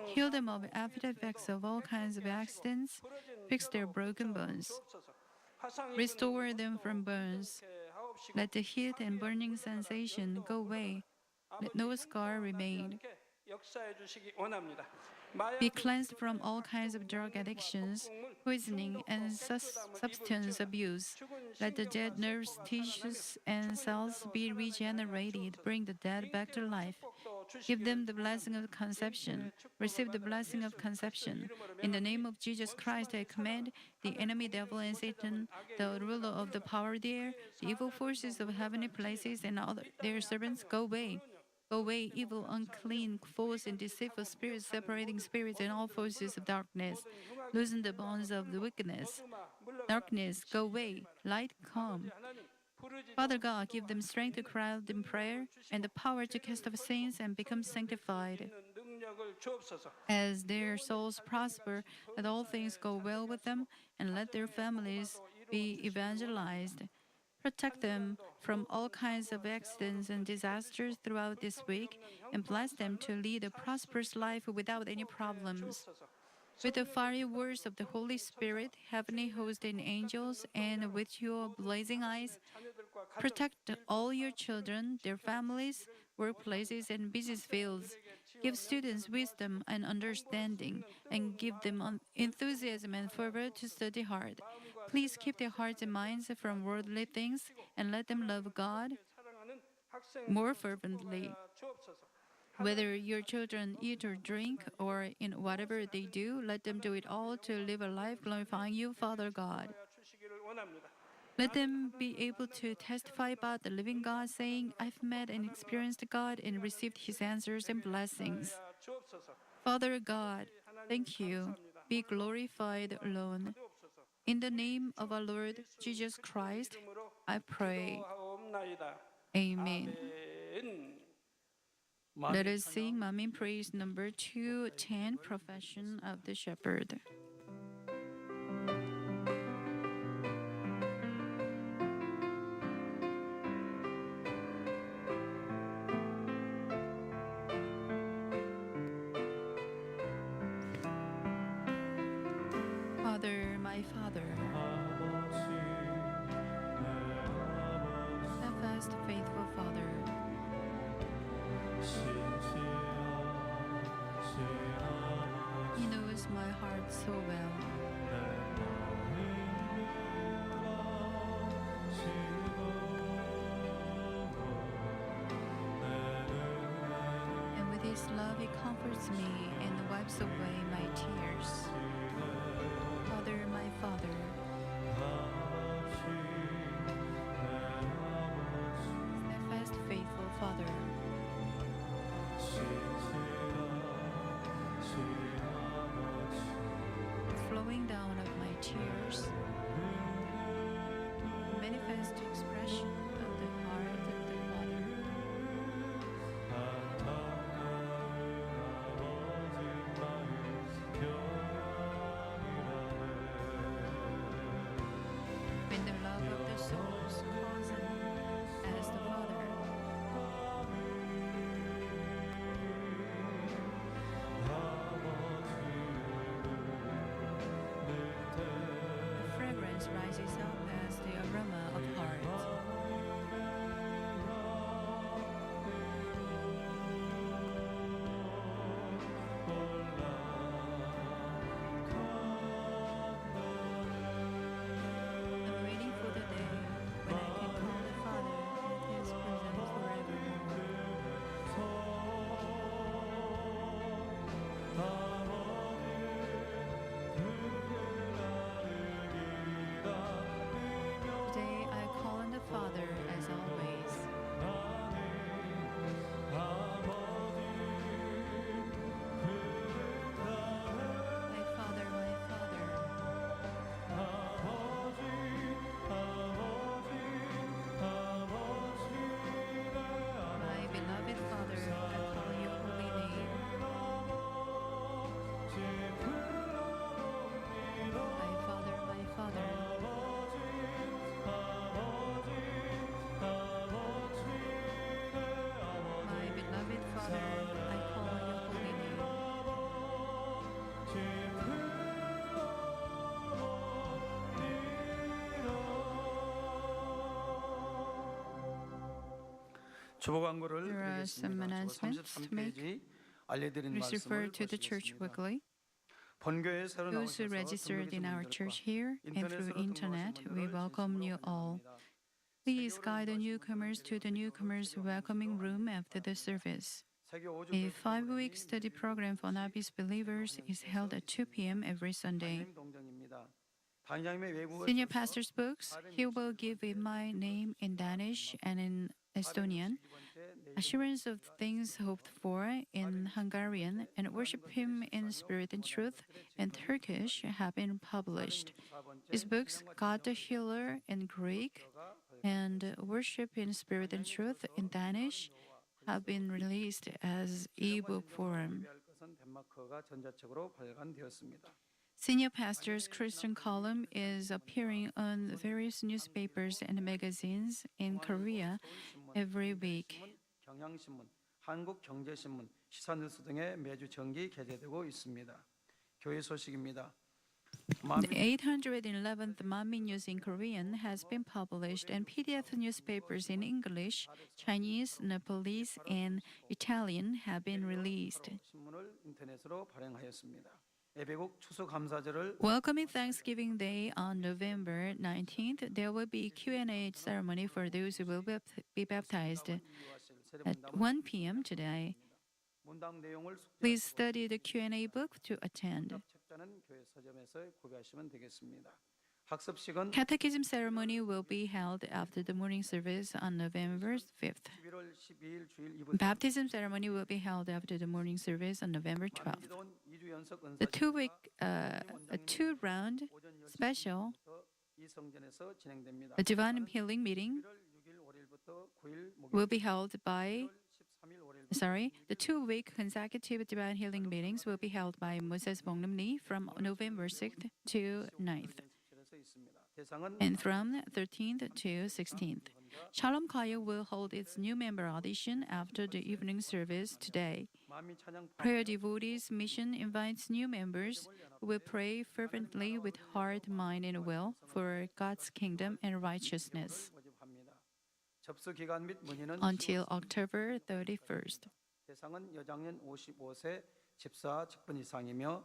C: Heal them of after effects of all kinds of accidents. Fix their broken bones. Restore them from burns. Let the heat and burning sensation go away. Let no scar remain. Be cleansed from all kinds of drug addictions, poisoning, and substance abuse. Let the dead nerves, tissues, and cells be regenerated. Bring the dead back to life. Give them the blessing of conception. Receive the blessing of conception. In the name of Jesus Christ, I command the enemy devil and Satan, the ruler of the power of the air, the evil forces of heavenly places, and all their servants, go away. Go away, evil, unclean, false, and deceitful spirits, separating spirits, and all forces of darkness. Loosen the bonds of the wickedness. Darkness, go away. Light, come. Father God, give them strength to cry out in prayer and the power to cast off sins and become sanctified. As their souls prosper, let all things go well with them and let their families be evangelized. Protect them from all kinds of accidents and disasters throughout this week and bless them to lead a prosperous life without any problems. With the fiery words of the Holy Spirit, heavenly hosts and angels, and with your blazing eyes, protect all your children, their families, workplaces, and business fields. Give students wisdom and understanding, and give them enthusiasm and fervor to study hard. Please keep their hearts and minds from worldly things, and let them love God more fervently. Whether your children eat or drink, or in whatever they do, let them do it all to live a life glorifying you, Father God. Let them be able to testify about the living God, saying, I've met and experienced God and received His answers and blessings. Father God, thank you. Be glorified alone. In the name of our Lord Jesus Christ, I pray. Amen. Let us sing Mamin Praise number 210, Profession of the Shepherd. Father, my Father, steadfast, faithful Father, He knows my heart so well. And with His love, He comforts me and wipes away my tears. Father, my Father, steadfast, faithful Father, flowing down of my tears, manifest expression of the heart of the Father.
D: 주보 광고를
C: There are some
D: 드리겠습니다.
C: announcements to make.
D: 33페이지 알려드린
C: Please refer
D: 말씀을
C: to the church
D: 보시겠습니다.
C: weekly.
D: 본교에 새로
C: Those who
D: 나오셔서
C: registered in our
D: 등록이신
C: church
D: 분들과
C: here and through
D: 인터넷으로
C: internet,
D: 등록하신
C: we
D: 분들을
C: welcome
D: 진심으로
C: you all.
D: 환영합니다.
C: Please guide the newcomers to the newcomers welcoming room after the service. A 5-week study program for novice believers is held at 2 p.m. every Sunday. Senior pastor's books, he will give in my name in Danish and in Estonian, assurance of things hoped for in Hungarian, and worship him in spirit and truth in Turkish have been published. His books, God the Healer in Greek and Worship in Spirit and Truth in Danish, have been released as e-book form. Senior Pastor's Christian column is appearing on various newspapers and magazines in Korea every week.
D: 경향신문, 한국경제신문, 시사뉴스 등에 매주 정기 게재되고 있습니다. 교회 소식입니다.
C: The 811th Manmin News in Korean has been published, and PDF newspapers in English, Chinese, Nepalese, and Italian have been released.
D: 신문을 인터넷으로 발행하였습니다. 예배국 추수감사절을
C: Welcoming Thanksgiving Day on November 19th, there will be a Q&A ceremony for those who will be baptized at 1 p.m. today.
D: 문답 내용을
C: Please study the Q&A book to attend.
D: 책자는 교회 서점에서 구매하시면 되겠습니다. 학습식은
C: Catechism ceremony will be held after the morning service on November 5th.
D: 11월 12일 주일 2부
C: Baptism ceremony will be held after the morning service on November 12th.
D: 2주 연속
C: The
D: 은사
C: two-round special
D: 이성전에서 진행됩니다.
C: a divine healing meeting
D: 1월 6일 월요일부터 9일
C: will be held by
D: 13일 월요일부터
C: the 2-week consecutive divine healing meetings will be held by Moses Bongnam Lee from November 6th to 9th
D: 있습니다. 대상은
C: and from 13th to 16th. Shalom Choir will hold its new member audition after the evening service today.
D: 마음이 찬양
C: Prayer Devotees Mission invites new members who will pray fervently with heart, mind, and will for God's kingdom and righteousness
D: 모집합니다. 접수 기간 및 문의는
C: until October 31st.
D: 대상은 여장년 55세 집사 직분 이상이며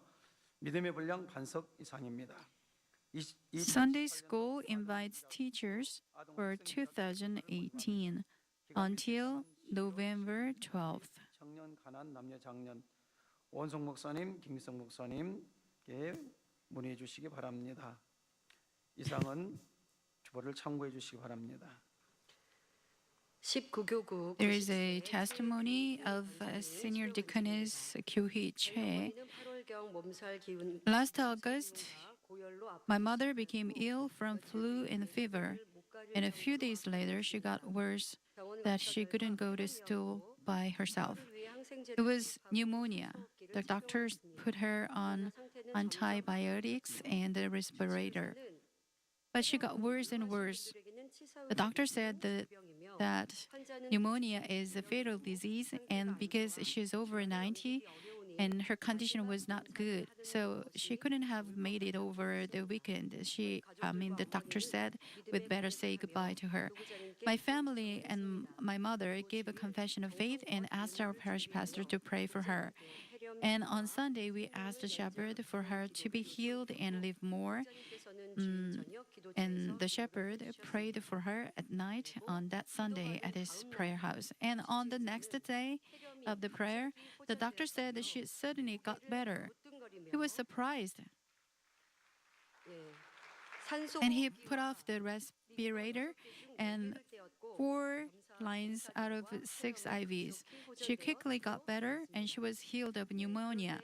D: 믿음의 분량 반석 이상입니다.
C: Sunday School invites teachers for 2018 until November 12th.
D: 청년 가난 남녀 장년 원성 목사님, 김기성 목사님께 문의해 주시기 바랍니다. 이상은 주보를 참고해 주시기 바랍니다.
B: 19교구
C: There is a testimony of Senior Deaconess Kyu-hee Choi. Last August, my mother became ill from flu and fever, and a few days later she got worse that she couldn't go to school by herself. It was pneumonia. The doctors put her on antibiotics and a respirator. But she got worse and worse. The doctor said that pneumonia is a fatal disease, and because she's over 90, and her condition was not good, so she couldn't have made it over the weekend. The doctor said we'd better say goodbye to her. My family and my mother gave a confession of faith and asked our parish pastor to pray for her. And on Sunday, we asked the shepherd for her to be healed and live more. And the shepherd prayed for her at night on that Sunday at his prayer house. And on the next day of the prayer, the doctor said that she suddenly got better. He was surprised. And he put off the respirator and 4 lines out of 6 IVs. She quickly got better and she was healed of pneumonia.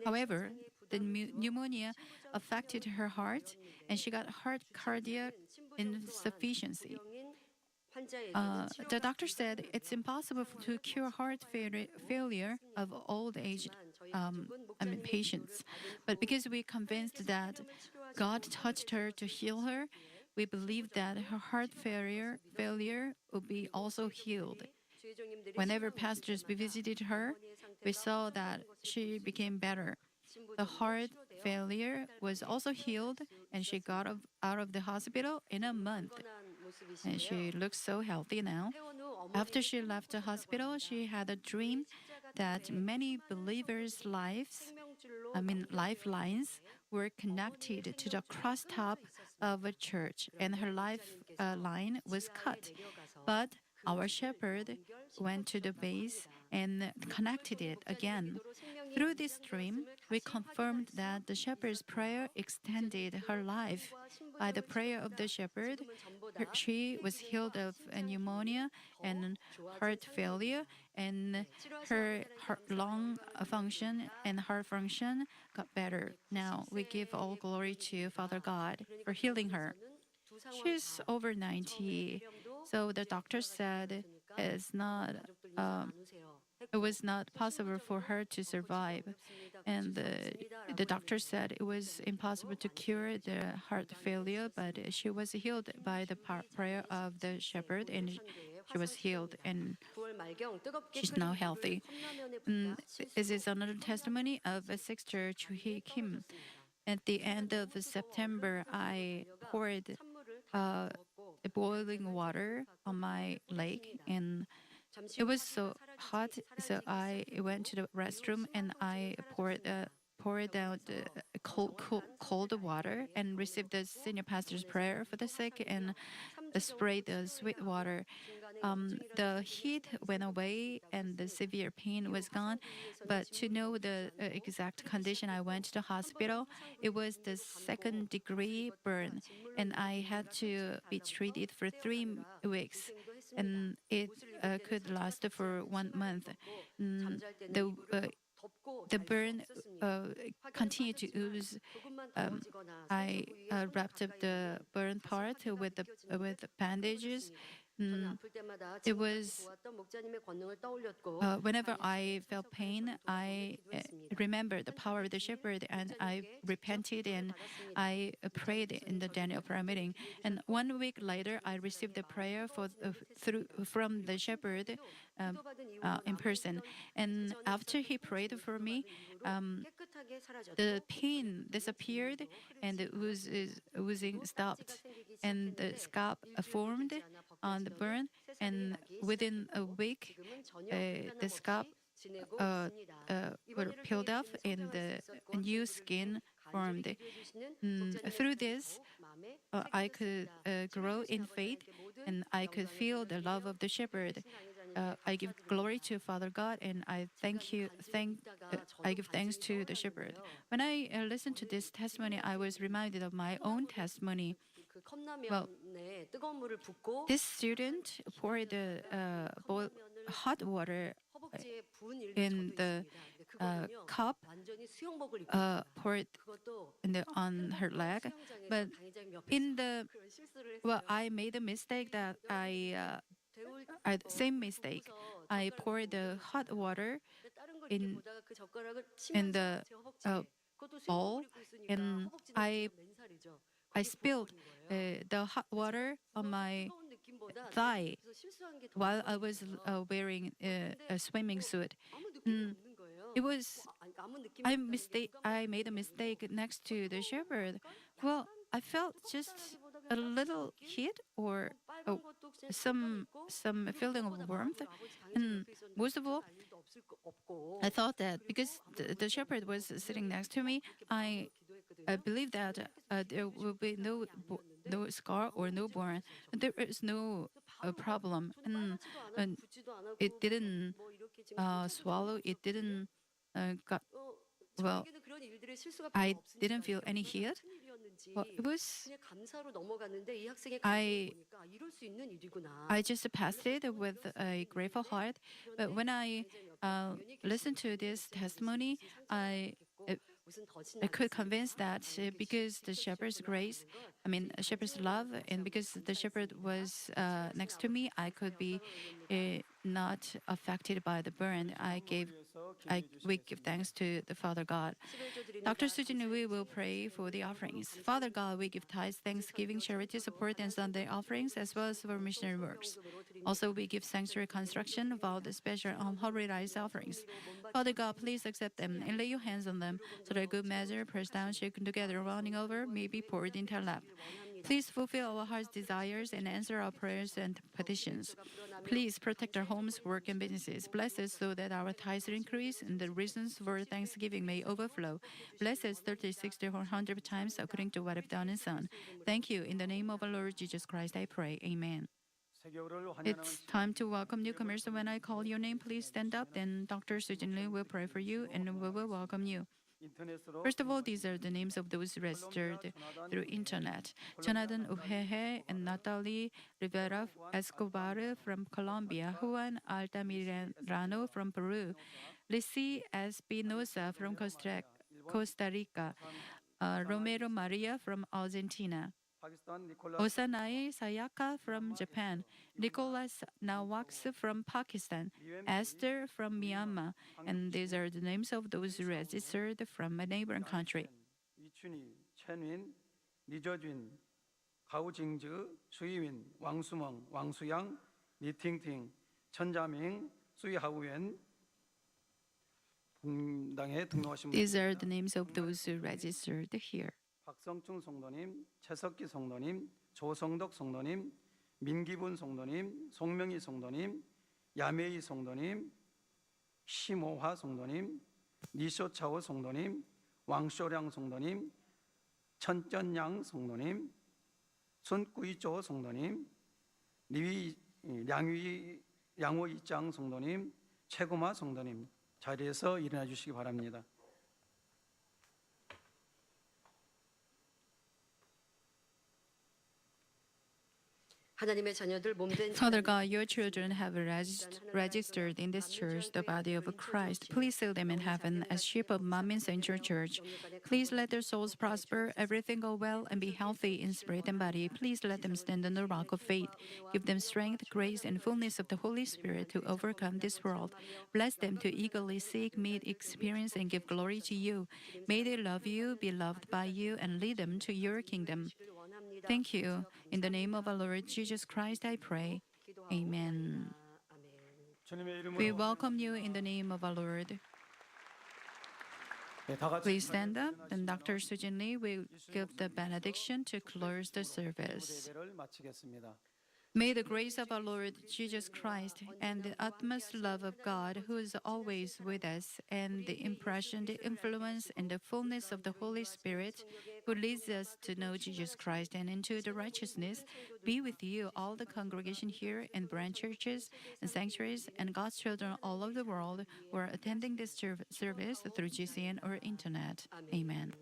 C: However, the pneumonia affected her heart and she got heart cardiac insufficiency. The doctor said it's impossible to cure heart failure of old age patients. But because we're convinced that God touched her to heal her, we believe that her heart failure will be also healed. Whenever pastors visited her, we saw that she became better. The heart failure was also healed, and she got out of the hospital in a month. And she looks so healthy now. after she left the hospital, she had a dream that many believers' lifelines were connected to the crosstop of a church, and her line was cut. But our shepherd went to the base and connected it again. Through this dream, we confirmed that the shepherd's prayer extended her life. By the prayer of the shepherd, she was healed of pneumonia and heart failure, and her lung function and heart function got better. Now we give all glory to Father God for healing her. She's over 90, so the doctor said it was not possible for her to survive. And the doctor said it was impossible to cure the heart failure, but she was healed by the prayer of the shepherd, and she was healed, and she's now healthy. This is another testimony of Sister Chu-hee Kim. At the end of September, I poured boiling water on my leg, and it was so hot, so I went to the restroom and I poured out the cold water and received the senior pastor's prayer for the sick and sprayed the sweet water. The heat went away and the severe pain was gone. But to know the exact condition, I went to the hospital. It was the 2nd-degree burn, and I had to be treated for 3 weeks, and it could last for 1 month. The burn continued to ooze. I wrapped up the burn part with bandages. It was whenever I felt pain, I remembered the power of the shepherd, and I repented and I prayed in the Daniel prayer meeting. And 1 week later, I received the prayer from the shepherd in person. And after he prayed for me, the pain disappeared and the oozing stopped, and the scab formed on the burn. And within a week, the scab were peeled off and the new skin formed. Through this, I could grow in faith, and I could feel the love of the shepherd. I give glory to Father God, and I give thanks to the shepherd. When I listened to this testimony, I was reminded of my own testimony. Well, this student poured hot water in the cup, poured on her leg, but I made a mistake that same mistake. I poured the hot water in the bowl, and I spilled the hot water on my thigh while I was wearing a swimming suit. I made a mistake next to the shepherd. Well, I felt just a little heat or some feeling of warmth, and most of all, I thought that because the shepherd was sitting next to me, I believe that there will be no scar or no burn. There is no problem, and it didn't swallow. It didn't got well. I didn't feel any heat. Well, it was. I just passed it with a grateful heart. But when I listened to this testimony, I could convince that because the shepherd's grace, shepherd's love, and because the shepherd was next to me, I could be not affected by the burn. We give thanks to the Father God. Dr. Sujin, we will pray for the offerings. Father God, we give tithes, thanksgiving, charity, support, and Sunday offerings, as well as for missionary works. Also, we give sanctuary construction, vow the special holy rice offerings. Father God, please accept them and lay your hands on them, so that a good measure, pressed down, shaken together, running over, may be poured into our lap. Please fulfill our heart's desires and answer our prayers and petitions. Please protect our homes, work, and businesses. Bless us so that our tithes increase and the reasons for thanksgiving may overflow. Bless us 30, 60, or 100 times according to what I've done and Son. Thank you. In the name of our Lord Jesus Christ, I pray. Amen. It's time to welcome newcomers. So when I call your name, please stand up. Then Dr. Sujin Lee will pray for you and we will welcome you. First of all, these are the names of those registered through internet. Jonathan Uhehe and Natalie Rivera Escobar from Colombia, Juan Altamirano from Peru, Lissy Espinosa from Costa Rica, Romero Maria from Argentina, Osanae Sayaka from Japan, Nicholas Nawaks from Pakistan, Esther from Myanmar, and these are the names of those registered from a neighboring country.
D: 위춘희, 최민, 리저준, 가우징즈, 수이민, 왕수멍, 왕수양, 니팅팅, 천자밍, 수이하우엔 분당에 등록하신
C: These are the names of those who registered here.
D: 박성충 성도님, 최석기 성도님, 조성덕 성도님, 민기분 성도님, 송명희 성도님, 야메이 성도님, 시모화 성도님, 니쇼차오 성도님, 왕쇼량 성도님, 천전양 성도님, 손꾸이조 성도님, 양호이장 성도님, 최고마 성도님 자리에서 일어나 주시기 바랍니다.
B: 하나님의 자녀들 몸된
C: Father God, your children have registered in this church the body of Christ. Please seal them in heaven as sheep of Manmin Central Church. Please let their souls prosper, everything go well, and be healthy in spirit and body. Please let them stand on the rock of faith. Give them strength, grace, and fullness of the Holy Spirit to overcome this world. Bless them to eagerly seek, meet, experience, and give glory to you. May they love you, be loved by you, and lead them to your kingdom. Thank you. In the name of our Lord Jesus Christ, I pray. Amen. We welcome you in the name of our Lord. Please stand up, and Dr. Sujin Lee will give the benediction to close the service.
D: 예배를 마치겠습니다.
C: May the grace of our Lord Jesus Christ and the utmost love of God, who is always with us, and the impression, the influence, and the fullness of the Holy Spirit, who leads us to know Jesus Christ and into the righteousness, be with you, all the congregation here, and branch churches and sanctuaries, and God's children all over the world who are attending this service through GCN or internet. Amen.